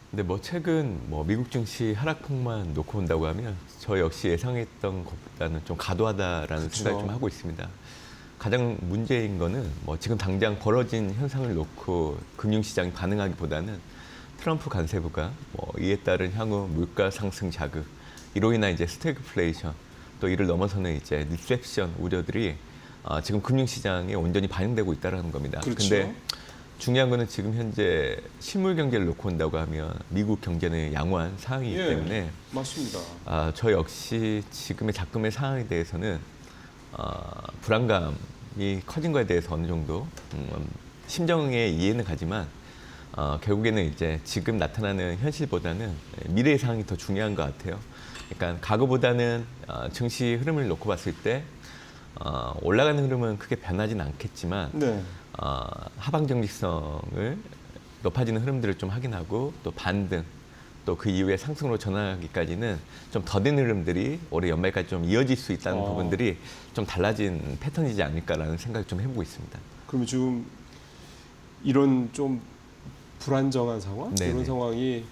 근데 뭐 최근 뭐 미국 증시 하락폭만 놓고 본다고 하면 저 역시 예상했던 것보다는 좀 과도하다라는 그렇죠. 생각을 좀 하고 있습니다. 가장 문제인 거는 뭐 지금 당장 벌어진 현상을 놓고 금융시장이 반응하기보다는 트럼프 관세부가 뭐 이에 따른 향후 물가 상승 자극, 이로 인한 이제 스태그플레이션, 또 이를 넘어서는 이제 리세션 우려들이 지금 금융시장에 온전히 반영되고 있다는 겁니다. 그렇죠. 근데 중요한 거는 지금 현재 실물 경제를 놓고 온다고 하면 미국 경제는 양호한 상황이기 예, 때문에 맞습니다. 저 역시 지금의 작금의 상황에 대해서는 불안감이 커진 거에 대해서 어느 정도 심정의 이해는 가지만 결국에는 이제 지금 나타나는 현실보다는 미래의 상황이 더 중요한 것 같아요. 그러니까 과거보다는 증시 흐름을 놓고 봤을 때 올라가는 흐름은 크게 변하지는 않겠지만 네. 하방 정직성을 높아지는 흐름들을 좀 확인하고 또 반등, 또 그 이후에 상승으로 전환하기까지는 좀 더딘 흐름들이 올해 연말까지 좀 이어질 수 있다는 부분들이 좀 달라진 패턴이지 않을까라는 생각을 좀 해보고 있습니다. 그러면 지금 이런 좀 불안정한 상황, 네네. 이런 상황이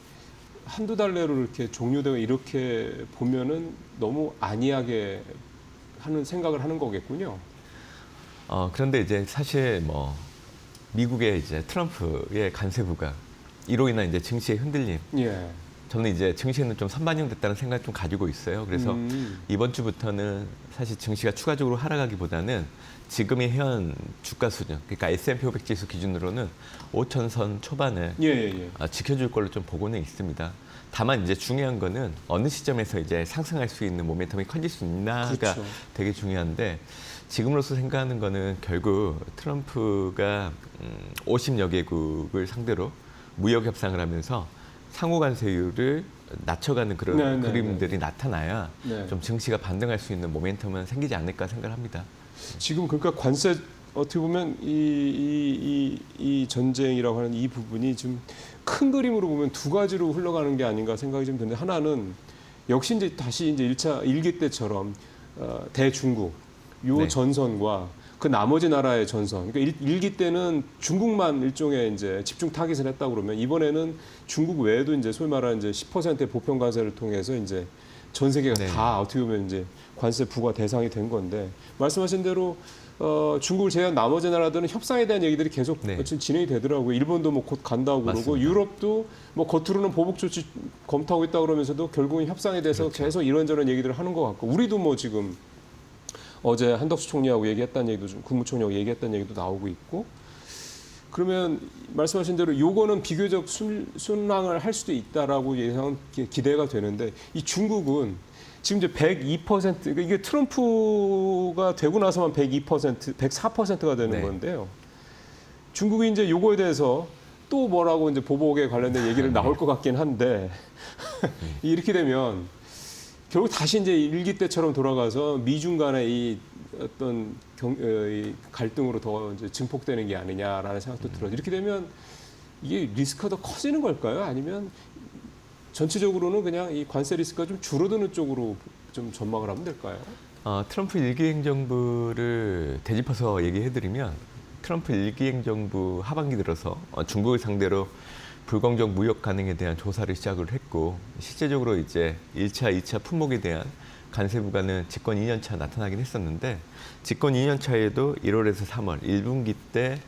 한두 달 내로 이렇게 종료되고 이렇게 보면은 너무 안이하게 하는 생각을 하는 거겠군요. 그런데 이제 사실 뭐 미국의 이제 트럼프의 관세부가 이로 인한 이제 증시의 흔들림, 예. 저는 이제 증시에는 좀 선반영됐다는 생각을 좀 가지고 있어요. 그래서 이번 주부터는 사실 증시가 추가적으로 하락하기보다는 지금의 현 주가 수준, 그러니까 S&P 500 지수 기준으로는 5,000선 초반을 예. 지켜줄 걸로 좀 보고는 있습니다. 다만 이제 중요한 거는 어느 시점에서 이제 상승할 수 있는 모멘텀이 커질 수 있나가 그렇죠. 되게 중요한데, 지금으로서 생각하는 거는 결국 트럼프가 50여 개국을 상대로 무역 협상을 하면서 상호 관세율을 낮춰가는 그런 그림들이 나타나야 네. 좀 증시가 반등할 수 있는 모멘텀은 생기지 않을까 생각을 합니다. 지금 그러니까 관세 어떻게 보면 이 전쟁이라고 하는 이 부분이 좀 큰 그림으로 보면 두 가지로 흘러가는 게 아닌가 생각이 좀 드는데, 하나는 역시 이제 다시 이제 1기 때처럼 대중국 요 네. 전선과 그 나머지 나라의 전선. 그러니까 1기 때는 중국만 일종의 이제 집중 타깃을 했다 그러면, 이번에는 중국 외에도 이제 소위 말하는 이제 10%의 보편 관세를 통해서 이제 전 세계가 네. 다 어떻게 보면 이제 관세 부과 대상이 된 건데, 말씀하신 대로 중국을 제외한 나머지 나라들은 협상에 대한 얘기들이 계속 네. 진행이 되더라고요. 일본도 뭐 곧 간다고 그러고, 맞습니다. 유럽도 뭐 겉으로는 보복 조치 검토하고 있다 그러면서도 결국은 협상에 대해서 그렇죠. 계속 이런저런 얘기들을 하는 것 같고, 우리도 뭐 지금 어제 한덕수 총리하고 얘기했다는 얘기도 좀, 국무총리하고 얘기했다는 얘기도 나오고 있고, 그러면 말씀하신 대로 요거는 비교적 순항을 할 수도 있다라고 기대가 되는데 이 중국은 지금 이제 102% 그러니까 이게 트럼프가 되고 나서만 102%, 104%가 되는 네. 건데요. 중국이 이제 요거에 대해서 또 뭐라고 이제 보복에 관련된 얘기를 나올 것 같긴 한데 이렇게 되면 결국 다시 이제 일기 때처럼 돌아가서 미중 간의 이 어떤 이 갈등으로 더 이제 증폭되는 게 아니냐라는 생각도 들어요. 이렇게 되면 이게 리스크가 더 커지는 걸까요? 아니면 전체적으로는 그냥 이 관세 리스크가 좀 줄어드는 쪽으로 좀 전망을 하면 될까요? 트럼프 일기 행정부를 되짚어서 얘기해드리면 트럼프 일기 행정부 하반기 들어서 중국을 상대로 불공정 무역 간행에 대한 조사를 시작을 했고 실제적으로 이제 1차, 2차 품목에 대한 관세 부과는 집권 2년 차 나타나긴 했었는데 집권 2년 차에도 1월에서 3월 1분기 때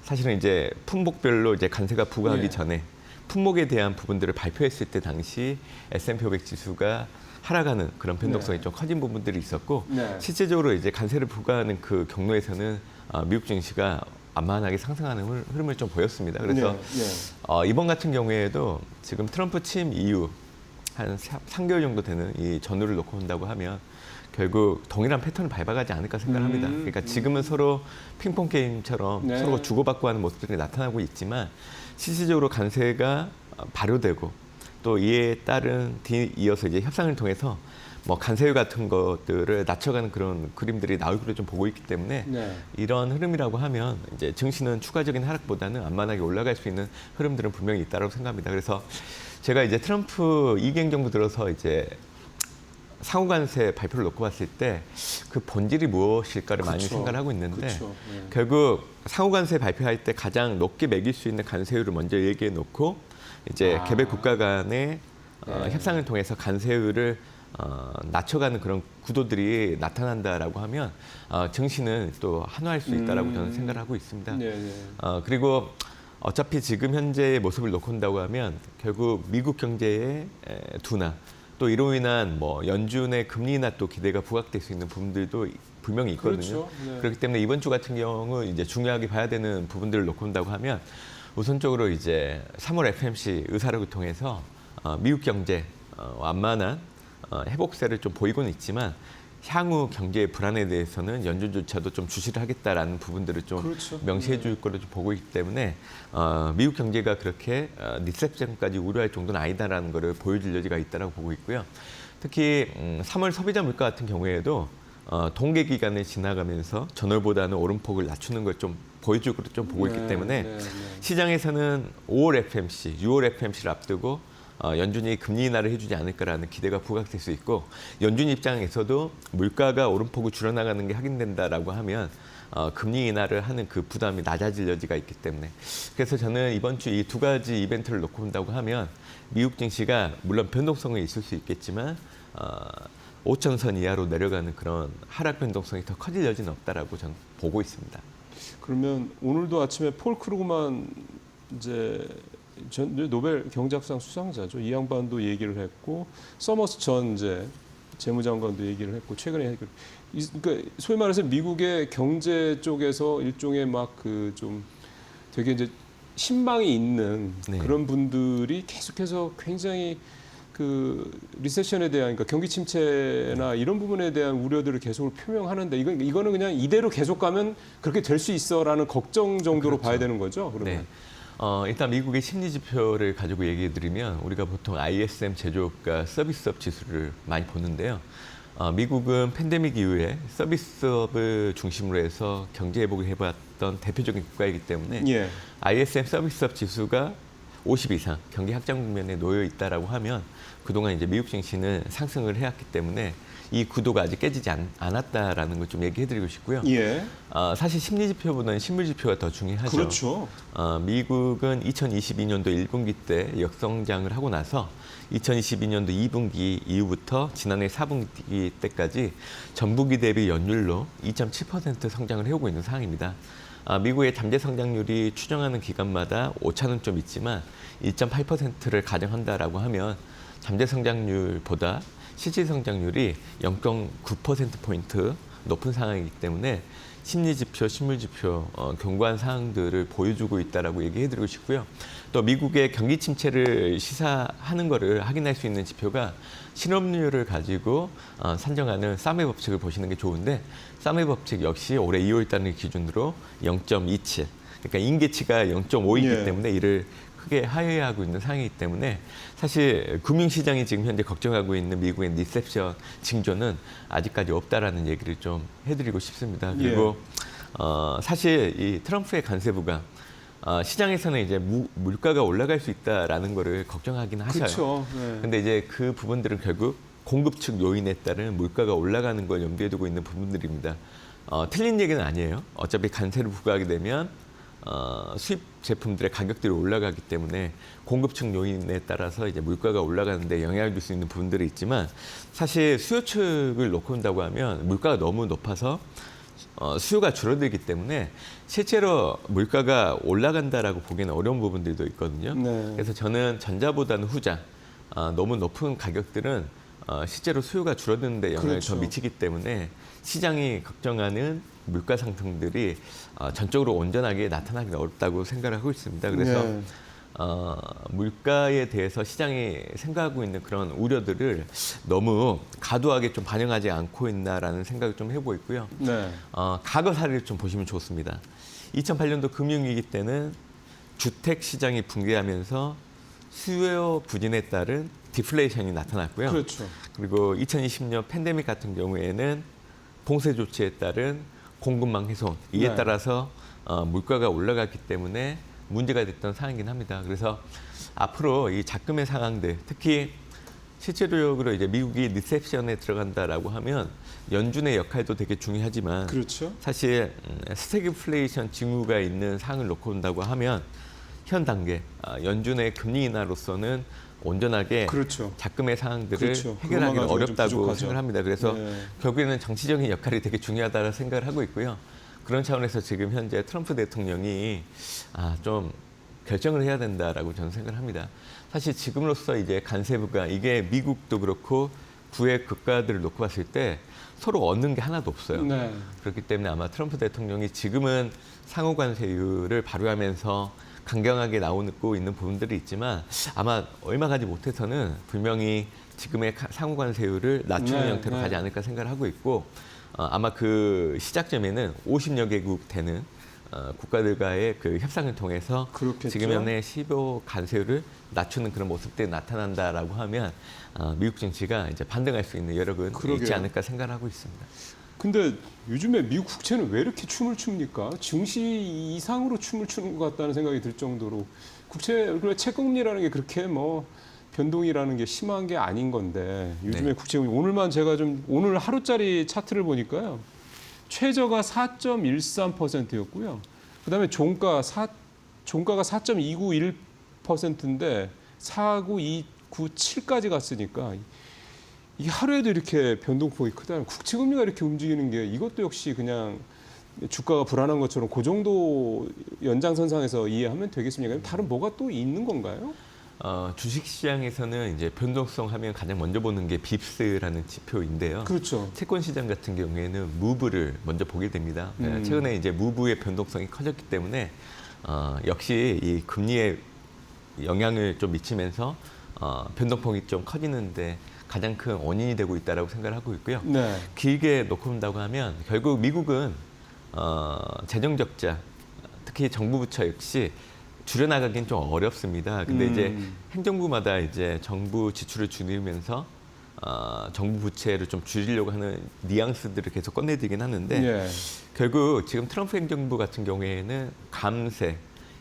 사실은 이제 품목별로 이제 관세가 부과하기 예. 전에 품목에 대한 부분들을 발표했을 때 당시 S&P 500 지수가 하락하는 그런 변동성이 네. 좀 커진 부분들이 있었고 네. 실제적으로 이제 관세를 부과하는 그 경로에서는 미국 증시가 완만하게 상승하는 흐름을 좀 보였습니다. 그래서 이번 같은 경우에도 지금 트럼프 취임 이후 한 3개월 정도 되는 이 전후를 놓고 본다고 하면 결국 동일한 패턴을 밟아가지 않을까 생각합니다. 그러니까 지금은 서로 핑퐁 게임처럼 네. 서로 주고받고 하는 모습들이 나타나고 있지만 실질적으로 관세가 발효되고 또 이에 따른 이어서 이제 협상을 통해서 뭐 관세율 같은 것들을 낮춰가는 그런 그림들이 나올 것으로 좀 보고 있기 때문에 네. 이런 흐름이라고 하면 이제 증시는 추가적인 하락보다는 완만하게 올라갈 수 있는 흐름들은 분명히 있다고 생각합니다. 그래서 제가 이제 트럼프 2기 행정부 들어서 이제 상호관세 발표를 놓고 봤을 때 그 본질이 무엇일까를 많이 그렇죠. 생각을 하고 있는데 그렇죠. 네. 결국 상호관세 발표할 때 가장 높게 매길 수 있는 관세율을 먼저 얘기해 놓고 이제 개별 국가 간의 협상을 통해서 관세율을 낮춰가는 그런 구도들이 나타난다라고 하면 증시는 또 환호할 수 있다라고 저는 생각을 하고 있습니다. 네, 네. 그리고 어차피 지금 현재의 모습을 놓고 본다고 하면 결국 미국 경제의 둔화 또 이로 인한 뭐 연준의 금리 인하 또 기대가 부각될 수 있는 부분들도 분명히 있거든요. 그렇죠. 네. 그렇기 때문에 이번 주 같은 경우 이제 중요하게 봐야 되는 부분들을 놓고 본다고 하면 우선적으로 이제 3월 FMC 의사록을 통해서 미국 경제 완만한 회복세를 좀 보이고는 있지만 향후 경제의 불안에 대해서는 연준조차도 좀 주시를 하겠다라는 부분들을 좀 그렇죠. 명시해 줄 거로 좀 보고 있기 때문에 미국 경제가 그렇게 리세션까지 우려할 정도는 아니다라는 거를 보여줄 여지가 있다라고 보고 있고요. 특히 3월 소비자 물가 같은 경우에도 동계 기간을 지나가면서 전월보다는 오름폭을 낮추는 걸 좀 보여줄 거로 좀 보고 있기 때문에 시장에서는 5월 FMC, 6월 FMC를 앞두고 연준이 금리 인하를 해주지 않을까라는 기대가 부각될 수 있고 연준 입장에서도 물가가 오름폭을 줄여나가는 게 확인된다라고 하면 금리 인하를 하는 그 부담이 낮아질 여지가 있기 때문에 그래서 저는 이번 주 이 두 가지 이벤트를 놓고 본다고 하면 미국 증시가 물론 변동성은 있을 수 있겠지만 5,000선 이하로 내려가는 그런 하락 변동성이 더 커질 여지는 없다라고 저는 보고 있습니다. 그러면 오늘도 아침에 폴 크루그만 이제 노벨 경제학상 수상자죠. 이 양반도 얘기를 했고 서머스 전 이제 재무장관도 얘기를 했고 최근에 그러니까 소위 말해서 미국의 경제 쪽에서 일종의 막 그 좀 되게 이제 신망이 있는 네. 그런 분들이 계속해서 굉장히 그 리세션에 대한 그러니까 경기 침체나 이런 부분에 대한 우려들을 계속 표명하는데 이거는 그냥 이대로 계속 가면 그렇게 될 수 있어라는 걱정 정도로 그렇죠. 봐야 되는 거죠. 그러면. 네. 일단 미국의 심리 지표를 가지고 얘기해 드리면 우리가 보통 ISM 제조업과 서비스업 지수를 많이 보는데요. 미국은 팬데믹 이후에 서비스업을 중심으로 해서 경제 회복을 해봤던 대표적인 국가이기 때문에 예. ISM 서비스업 지수가 50 이상 경기 확장 국면에 놓여 있다라고 하면 그동안 이제 미국 증시는 상승을 해왔기 때문에 이 구도가 아직 깨지지 않았다라는 걸 좀 얘기해드리고 싶고요. 예. 사실 심리 지표보다는 실물 지표가 더 중요하죠. 그렇죠. 미국은 2022년도 1분기 때 역성장을 하고 나서 2022년도 2분기 이후부터 지난해 4분기 때까지 전분기 대비 연율로 2.7% 성장을 해오고 있는 상황입니다. 미국의 잠재 성장률이 추정하는 기간마다 오차는 좀 있지만 1.8%를 가정한다라고 하면 잠재 성장률보다 실질 성장률이 0.9%포인트 높은 상황이기 때문에 심리 지표, 실물 지표 견고한 사항들을 보여주고 있다라고 얘기해드리고 싶고요. 또 미국의 경기 침체를 시사하는 거를 확인할 수 있는 지표가 실업률을 가지고 산정하는 사메 법칙을 보시는 게 좋은데 사메 법칙 역시 올해 2월 달을 기준으로 0.27. 그러니까 임계치가 0.5이기 예. 때문에 이를 크게 하회하고 있는 상황이기 때문에 사실 금융시장이 지금 현재 걱정하고 있는 미국의 리셉션 징조는 아직까지 없다라는 얘기를 좀 해드리고 싶습니다. 그리고 사실 이 트럼프의 간세부가 시장에서는 이제 물가가 올라갈 수 있다라는 거를 걱정하긴 하셔요. 그렇죠. 네. 근데 이제 그 부분들은 결국 공급 측 요인에 따른 물가가 올라가는 걸 염두에 두고 있는 부분들입니다. 틀린 얘기는 아니에요. 어차피 관세를 부과하게 되면 수입 제품들의 가격들이 올라가기 때문에 공급 측 요인에 따라서 이제 물가가 올라가는데 영향을 줄 수 있는 부분들이 있지만 사실 수요 측을 놓고 본다고 하면 물가가 너무 높아서 수요가 줄어들기 때문에 실제로 물가가 올라간다라고 보기는 어려운 부분들도 있거든요. 네. 그래서 저는 전자보다는 후자, 너무 높은 가격들은 실제로 수요가 줄어드는 데 영향을 그렇죠. 더 미치기 때문에 시장이 걱정하는 물가 상승들이 전적으로 온전하게 나타나기는 어렵다고 생각을 하고 있습니다. 그래서 네. 물가에 대해서 시장이 생각하고 있는 그런 우려들을 너무 과도하게 좀 반영하지 않고 있나라는 생각을 좀 해보고 있고요. 네. 과거 사례를 좀 보시면 좋습니다. 2008년도 금융위기 때는 주택 시장이 붕괴하면서 수요 부진에 따른 디플레이션이 나타났고요. 그렇죠. 그리고 2020년 팬데믹 같은 경우에는 봉쇄 조치에 따른 공급망 훼손 이에 네. 따라서 물가가 올라갔기 때문에 문제가 됐던 상황이긴 합니다. 그래서 앞으로 이 작금의 상황들, 특히 실제적으로 이제 미국이 리셉션에 들어간다라고 하면 연준의 역할도 되게 중요하지만 그렇죠. 사실 스태그플레이션 징후가 있는 상황을 놓고 본다고 하면 현 단계 연준의 금리 인하로서는 온전하게 그렇죠. 작금의 상황들을 그렇죠. 해결하기는 그것만 가지고 좀 어렵다고 부족하죠. 생각을 합니다. 그래서 네. 결국에는 정치적인 역할이 되게 중요하다고 생각을 하고 있고요. 그런 차원에서 지금 현재 트럼프 대통령이 좀 결정을 해야 된다라고 저는 생각을 합니다. 사실 지금으로서 이제 간세부가 이게 미국도 그렇고 구의 국가들을 놓고 봤을 때 서로 얻는 게 하나도 없어요. 네. 그렇기 때문에 아마 트럼프 대통령이 지금은 상호 관세율을 발효하면서 강경하게 나오고 있는 부분들이 있지만 아마 얼마 가지 못해서는 분명히 지금의 상호 관세율을 낮추는 네, 형태로 네. 가지 않을까 생각을 하고 있고 아마 그 시작점에는 50여 개국 되는 국가들과의 그 협상을 통해서 그렇겠죠. 지금 현의 15 관세율을 낮추는 그런 모습들이 나타난다라고 하면 미국 정치가 이제 반등할 수 있는 여력은 있지 그러게요. 않을까 생각을 하고 있습니다. 근데 요즘에 미국 국채는 왜 이렇게 춤을 춥니까? 증시 이상으로 춤을 추는 것 같다는 생각이 들 정도로 국채 채권리라는 게 그렇게 뭐 변동이라는 게 심한 게 아닌 건데 요즘에 네. 국채 오늘만 제가 좀 오늘 하루짜리 차트를 보니까요. 최저가 4.13%였고요. 그다음에 종가가 4.291%인데 4.297까지 갔으니까 이게 하루에도 이렇게 변동폭이 크다는 국채금리가 이렇게 움직이는 게 이것도 역시 그냥 주가가 불안한 것처럼 그 정도 연장선상에서 이해하면 되겠습니까? 다른 뭐가 또 있는 건가요? 주식시장에서는 이제 변동성 하면 가장 먼저 보는 게 빕스라는 지표인데요. 그렇죠. 채권 시장 같은 경우에는 무브를 먼저 보게 됩니다. 최근에 이제 무브의 변동성이 커졌기 때문에 역시 이 금리에 영향을 좀 미치면서 변동폭이 좀 커지는데 가장 큰 원인이 되고 있다라고 생각을 하고 있고요. 네. 길게 놓고 본다고 하면 결국 미국은 재정 적자, 특히 정부 부처 역시 줄여나가긴 좀 어렵습니다. 근데 이제 행정부마다 이제 정부 지출을 줄이면서 정부 부채를 좀 줄이려고 하는 뉘앙스들을 계속 꺼내들긴 하는데 예. 결국 지금 트럼프 행정부 같은 경우에는 감세,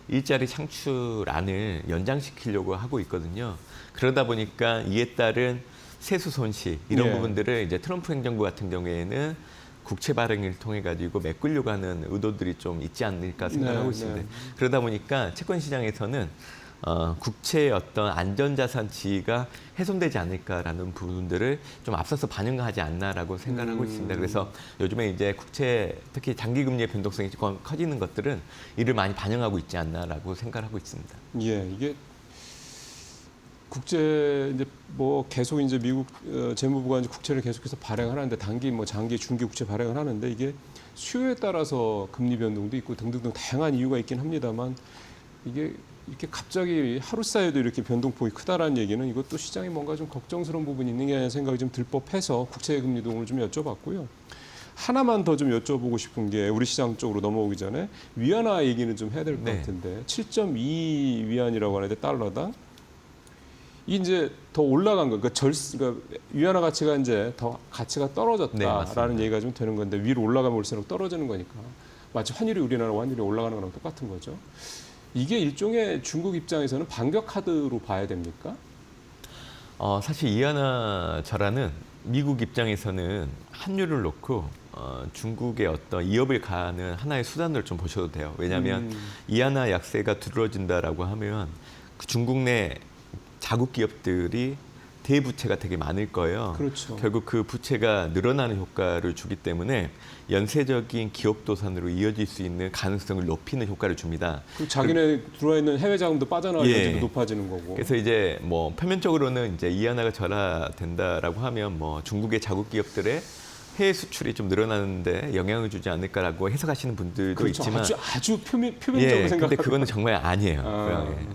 일자리 창출안을 연장시키려고 하고 있거든요. 그러다 보니까 이에 따른 세수 손실 이런 예. 부분들을 이제 트럼프 행정부 같은 경우에는 국채 발행을 통해 가지고 메꾸려고 하는 의도들이 좀 있지 않을까 생각하고 네, 있습니다. 네. 그러다 보니까 채권 시장에서는 국채의 어떤 안전자산 지위가 훼손되지 않을까라는 부분들을 좀 앞서서 반영하지 않나라고 생각하고 있습니다. 그래서 요즘에 이제 국채 특히 장기 금리의 변동성이 조금 커지는 것들은 이를 많이 반영하고 있지 않나라고 생각하고 있습니다. 예, 이게 국제 이제 뭐 계속 이제 미국 재무부가 이제 국채를 계속해서 발행을 하는데 단기 뭐 장기 중기 국채 발행을 하는데 이게 수요에 따라서 금리 변동도 있고 등등등 다양한 이유가 있긴 합니다만 이게 이렇게 갑자기 하루 사이에도 이렇게 변동폭이 크다라는 얘기는 이것도 시장에 뭔가 좀 걱정스러운 부분이 있는 게 아니라 생각이 좀 들 법해서 국채 금리 동을 좀 여쭤봤고요. 하나만 더 좀 여쭤보고 싶은 게 우리 시장 쪽으로 넘어오기 전에 위안화 얘기는 좀 해야 될 것 네. 같은데 7.2 위안이라고 하는데 달러당 이 이제 더 올라간 거, 그러니까 위안화 가치가 이제 더 가치가 네, 떨어졌다라는 맞습니다. 얘기가 좀 되는 건데 위로 올라가면 올수록 떨어지는 거니까 마치 환율이 우리나라 환율이 올라가는 거랑 똑같은 거죠. 이게 일종의 중국 입장에서는 반격 카드로 봐야 됩니까? 사실 위안화 절하는 미국 입장에서는 환율을 놓고 중국의 어떤 위협을 가하는 하나의 수단으로 좀 보셔도 돼요. 왜냐하면 위안화 약세가 두드러진다라고 하면 그 중국 내 자국 기업들이 대부채가 되게 많을 거예요. 그렇죠. 결국 그 부채가 늘어나는 효과를 주기 때문에 연쇄적인 기업 도산으로 이어질 수 있는 가능성을 높이는 효과를 줍니다. 그 자기네 들어와 있는 해외 자금도 빠져나갈 예. 여지도 높아지는 거고. 그래서 이제 뭐 표면적으로는 이제 위안화가 절하된다라고 하면 뭐 중국의 자국 기업들의 해외 수출이 좀 늘어나는데 영향을 주지 않을까라고 해석하시는 분들도 그렇죠. 있지만 아주 표면적으로 예, 생각. 근데 그거는 정말 아니에요. 예.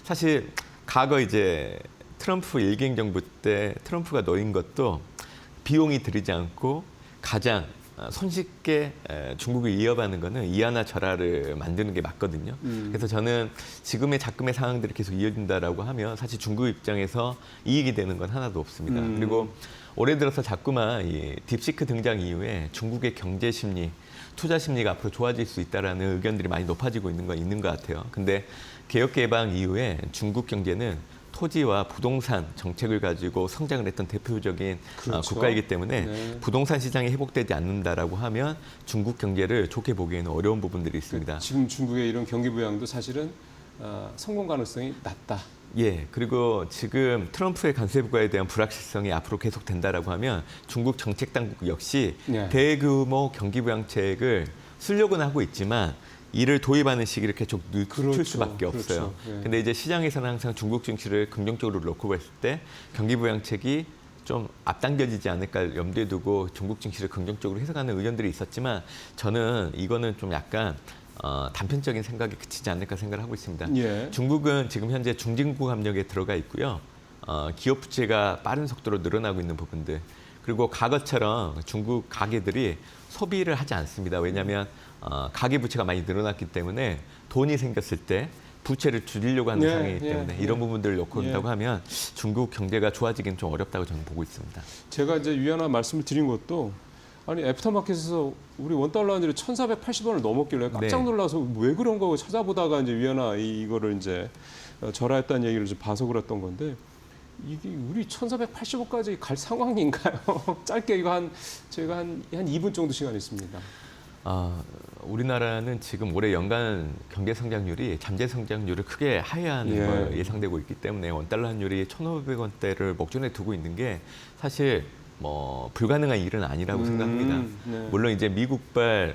사실 과거 이제 트럼프 일개인 정부 때 트럼프가 놓인 것도 비용이 들이지 않고 가장 손쉽게 중국을 위협하는 거는 위안화 절하를 만드는 게 맞거든요. 그래서 저는 지금의 작금의 상황들이 계속 이어진다라고 하면 사실 중국 입장에서 이익이 되는 건 하나도 없습니다. 그리고 올해 들어서 자꾸만 이 딥시크 등장 이후에 중국의 경제 심리, 투자 심리가 앞으로 좋아질 수 있다라는 의견들이 많이 높아지고 있는 건 있는 것 같아요. 근데 개혁 개방 이후에 중국 경제는 토지와 부동산 정책을 가지고 성장을 했던 대표적인 그렇죠. 국가이기 때문에 네. 부동산 시장이 회복되지 않는다라고 하면 중국 경제를 좋게 보기에는 어려운 부분들이 있습니다. 지금 중국의 이런 경기 부양도 사실은 성공 가능성이 낮다. 예, 그리고 지금 트럼프의 관세부과에 대한 불확실성이 앞으로 계속된다라고 하면 중국 정책 당국 역시 네. 대규모 경기 부양책을 쓰려고는 하고 있지만 이를 도입하는 시기를 계속 늦출 그렇죠. 수밖에 없어요. 그렇죠. 예. 근데 이제 시장에서는 항상 중국 증시를 긍정적으로 놓고 봤을 때 경기 부양책이 좀 앞당겨지지 않을까 염두에 두고 중국 증시를 긍정적으로 해석하는 의견들이 있었지만 저는 이거는 좀 약간 단편적인 생각에 그치지 않을까 생각을 하고 있습니다. 예. 중국은 지금 현재 중진국 압력에 들어가 있고요. 기업 부채가 빠른 속도로 늘어나고 있는 부분들. 그리고 과거처럼 중국 가게들이 소비를 하지 않습니다. 왜냐하면 가계 부채가 많이 늘어났기 때문에 돈이 생겼을 때 부채를 줄이려고 하는 예, 상황이기 때문에 예, 이런 부분들을 놓고 예. 본다고 하면 중국 경제가 좋아지기는 좀 어렵다고 저는 보고 있습니다. 제가 이제 위안화 말씀을 드린 것도 아니 애프터마켓에서 우리 원달러 환율이 1,480원을 넘었길래 깜짝 네. 놀라서 왜 그런 거 찾아보다가 이제 위안화 이거를 이제 절하했다는 얘기를 좀 봐서 그랬던 건데 이게 우리 1,480원까지 갈 상황인가요? 짧게 이거 저희가 한 2분 정도 시간이 있습니다. 우리나라는 지금 올해 연간 경제 성장률이 잠재 성장률을 크게 하회하는 예. 걸 예상되고 있기 때문에 원달러 환율이 1,500원대를 목전에 두고 있는 게 사실 뭐 불가능한 일은 아니라고 생각합니다. 네. 물론 이제 미국발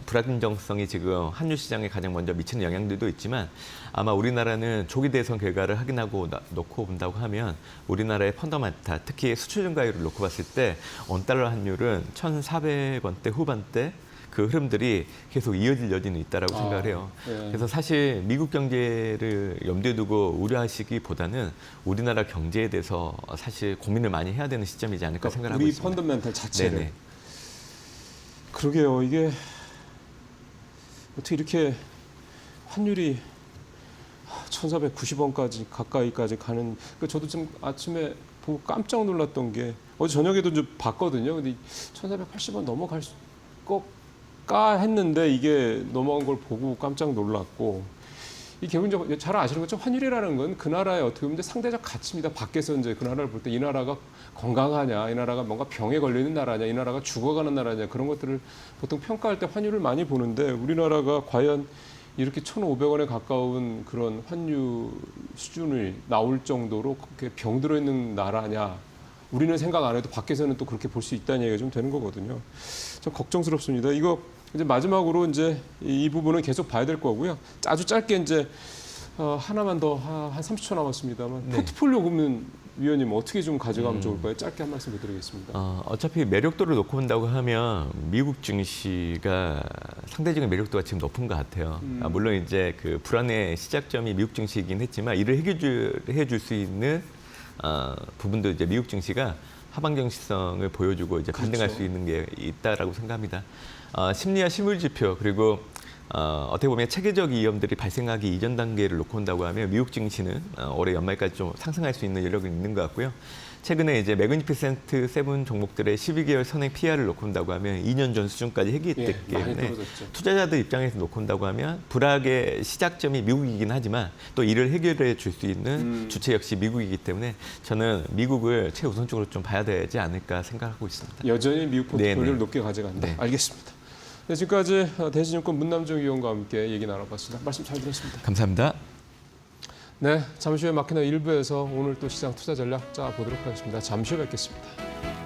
불안정성이 지금 환율 시장에 가장 먼저 미치는 영향들도 있지만 아마 우리나라는 조기 대선 결과를 확인하고 놓고 본다고 하면 우리나라의 펀더멘탈, 특히 수출 증가율을 놓고 봤을 때 원달러 환율은 1,400원대 후반대 그 흐름들이 계속 이어질 여지는 있다라고 생각을 해요. 예. 그래서 사실 미국 경제를 염두에 두고 우려하시기보다는 우리나라 경제에 대해서 사실 고민을 많이 해야 되는 시점이지 않을까 생각을 하고 우리 있습니다. 펀더멘탈 자체를. 네네. 그러게요. 이게 어떻게 이렇게 환율이 1,490원까지 가까이까지 가는. 저도 좀 아침에 보고 깜짝 놀랐던 게 어제 저녁에도 좀 봤거든요. 근데 1,480원 넘어갈 것까 했는데 이게 넘어간 걸 보고 깜짝 놀랐고. 이 결국 잘 아시는 것처럼 환율이라는 건 그 나라의 어떻게 보면 상대적 가치입니다. 밖에서 이제 그 나라를 볼 때 이 나라가 건강하냐, 이 나라가 뭔가 병에 걸리는 나라냐, 이 나라가 죽어가는 나라냐 그런 것들을 보통 평가할 때 환율을 많이 보는데 우리나라가 과연 이렇게 1,500원에 가까운 그런 환율 수준을 나올 정도로 그렇게 병들어 있는 나라냐? 우리는 생각 안 해도 밖에서는 또 그렇게 볼 수 있다는 얘기가 좀 되는 거거든요. 좀 걱정스럽습니다. 이거 이제 마지막으로 이제 이 부분은 계속 봐야 될 거고요. 아주 짧게 이제 하나만 더 한 30초 남았습니다만 네. 포트폴리오 굽는 위원님 어떻게 좀 가져가면 좋을까요? 짧게 한 말씀 부탁드리겠습니다. 어차피 매력도를 놓고 본다고 하면 미국 증시가 상대적인 매력도가 지금 높은 것 같아요. 물론 이제 그 불안의 시작점이 미국 증시이긴 했지만 이를 해줄 수 있는 부분도 이제 미국 증시가 하방 정시성을 보여주고 이제 반등할 그렇죠. 수 있는 게 있다라고 생각합니다. 심리와 실물 지표 그리고 어떻게 보면 체계적 위험들이 발생하기 이전 단계를 놓고 온다고 하면 미국 증시는 올해 연말까지 좀 상승할 수 있는 여력이 있는 것 같고요. 최근에 이제 매그니피센트 7 종목들의 12개월 선행 PR을 놓고 온다고 하면 2년 전 수준까지 해기했기 많이 때문에 떨어졌죠. 투자자들 입장에서 놓고 온다고 하면 불악의 시작점이 미국이긴 하지만 또 이를 해결해 줄 수 있는 주체 역시 미국이기 때문에 저는 미국을 최우선적으로 좀 봐야 되지 않을까 생각하고 있습니다. 여전히 미국 포트폴리오를 네네. 높게 가져간다. 네. 알겠습니다. 네, 지금까지 대신증권 문남정 위원과 함께 얘기 나눠봤습니다. 말씀 잘 들었습니다. 감사합니다. 네, 잠시 후에 마키나 1부에서 오늘 또 시장 투자 전략 짜보도록 하겠습니다. 잠시 후에 뵙겠습니다.